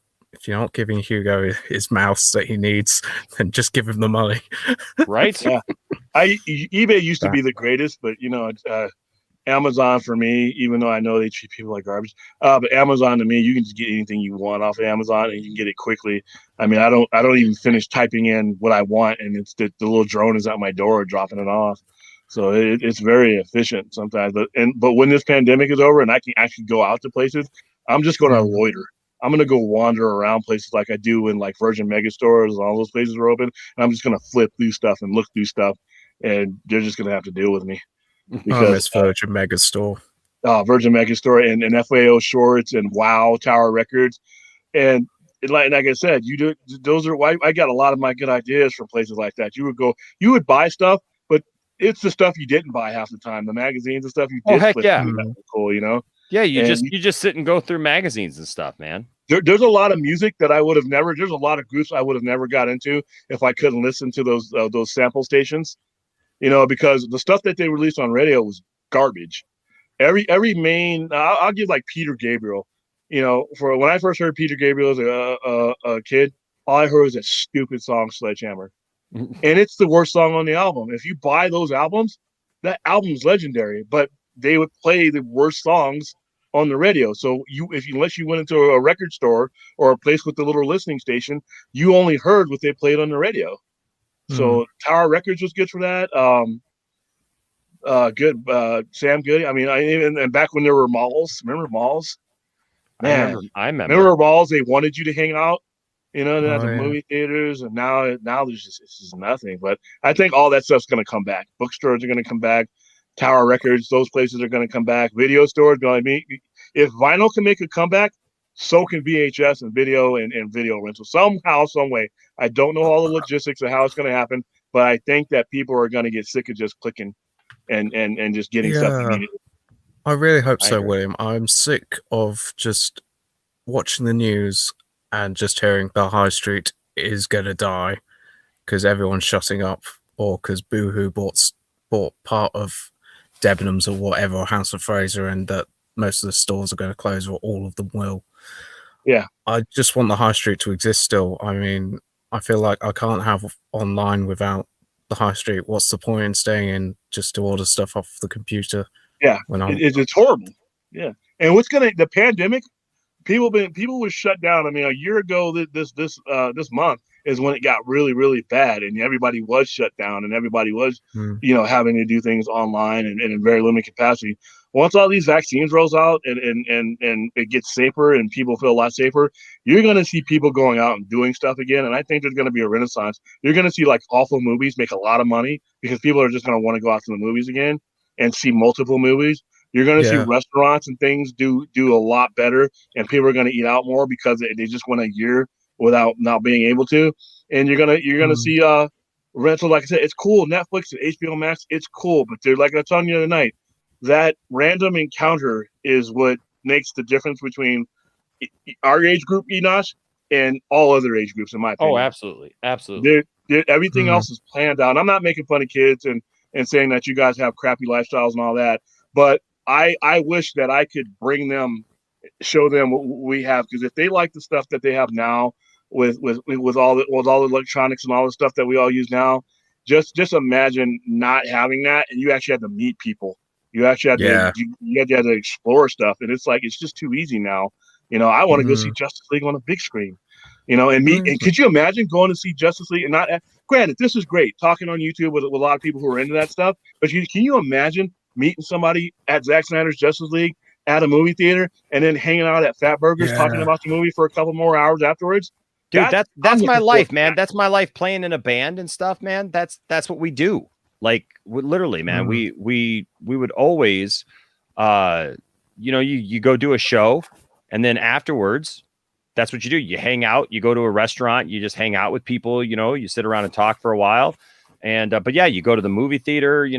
giving Hugo his mouse that he needs, then just give him the money." Right? Yeah. eBay used to be the greatest, but Amazon for me, even though I know they treat people like garbage, but Amazon to me, you can just get anything you want off of Amazon and you can get it quickly. I mean, I don't even finish typing in what I want, and it's the little drone is at my door dropping it off. So it's very efficient sometimes. But when this pandemic is over and I can actually go out to places, I'm just going to loiter. I'm going to go wander around places like I do in like Virgin Megastores and all those places are open. And I'm just going to flip through stuff and look through stuff, and they're just going to have to deal with me. Because Virgin Megastore. Virgin Megastore and FAO Shorts and Wow Tower Records. And like I said, those are why I got a lot of my good ideas from places like that. You would buy stuff, but it's the stuff you didn't buy half the time. The magazines and stuff you Oh, did heck flip yeah. through that was cool, you know? Yeah, you And just sit and go through magazines and stuff, man. there's a lot of music that I would have never. There's a lot of groups I would have never got into if I couldn't listen to those sample stations, you know, because the stuff that they released on radio was garbage. Every main, I'll give like Peter Gabriel. You know, for when I first heard Peter Gabriel as a kid, all I heard was that stupid song Sledgehammer, and it's the worst song on the album. If you buy those albums, that album's legendary, but they would play the worst songs on the radio. So unless you went into a record store or a place with a little listening station, you only heard what they played on the radio. So Tower Records was good for that. Good. Sam Goody. I mean, and back when there were malls, remember malls? Man, I remember. Remember malls? They wanted you to hang out. You know, they had the yeah. movie theaters, and now there's just nothing. But I think all that stuff's going to come back. Bookstores are going to come back. Tower Records, those places are going to come back. Video stores going to be. If vinyl can make a comeback, so can VHS and video and video rental. Somehow, some way. I don't know all the logistics of how it's going to happen, but I think that people are going to get sick of just clicking and just getting stuff immediately. I really hope so, William. I'm sick of just watching the news and just hearing the high street is going to die because everyone's shutting up or because Boohoo bought part of Debenhams or whatever, or House of Fraser, and that most of the stores are going to close or all of them will. Yeah. I just want the high street to exist still. I mean, I feel like I can't have online without the high street. What's the point in staying in just to order stuff off the computer? Yeah, when it's horrible. Yeah, and the pandemic? People were shut down. I mean, a year ago this month is when it got really, really bad, and everybody was shut down, and everybody was having to do things online and in very limited capacity. Once all these vaccines rolls out and it gets safer and people feel a lot safer, you're going to see people going out and doing stuff again. And I think there's going to be a renaissance. You're going to see like awful movies make a lot of money because people are just going to want to go out to the movies again and see multiple movies. You're going to see restaurants and things do a lot better, and people are going to eat out more because they just went a year without not being able to. And you're gonna see rental. Like I said, it's cool. Netflix and HBO Max, it's cool. But they're like I was telling you the other night, that random encounter is what makes the difference between our age group, Enosh, and all other age groups, in my opinion. Oh, absolutely. Everything else is planned out. And I'm not making fun of kids and saying that you guys have crappy lifestyles and all that, but I wish that I could show them what we have, because if they like the stuff that they have now with all the electronics and all the stuff that we all use now, just imagine not having that, and you actually have to meet people. You actually have to explore stuff, and it's like it's just too easy now. You know, I want to go see Justice League on a big screen. You know, and meet. And could you imagine going to see Justice League and not? Granted, this is great talking on YouTube with a lot of people who are into that stuff, but can you imagine meeting somebody at Zack Snyder's Justice League at a movie theater and then hanging out at Fat Burgers talking about the movie for a couple more hours afterwards? Dude, that's my life, man. That's my life, playing in a band and stuff, man. That's what we do. Like literally, man. We would always you go do a show, and then afterwards, that's what you do. You hang out, you go to a restaurant, you just hang out with people, you sit around and talk for a while. And but yeah, you go to the movie theater, you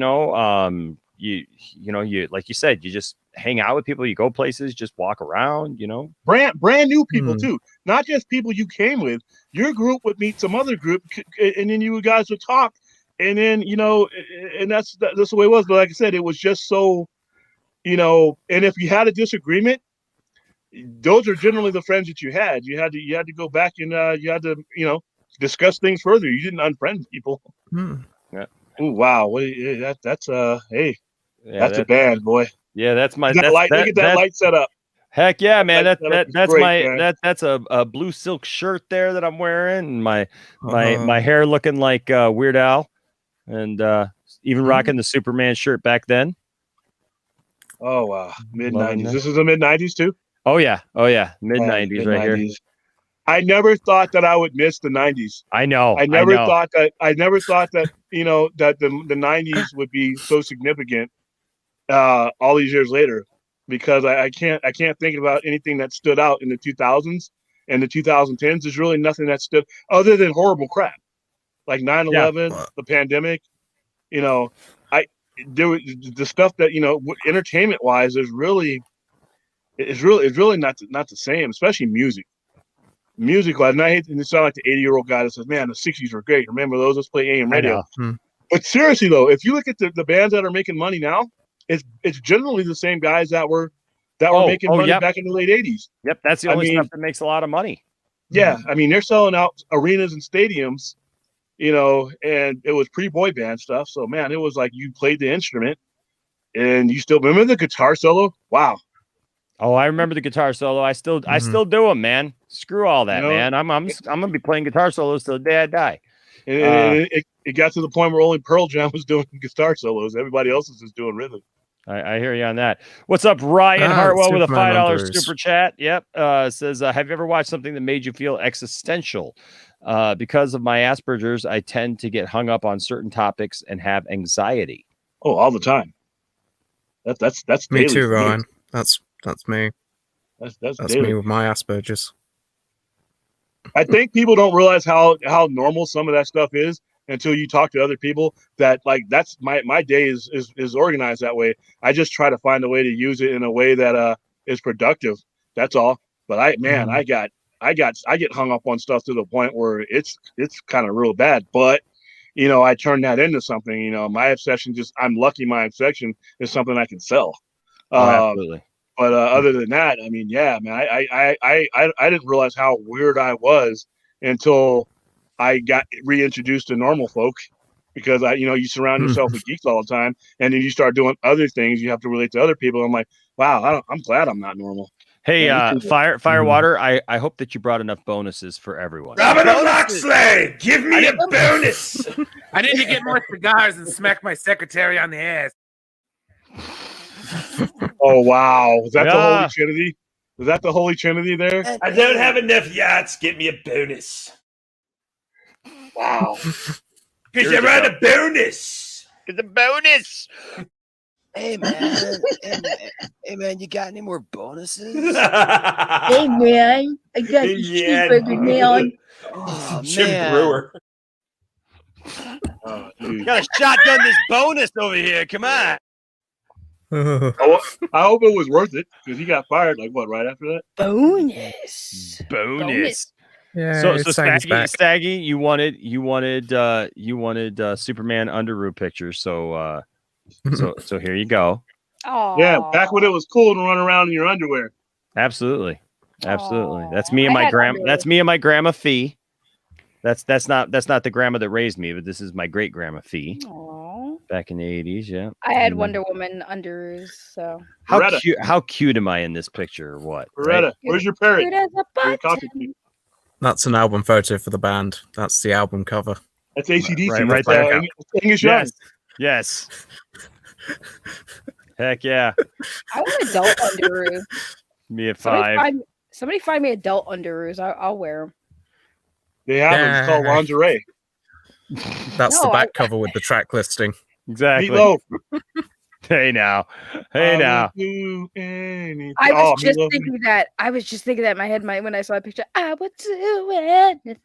like you said, you just hang out with people, you go places, just walk around, brand new people too, not just people you came with. Your group would meet some other group, and then you guys would talk, and then and that's the way it was. But like I said, it was just so, and if you had a disagreement, those are generally the friends that you had. You had to go back and you had to discuss things further. You didn't unfriend people. Yeah. Oh wow, that's hey. Yeah, that's a band, boy. Yeah, that's my. Look at that light setup. Heck yeah, man! That's great, that's a blue silk shirt there that I'm wearing, and my hair looking like Weird Al, and even rocking the Superman shirt back then. Oh wow, mid-90s. This is the mid-90s too. Oh yeah, mid-90s right here. I never thought that I would miss the 90s. I know. I never thought that that the 90s would be so significant all these years later, because I can't think about anything that stood out in the 2000s and the 2010s. There's really nothing that stood other than horrible crap like 9/11, the pandemic, you know, I do the stuff that entertainment wise is really not the same, especially music. Music wise, and I hate to sound like the 80-year-old guy that says, "Man, the '60s were great. Remember those? Let's play AM radio." But seriously though, if you look at the bands that are making money now, it's generally the same guys that were making money back in the late '80s. Yep, that's the only stuff that makes a lot of money. Yeah, I mean, they're selling out arenas and stadiums, and it was pre-boy band stuff. So, man, it was like you played the instrument, and you still remember the guitar solo. Wow. Oh, I remember the guitar solo. I still do them, man. Screw all that, man. I'm gonna be playing guitar solos till the day I die. And it got to the point where only Pearl Jam was doing guitar solos. Everybody else was just doing rhythm. I hear you on that. What's up, Ryan Hartwell with a $5 super chat? Yep. Says, have you ever watched something that made you feel existential? Because of my Asperger's, I tend to get hung up on certain topics and have anxiety. Oh, all the time. That's me too, Ryan. That's me. That's me with my Asperger's. I think people don't realize how normal some of that stuff is until you talk to other people. That like that's my day is organized that way. I just try to find a way to use it in a way that is productive. That's all. But I get hung up on stuff to the point where it's kind of real bad. But I turn that into something. My obsession I'm lucky my obsession is something I can sell. Absolutely. But other than that, I mean, yeah, man, I didn't realize how weird I was until I got reintroduced to normal folk, because you surround yourself with geeks all the time, and then you start doing other things. You have to relate to other people. I'm like, wow, I'm glad I'm not normal. Hey, Firewater, I hope that you brought enough bonuses for everyone. Robert Loxley, give me a bonus. I need to get more cigars and smack my secretary on the ass. Oh wow, was that the Holy Trinity? Was that the Holy Trinity there? I don't have enough yachts. Get me a bonus. Wow. Because you're on a bonus. It's a bonus. Hey man, you got any more bonuses? Hey man, I got the cheeseburger man. Oh, Jim man. Brewer. Oh, dude. Got a shotgun this bonus over here. Come on. I hope it was worth it, because he got fired right after that. Bonus. Yeah. So Staggy, you wanted Superman Underoos pictures. So here you go. Oh. Yeah, back when it was cool to run around in your underwear. Absolutely. That's me and my grandma. That's me and my grandma Fee. That's not the grandma that raised me, but this is my great grandma Fee. Aww. Back in the 80s, yeah. I had Wonder Woman underoos, so how cute am I in this picture or what? Beretta, Right? where's your parrot? Cute as a button. That's an album photo for the band. That's the album cover. That's AC/DC. Right there. English Yes. Heck yeah. I want adult underoos. Me at 5. Somebody find me adult underoos. I'll wear them. They have them. It's called lingerie. That's the back cover with the track listing. Exactly. Meatloaf. Hey now. I was just thinking that. I was just thinking that in my head when I saw the picture. I would do anything.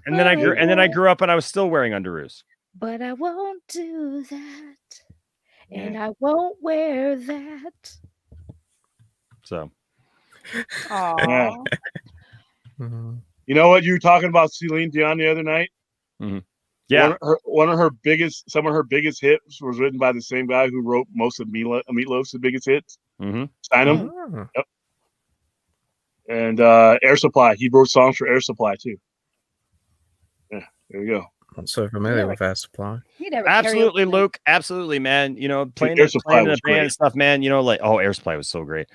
And then I grew up and I was still wearing underoos. But I won't do that. And I won't wear that. So. Aww. You know what? You were talking about Celine Dion the other night. Mm-hmm. Yeah. Some of her biggest hits was written by the same guy who wrote most of Meatloaf's biggest hits. Mm-hmm. Steinem. Yep. And Air Supply. He wrote songs for Air Supply too. Yeah, there you go. I'm so familiar with Air Supply. Absolutely, Luke. Absolutely, man. Playing in a band and stuff, man. Air Supply was so great.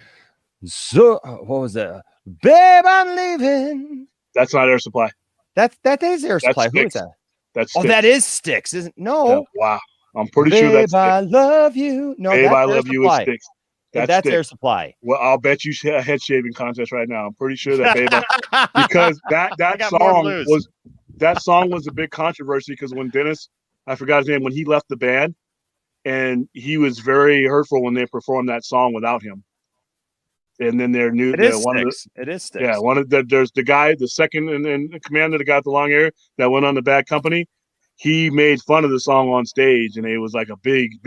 So what was that? Babe, I'm leaving. That's not Air Supply. That is Air Supply. Who is that? That's Styx. That is Styx, isn't? No. Yeah, wow. I'm pretty sure that's Babe, I love you. No, Babe, that's I Air love you is Supply. Styx. That's Styx. Air Supply. Well, I'll bet you a head shaving contest right now. I'm pretty sure that Babe, because that song was a big controversy, because when Dennis, I forgot his name, when he left the band, and he was very hurtful when they performed that song without him. And then their new, It is Styx. Yeah, Styx. there's the guy, the second in command that got the long hair that went on the Bad Company. he made fun of the song on stage, and it was like a big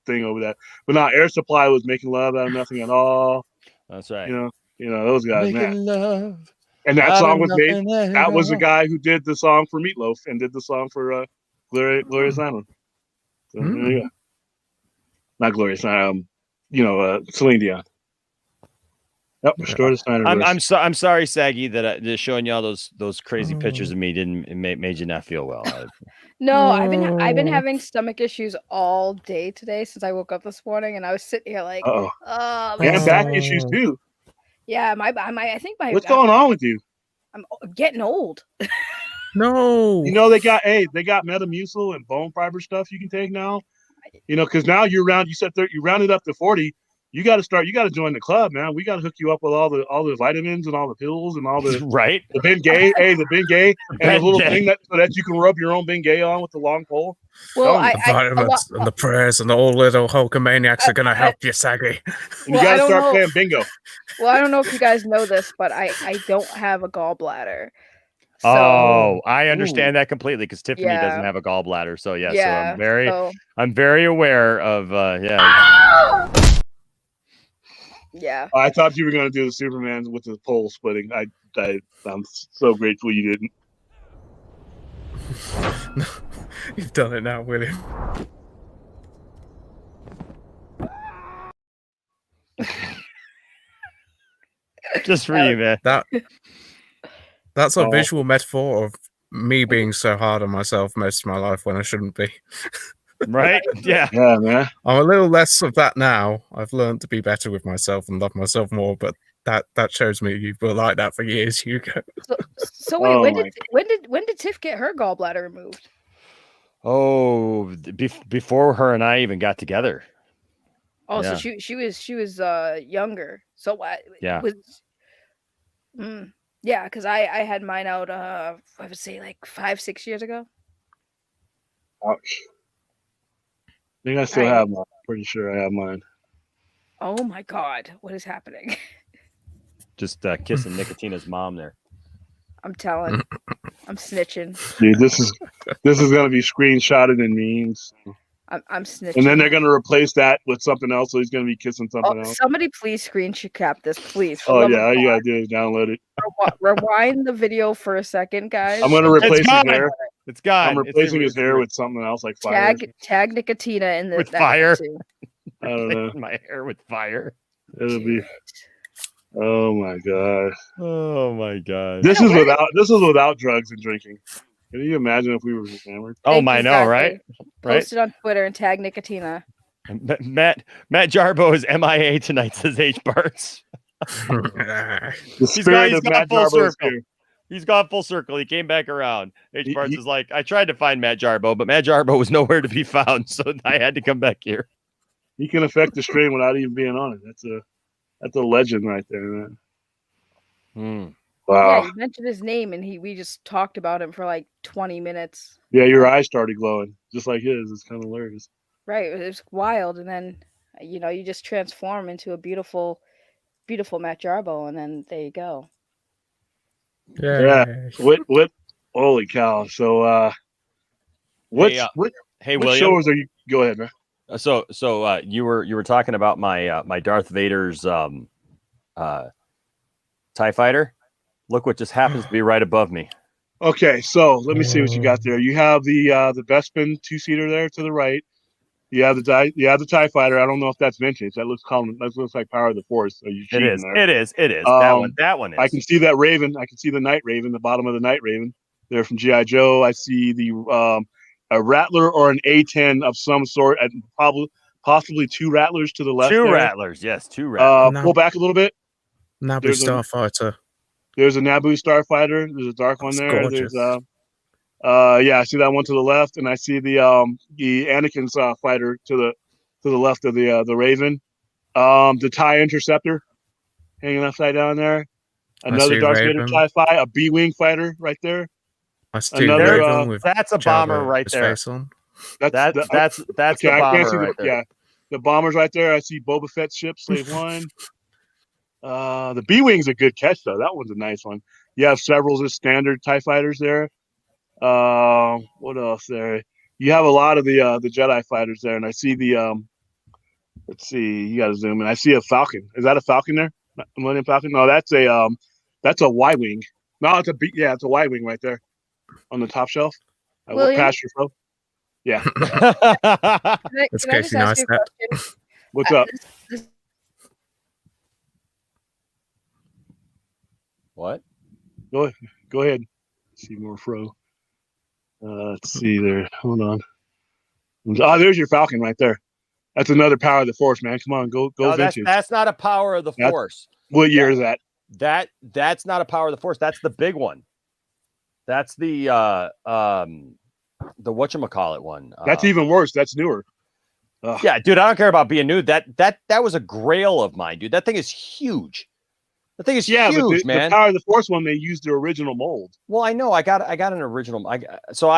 thing over that. But now Air Supply was making love out of nothing at all. That's right. You know those guys, man. Making love. And that out song of was made. nothing at That was the all. guy who did the song for Meatloaf and did the song for Glorious Island. So there you go. Not Glorious, Celine Dion. Yep, restore the Snyderverse. I'm sorry, Saggy, that just showing you all those crazy pictures of me made you not feel well. No, I've been having stomach issues all day today since I woke up this morning, and I was sitting here like, oh, my and back stomach- issues too. Yeah, I think my. What's going on with you? I'm getting old. No. You know they got Metamucil and bone fiber stuff you can take now. You know, because now you said you rounded up to 40. You got to join the club, man. We got to hook you up with all the vitamins and all the pills and all the right. The Bengay, the Bengay, and the little thing so that you can rub your own Bengay on with the long pole. Well, the vitamins and the prayers and all little Hulkamaniacs are going to help you, Saggy. And you got to start playing bingo. Well, I don't know if you guys know this, but I don't have a gallbladder. So, I understand that completely because Tiffany Yeah. doesn't have a gallbladder. So yeah, Yeah, so I'm very aware of yeah. I thought you were going to do the Superman with the pole splitting. I'm so grateful you didn't. You've done it now, William. Just for you, man. That's a visual metaphor of me being so hard on myself most of my life when I shouldn't be. Right? Yeah. Yeah, man. I'm a little less of that now. I've learned to be better with myself and love myself more, but that shows me you were like that for years, Hugo. So wait, when did Tiff get her gallbladder removed? Oh, before her and I even got together. Oh, Yeah. so she was younger. So what? Yeah. Yeah, because I had mine out. I would say like 5-6 years ago. Ouch. I think I still have mine. Pretty sure I have mine. Oh my God, what is happening? Just kissing Nicotina's mom there. I'm telling. I'm snitching. Dude, this is gonna be screenshotted in memes. I'm snitching. And then they're gonna replace that with something else, so he's gonna be kissing something else. Somebody please screenshot cap this, please. Oh yeah, all you gotta do is download it. Rewind the video for a second, guys. I'm gonna replace his hair. It's gone. I'm replacing his hair with something else like fire. Tag Nicotina in the with fire. Too. I don't know. My hair with fire. It'll be. Oh my god. Oh my god. This is without drugs and drinking. Can you imagine if we were just hammered? Oh my, no, right? Post it on Twitter and tag Nicotina. Matt Jarbo is MIA tonight, says H Barts. He's gone full circle. He's gone full circle. He came back around. H Barts is like, I tried to find Matt Jarbo, but Matt Jarbo was nowhere to be found, so I had to come back here. He can affect the stream without even being on it. That's a legend right there, man. Wow. Yeah, you mentioned his name, and we just talked about him for like 20 minutes. Yeah, your eyes started glowing, just like his. It's kind of hilarious. Right, it was wild, and then you just transform into a beautiful, beautiful Matt Jarbo, and then there you go. Yeah. What? Holy cow! So, what William, shows are you? Go ahead, man. So you were talking about my Darth Vader's TIE fighter. Look what just happens to be right above me. Okay, so let me see what you got there. You have the Bespin 2-seater there to the right. You have the TIE fighter. I don't know if that's vintage. That looks like Power of the Force. Are you cheating there? It is. That one is. I can see that Raven. I can see the Night Raven, the bottom of the Night Raven. They're from G.I. Joe. I see the a Rattler or an A-10 of some sort, and possibly two Rattlers to the left. Two there. Rattlers, yes, two Rattlers. Pull back a little bit. Naboo Starfighter. There's a Naboo Starfighter. There's a dark one there. Gorgeous. There's I see that one to the left, and I see the Anakin's fighter to the left of the Raven. The TIE Interceptor hanging upside down there. Another Darth Vader TIE fighter, a B-wing fighter right there. I see Raven with that's a bomber right there. Face on. That's okay, the bomber right there. Yeah, the bombers right there. I see Boba Fett's ship, Slave One. The B-wing's a good catch though. That one's a nice one. You have several just standard TIE fighters there. What else there? You have a lot of the Jedi fighters there, and I see the let's see, you got to zoom in. I see a Falcon. Is that a Falcon there? Millennium Falcon? No, that's a Y-wing. No, it's it's a Y-wing right there on the top shelf. I went past your phone. Yeah. That's Casey Neistat. What's up? What? Go ahead. See more Fro. Let's see there. Hold on. Oh, there's your Falcon right there. That's another power of the Force, man. Come on, go No, vintage. that's not a power of the Force. What year is that? That's not a power of the Force. That's the big one. That's the whatchamacallit one. That's even worse. That's newer. Ugh. Yeah, dude, I don't care about being new. That was a grail of mine, dude. That thing is huge. The thing is huge, but man. The Power of the Force one, they used the original mold. Well, I know. I got an original. So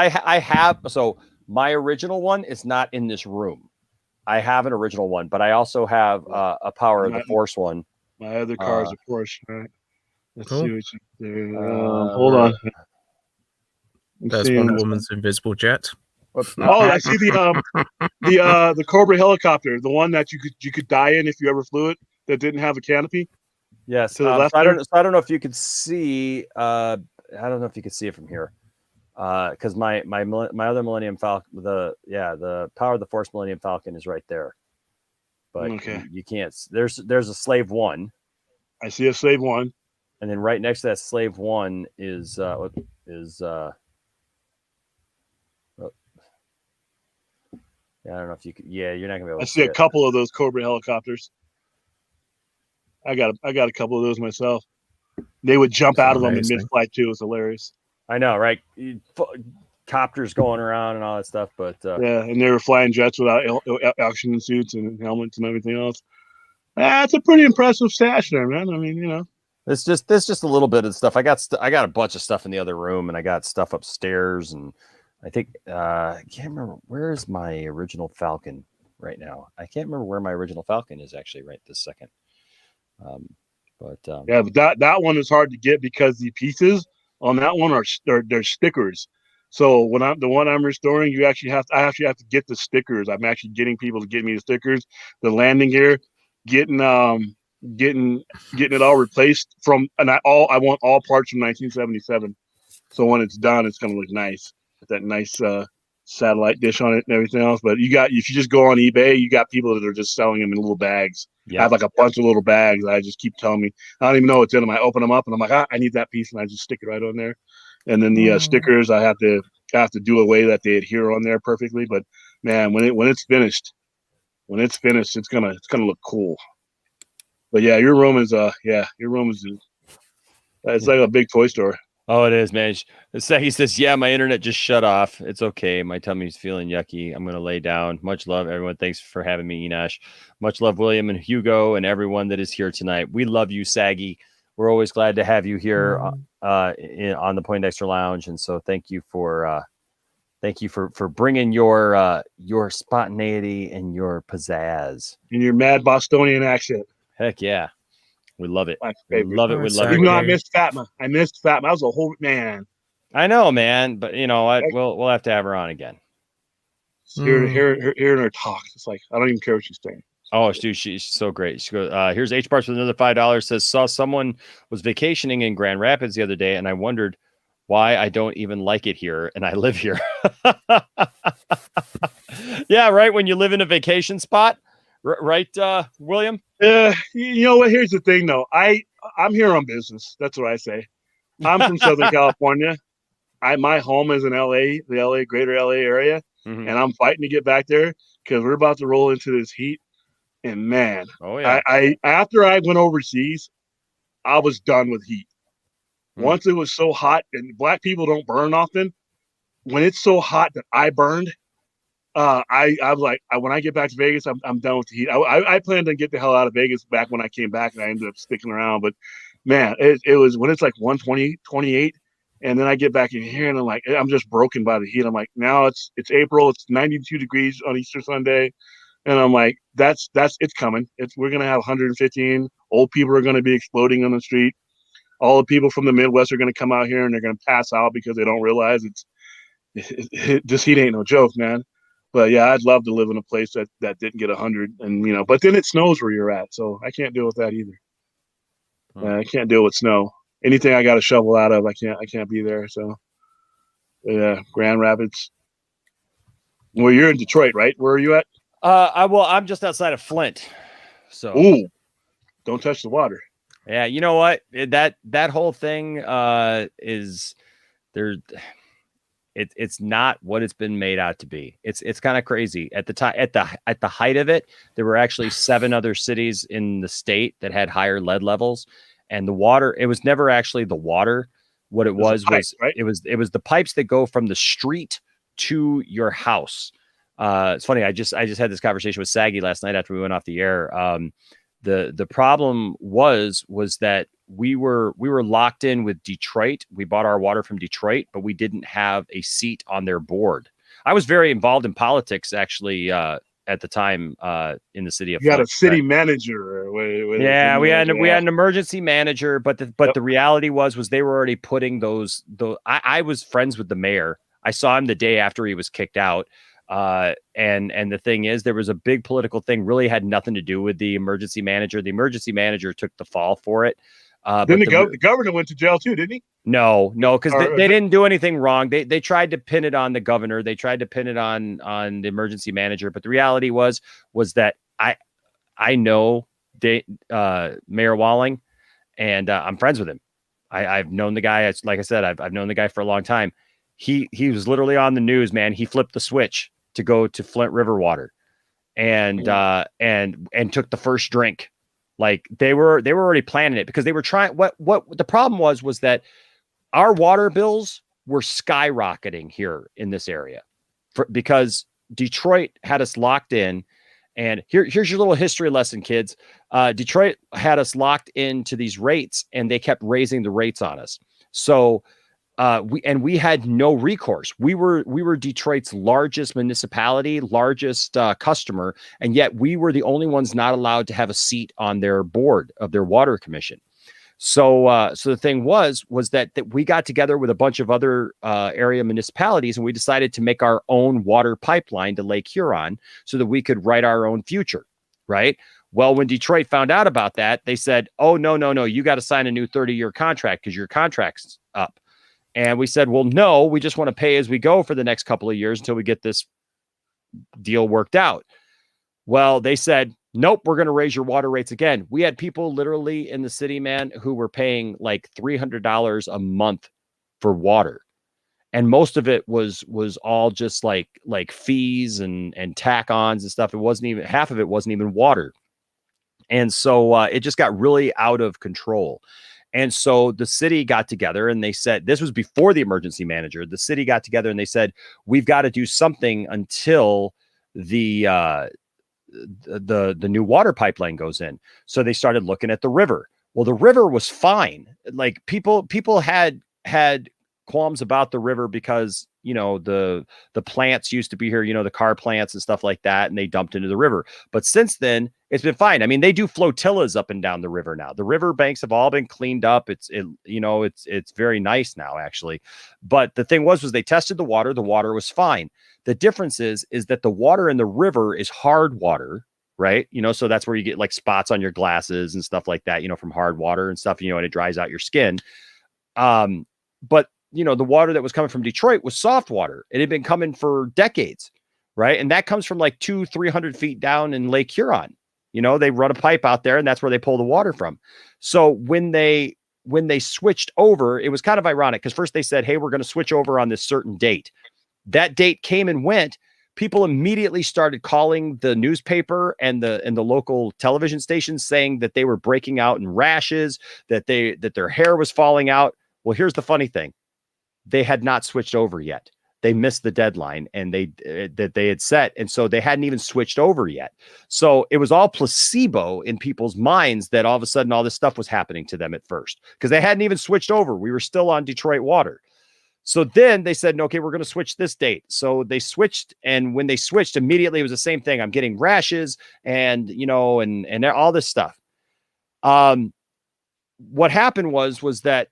my original one is not in this room. I have an original one, but I also have a Power of the Force one. My other car is a Porsche. All right. Let's Cool. see what you there. Hold on. There's Wonder Woman's invisible jet. Oh, I see the Cobra helicopter, the one that you could die in if you ever flew it, that didn't have a canopy. Yes. To the left. I don't know if you could see. I don't know if you could see it from here. Because my other Millennium Falcon, the Power of the Force Millennium Falcon is right there. But you can't. There's a Slave One. I see a Slave One. And then right next to that Slave One is I don't know if you could. Yeah, you're not gonna be able. I see a couple of those Cobra helicopters. I got a couple of those myself. They would jump out of them in mid-flight too. It's hilarious. I know, right? Copters going around and all that stuff, but yeah, and they were flying jets without oxygen suits and helmets and everything else. That's a pretty impressive stash there, man. I mean, it's just a little bit of stuff. I got a bunch of stuff in the other room, and I got stuff upstairs, and I think I can't remember where's my original Falcon right now. I can't remember where my original Falcon is actually right this second. But that one is hard to get because the pieces on that one are stickers. So when the one I'm restoring, I actually have to get the stickers. I'm actually getting people to get me the stickers, the landing gear, getting it all replaced I want all parts from 1977. So when it's done, it's gonna look nice with that nice satellite dish on it and everything else. But if you just go on eBay, you got people that are just selling them in little bags. I have like a bunch of little bags. I just keep telling me, I don't even know what's in them. I open them up and I'm like, I need that piece, and I just stick it right on there. And then the stickers, I have to do a way that they adhere on there perfectly. But man, when it's finished, it's gonna look cool. But yeah, your room is it's like a big toy store. Oh, it is, man. He says, yeah, my internet just shut off. It's okay. My tummy's feeling yucky. I'm going to lay down. Much love, everyone. Thanks for having me, Enosh. Much love, William and Hugo and everyone that is here tonight. We love you, Saggy. We're always glad to have you here on the Poindexter Lounge. And so thank you for bringing your spontaneity and your pizzazz. And your mad Bostonian accent. Heck yeah. We love it. We love it. We love it. Even though I missed Fatma. I was a whole man. I know, man. But you know what? We'll have to have her on again. Hearing her talk, it's like I don't even care what she's saying. Oh, dude, she's so great. She goes, here's H Bars with another $5. Says, saw someone was vacationing in Grand Rapids the other day, and I wondered why I don't even like it here, and I live here. Yeah, right. When you live in a vacation spot. Right, William? You know what? Here's the thing, though. I'm here on business. That's what I say. I'm from Southern California. My home is in LA, the greater LA area, and I'm fighting to get back there because we're about to roll into this heat. And man, after I went overseas, I was done with heat. Once it was so hot, and black people don't burn often. When it's so hot that I burned, I'm like, when I get back to Vegas, I'm done with the heat. I planned to get the hell out of Vegas back when I came back, and I ended up sticking around. But man, it was when it's like 120, 28, and then I get back in here, and I'm just broken by the heat. I'm like, now it's April, it's 92 degrees on Easter Sunday, and I'm like, it's coming. We're gonna have 115. Old people are gonna be exploding on the street. All the people from the Midwest are gonna come out here, and they're gonna pass out because they don't realize this heat ain't no joke, man. But yeah, I'd love to live in a place that didn't get 100, and but then it snows where you're at, so I can't deal with that either. I can't deal with snow. Anything I got to shovel out of, I can't be there. So yeah, Grand Rapids. Well, you're in Detroit, right? Where are you at? I'm just outside of Flint. So ooh, don't touch the water. Yeah, you know what? That whole thing is there. It's not what it's been made out to be. It's kind of crazy. At the time, at the height of it, there were actually 7 other cities in the state that had higher lead levels, and the water. It was never actually the water. What it was right? it was the pipes that go from the street to your house. It's funny. I just had this conversation with Saggy last night after we went off the air. The problem was that we were locked in with Detroit. We bought our water from Detroit, but we didn't have a seat on their board. I was very involved in politics actually at the time in the city of You got a Flint, city manager. yeah, we had an emergency manager, but the reality was they were already putting those. I was friends with the mayor. I saw him the day after he was kicked out. And the thing is, there was a big political thing, really had nothing to do with the emergency manager. The emergency manager took the fall for it. Then the governor went to jail too, didn't he? No, because they didn't do anything wrong. They tried to pin it on the governor. They tried to pin it on the emergency manager. But the reality was that I know Mayor Walling, and I'm friends with him. I've known the guy. Like I said, I've known the guy for a long time. He was literally on the news, man. He flipped the switch to go to Flint River water, and took the first drink. Like they were already planning it because they were trying. What the problem was that our water bills were skyrocketing here in this area because Detroit had us locked in. And here's your little history lesson, kids. Detroit had us locked into these rates, and they kept raising the rates on us. So we had no recourse. We were Detroit's largest municipality, largest customer, and yet we were the only ones not allowed to have a seat on their board of their water commission. So the thing was that we got together with a bunch of other area municipalities, and we decided to make our own water pipeline to Lake Huron so that we could write our own future, right? Well, when Detroit found out about that, they said, "Oh, no, you got to sign a new 30-year contract because your contract's up." And we said, well, no, we just want to pay as we go for the next couple of years until we get this deal worked out. Well, they said, nope, we're going to raise your water rates again. We had people literally in the city, man, who were paying like $300 a month for water. And most of it was all just like fees and tack-ons and stuff. It wasn't even, half of it wasn't even water. And so it just got really out of control. And so the city got together and they said, this was before the emergency manager. The city got together and they said, we've got to do something until the new water pipeline goes in. So they started looking at the river. Well, the river was fine. Like people had qualms about the river because, the plants used to be here, the car plants and stuff like that, and they dumped into the river. But since then, it's been fine. I mean, they do flotillas up and down the river now. The river banks have all been cleaned up. It's very nice now, actually. But the thing was they tested the water. The water was fine. The difference is that the water in the river is hard water, right? So that's where you get like spots on your glasses and stuff like that, from hard water and stuff, and it dries out your skin. But the water that was coming from Detroit was soft water. It had been coming for decades, right? And that comes from like 200-300 feet down in Lake Huron. They run a pipe out there and that's where they pull the water from. So when they switched over, it was kind of ironic because first they said, hey, we're going to switch over on this certain date. That date came and went. People immediately started calling the newspaper and the local television stations saying that they were breaking out in rashes, that their hair was falling out. Well, here's the funny thing. They had not switched over yet. They missed the deadline and that they had set. And so they hadn't even switched over yet. So it was all placebo in people's minds that all of a sudden all this stuff was happening to them at first because they hadn't even switched over. We were still on Detroit water. So then they said, okay, we're going to switch this date. So they switched. And when they switched, immediately it was the same thing. I'm getting rashes and, and all this stuff. What happened was that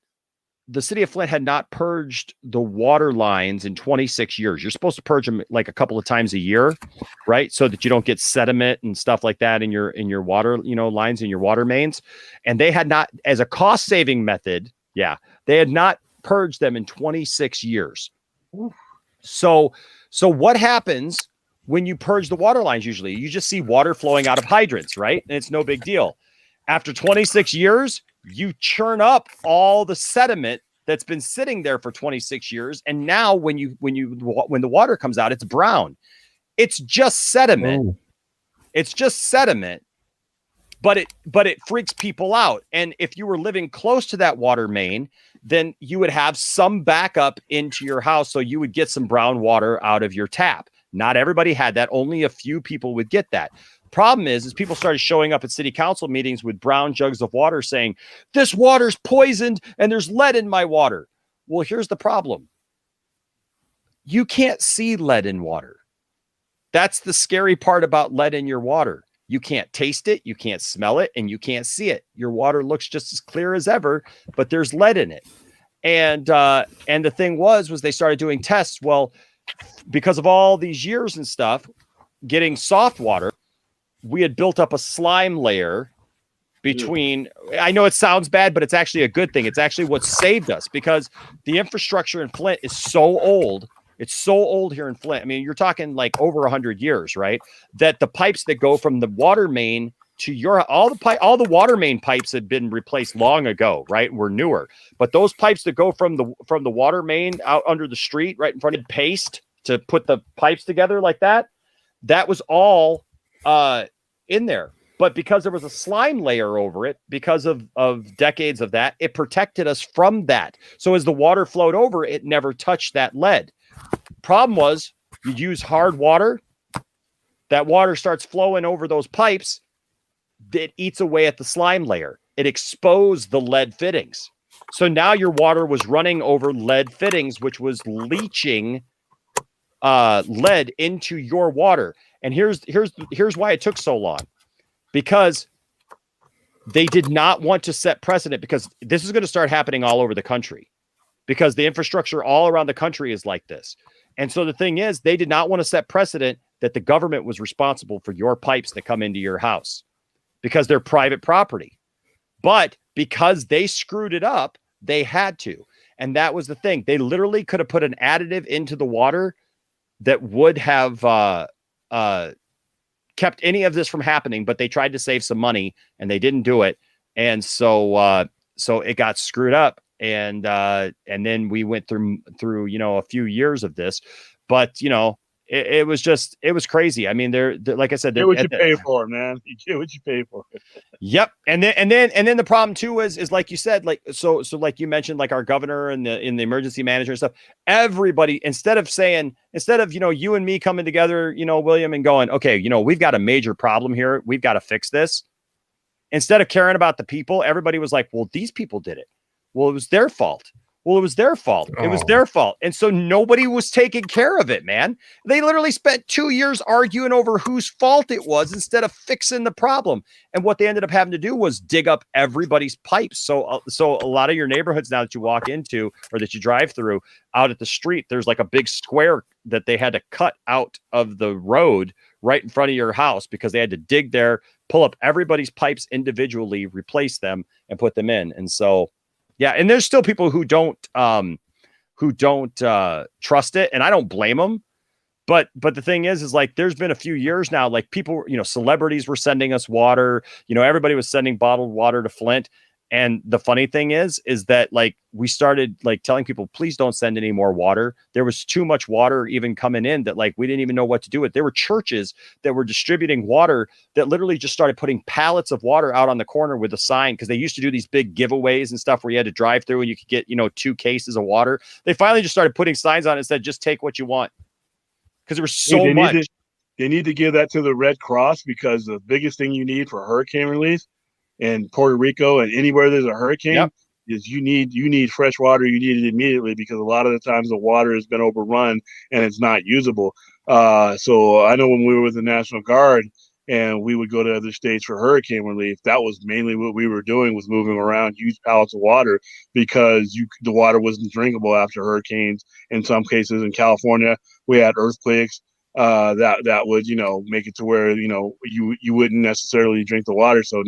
the city of Flint had not purged the water lines in 26 years. You're supposed to purge them like a couple of times a year, right? So that you don't get sediment and stuff like that in your water, lines in your water mains. And they had not, as a cost saving method, they had not purged them in 26 years. So what happens when you purge the water lines? Usually you just see water flowing out of hydrants, right? And it's no big deal. After 26 years, you churn up all the sediment that's been sitting there for 26 years. And now when the water comes out, it's brown. It's just sediment. Oh. It's just sediment, but it freaks people out. And if you were living close to that water main, then you would have some backup into your house. So you would get some brown water out of your tap. Not everybody had that. Only a few people would get that. Problem is people started showing up at city council meetings with brown jugs of water saying, this water's poisoned and there's lead in my water. Well, here's the problem. You can't see lead in water. That's the scary part about lead in your water. You can't taste it, you can't smell it, and you can't see it. Your water looks just as clear as ever, but there's lead in it. And the thing was they started doing tests. Well, because of all these years and stuff, getting soft water, we had built up a slime layer between, I know it sounds bad, but it's actually a good thing. It's actually what saved us, because the infrastructure in Flint is so old. It's so old here in Flint. I mean, you're talking like over 100 years, right? That the pipes that go from the water main to all the water main pipes had been replaced long ago, right? We're newer, but those pipes that go from the water main out under the street, right in front of paste to put the pipes together like that, that was all in there. But because there was a slime layer over it, because of decades of that, it protected us from that. So as the water flowed over, it never touched that lead. Problem was, you use hard water, that water starts flowing over those pipes, it eats away at the slime layer. It exposed the lead fittings. So now your water was running over lead fittings, which was leaching lead into your water. And here's why it took so long. Because they did not want to set precedent, because this is going to start happening all over the country, because the infrastructure all around the country is like this. And so the thing is, they did not want to set precedent that the government was responsible for your pipes that come into your house, because they're private property. But because they screwed it up, they had to. And that was the thing. They literally could have put an additive into the water that would have kept any of this from happening, but they tried to save some money and they didn't do it. And so it got screwed up. And then we went through, a few years of this, but it was crazy. I mean, they're like I said, get what you pay for, man. You get what you pay for. Yep. And then the problem too is like you said, like, so like you mentioned, like our governor and the emergency manager and stuff, everybody, instead of you and me coming together, William, and going, okay, we've got a major problem here. We've got to fix this. Instead of caring about the people, everybody was like, well, these people did it. Well, it was their fault. Well, it was their fault. It was their fault. And so nobody was taking care of it, man. They literally spent 2 years arguing over whose fault it was instead of fixing the problem. And what they ended up having to do was dig up everybody's pipes. So a lot of your neighborhoods now that you walk into or that you drive through out at the street, there's like a big square that they had to cut out of the road right in front of your house, because they had to dig there, pull up everybody's pipes individually, replace them, and put them in. And so, yeah, and there's still people who don't trust it, and I don't blame them. But the thing is like, there's been a few years now, like people, celebrities were sending us water, everybody was sending bottled water to Flint. And the funny thing is that like we started like telling people, please don't send any more water. There was too much water even coming in that like we didn't even know what to do with. There were churches that were distributing water that literally just started putting pallets of water out on the corner with a sign, because they used to do these big giveaways and stuff where you had to drive through and you could get 2 cases of water. They finally just started putting signs on it and said, just take what you want, because there was so much. They need to give that to the Red Cross, because the biggest thing you need for hurricane relief in Puerto Rico and anywhere there's a hurricane is you need fresh water. You need it immediately, because a lot of the times the water has been overrun and it's not usable. So I know when we were with the National Guard, and we would go to other states for hurricane relief. That was mainly what we were doing, was moving around huge pallets of water, because the water wasn't drinkable after hurricanes. In some cases in California, we had earthquakes that would, make it to where, you wouldn't necessarily drink the water. So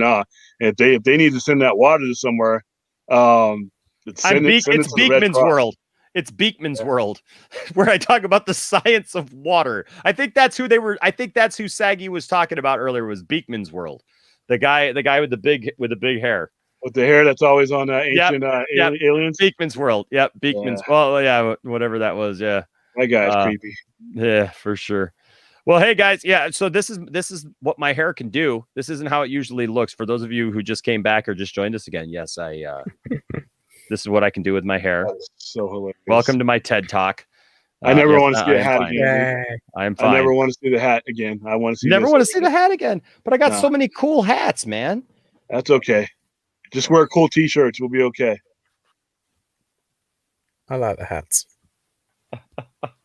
if they need to send that water to somewhere, send it to the Red Beekman's Cross. world. It's Beekman's world, where I talk about the science of water. I think that's who they were. I think that's who Saggy was talking about earlier, was Beekman's world. The guy with the big hair. With the hair that's always on ancient aliens. Beekman's world. Yep. Beekman's. Yeah. Well, yeah, whatever that was. Yeah. That guy's creepy. Yeah, for sure. Well, hey guys. Yeah. So this is what my hair can do. This isn't how it usually looks. For those of you who just came back or just joined us again. Yes, this is what I can do with my hair. That's so hilarious. Welcome to my TED Talk. I never want to see a hat again. I'm fine. I never want to see the hat again. I want to see. Never want to see the hat again. But I got so many cool hats, man. That's okay. Just wear cool T-shirts. We'll be okay. I like the hats.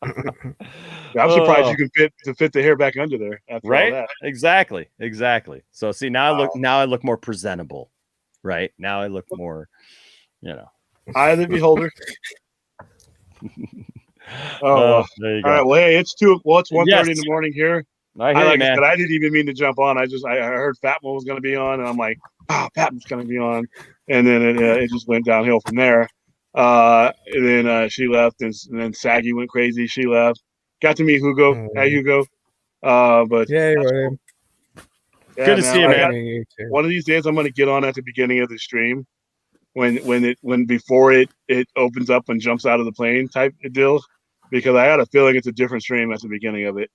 I'm surprised you can fit the hair back under there. After all that. Exactly. So see, now I look more presentable. Right now I look more, Eye of the beholder. There you go. All right. Well, hey, it's 1:30 in the morning here. I hear you, man. I didn't even mean to jump on. I heard Fatma was going to be on, and I'm like, Fatma's going to be on, and then it just went downhill from there. And then she left, and then Saggy went crazy. She left. Got to meet Hugo. Hi, Hugo. But yeah, cool. Good to see you, man. One of these days, I'm going to get on at the beginning of the stream, when before it opens up and jumps out of the plane type deal, because I had a feeling it's a different stream at the beginning of it.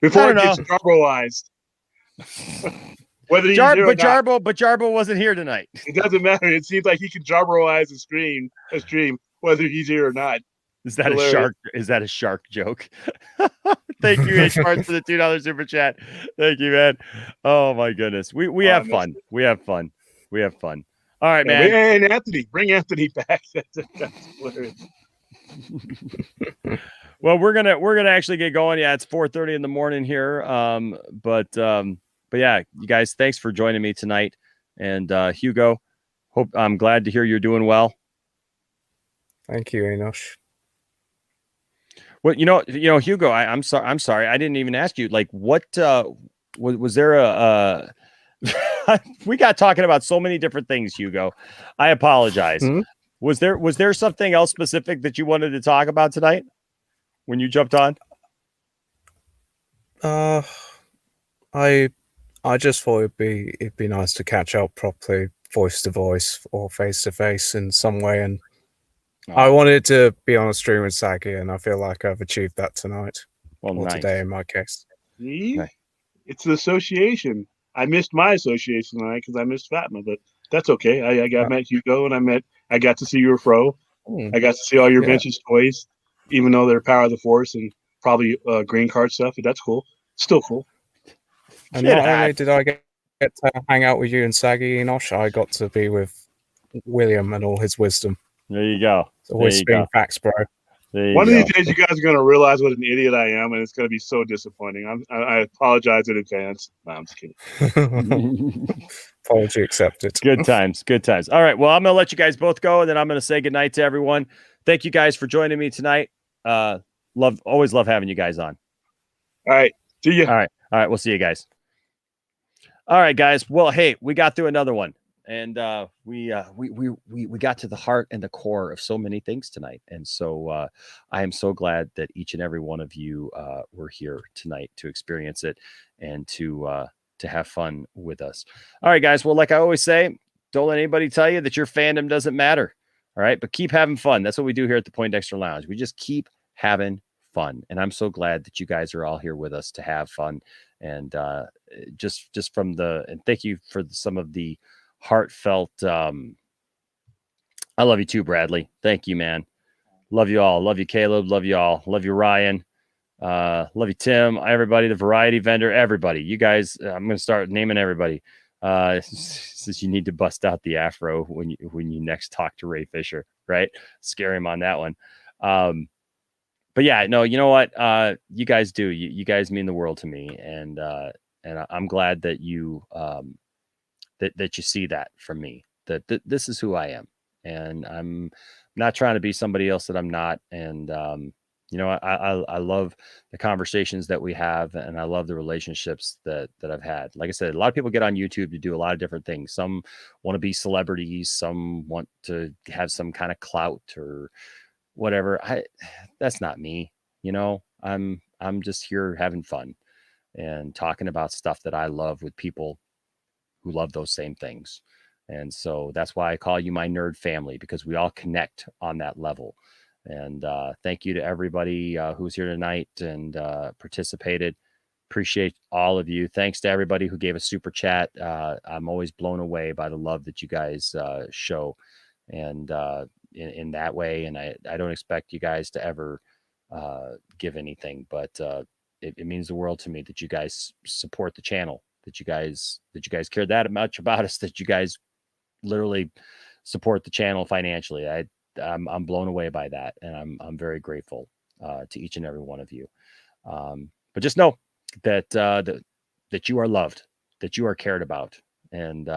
Before it gets Jarbo-ized. Whether he's here or not. But Jarbo wasn't here tonight. It doesn't matter. It seems like he can Jarbo-ize a stream, whether he's here or not. Is that a shark? Is that a shark joke? Thank you, H Mart, for the $2 super chat. Thank you, man. Oh my goodness. We have fun. We have fun. All right, man. And Anthony, bring Anthony back. That's hilarious. Well, we're gonna actually get going. Yeah, it's 4:30 in the morning here. But yeah, you guys, thanks for joining me tonight. And Hugo, I'm glad to hear you're doing well. Thank you, Enosh. Well, Hugo, I'm sorry. I didn't even ask you. Like, what was there a? We got talking about so many different things, Hugo. I apologize. Was there something else specific that you wanted to talk about tonight when you jumped on? I just thought it'd be nice to catch up properly, voice to voice or face to face in some way, and I wanted to be on a stream with Saggy, and I feel like I've achieved that tonight. Today, in my case. See? It's the association. I missed my association tonight because I missed Fatma, but that's okay. I met Hugo, and I got to see your fro. I got to see all your vintage toys, even though they're Power of the Force and probably green card stuff. But that's cool. Still cool. And not only did I get to hang out with you and Saggy, Enosh, I got to be with William and all his wisdom. There you go. It's always spinning facts, bro. One of these days, you guys are going to realize what an idiot I am, and it's going to be so disappointing. I apologize in advance. No, I'm just kidding. Apology accepted. Good times. All right. Well, I'm going to let you guys both go, and then I'm going to say goodnight to everyone. Thank you guys for joining me tonight. Always love having you guys on. All right. See you. All right. We'll see you guys. All right, guys. Well, hey, we got through another one. And we got to the heart and the core of so many things tonight. And so I am so glad that each and every one of you were here tonight to experience it and to have fun with us. All right, guys. Well, like I always say, don't let anybody tell you that your fandom doesn't matter. All right. But keep having fun. That's what we do here at the Poindexter Lounge. We just keep having fun. And I'm so glad that you guys are all here with us to have fun. And just from and thank you for some of the heartfelt I love you too, Bradley. Thank you, man. Love you all. Love you, Caleb. Love you all. Love you, Ryan. Love you, Tim. Everybody, the variety vendor, everybody. You guys, I'm gonna start naming everybody. Says you need to bust out the afro when you next talk to Ray Fisher, right? Scare him on that one. but yeah, no, you know what? You guys do. You guys mean the world to me, and I'm glad that you that you see that from me. That this is who I am, and I'm not trying to be somebody else that I'm not. And you know, I love the conversations that we have, and I love the relationships that I've had. Like I said, a lot of people get on YouTube to do a lot of different things. Some want to be celebrities, some want to have some kind of clout or whatever. That's not me. You know, I'm just here having fun and talking about stuff that I love with people who love those same things. And so that's why I call you my nerd family, because we all connect on that level. And thank you to everybody who's here tonight and participated. Appreciate all of you. Thanks to everybody who gave a super chat. I'm always blown away by the love that you guys show, and in that way. And I don't expect you guys to ever give anything, but it means the world to me that you guys support the channel, that you guys care that much about us, that you guys literally support the channel financially. I'm blown away by that, and I'm very grateful to each and every one of you. But just know that that you are loved, that you are cared about, and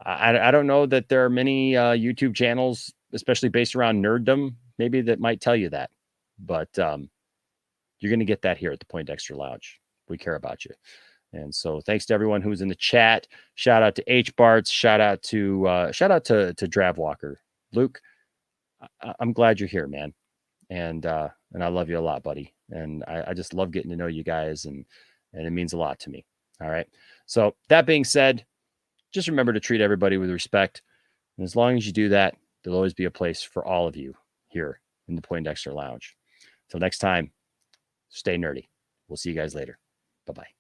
I don't know that there are many YouTube channels, especially based around nerddom, maybe that might tell you that, but you're going to get that here at the Poindexter Lounge. We care about you. And so thanks to everyone who's in the chat. Shout out to H Barts. Shout out to Dravwalker. Luke, I'm glad you're here, man. And I love you a lot, buddy. And I just love getting to know you guys, and it means a lot to me. All right. So that being said, just remember to treat everybody with respect. And as long as you do that, there'll always be a place for all of you here in the Poindexter Lounge. Till next time, stay nerdy. We'll see you guys later. Bye-bye.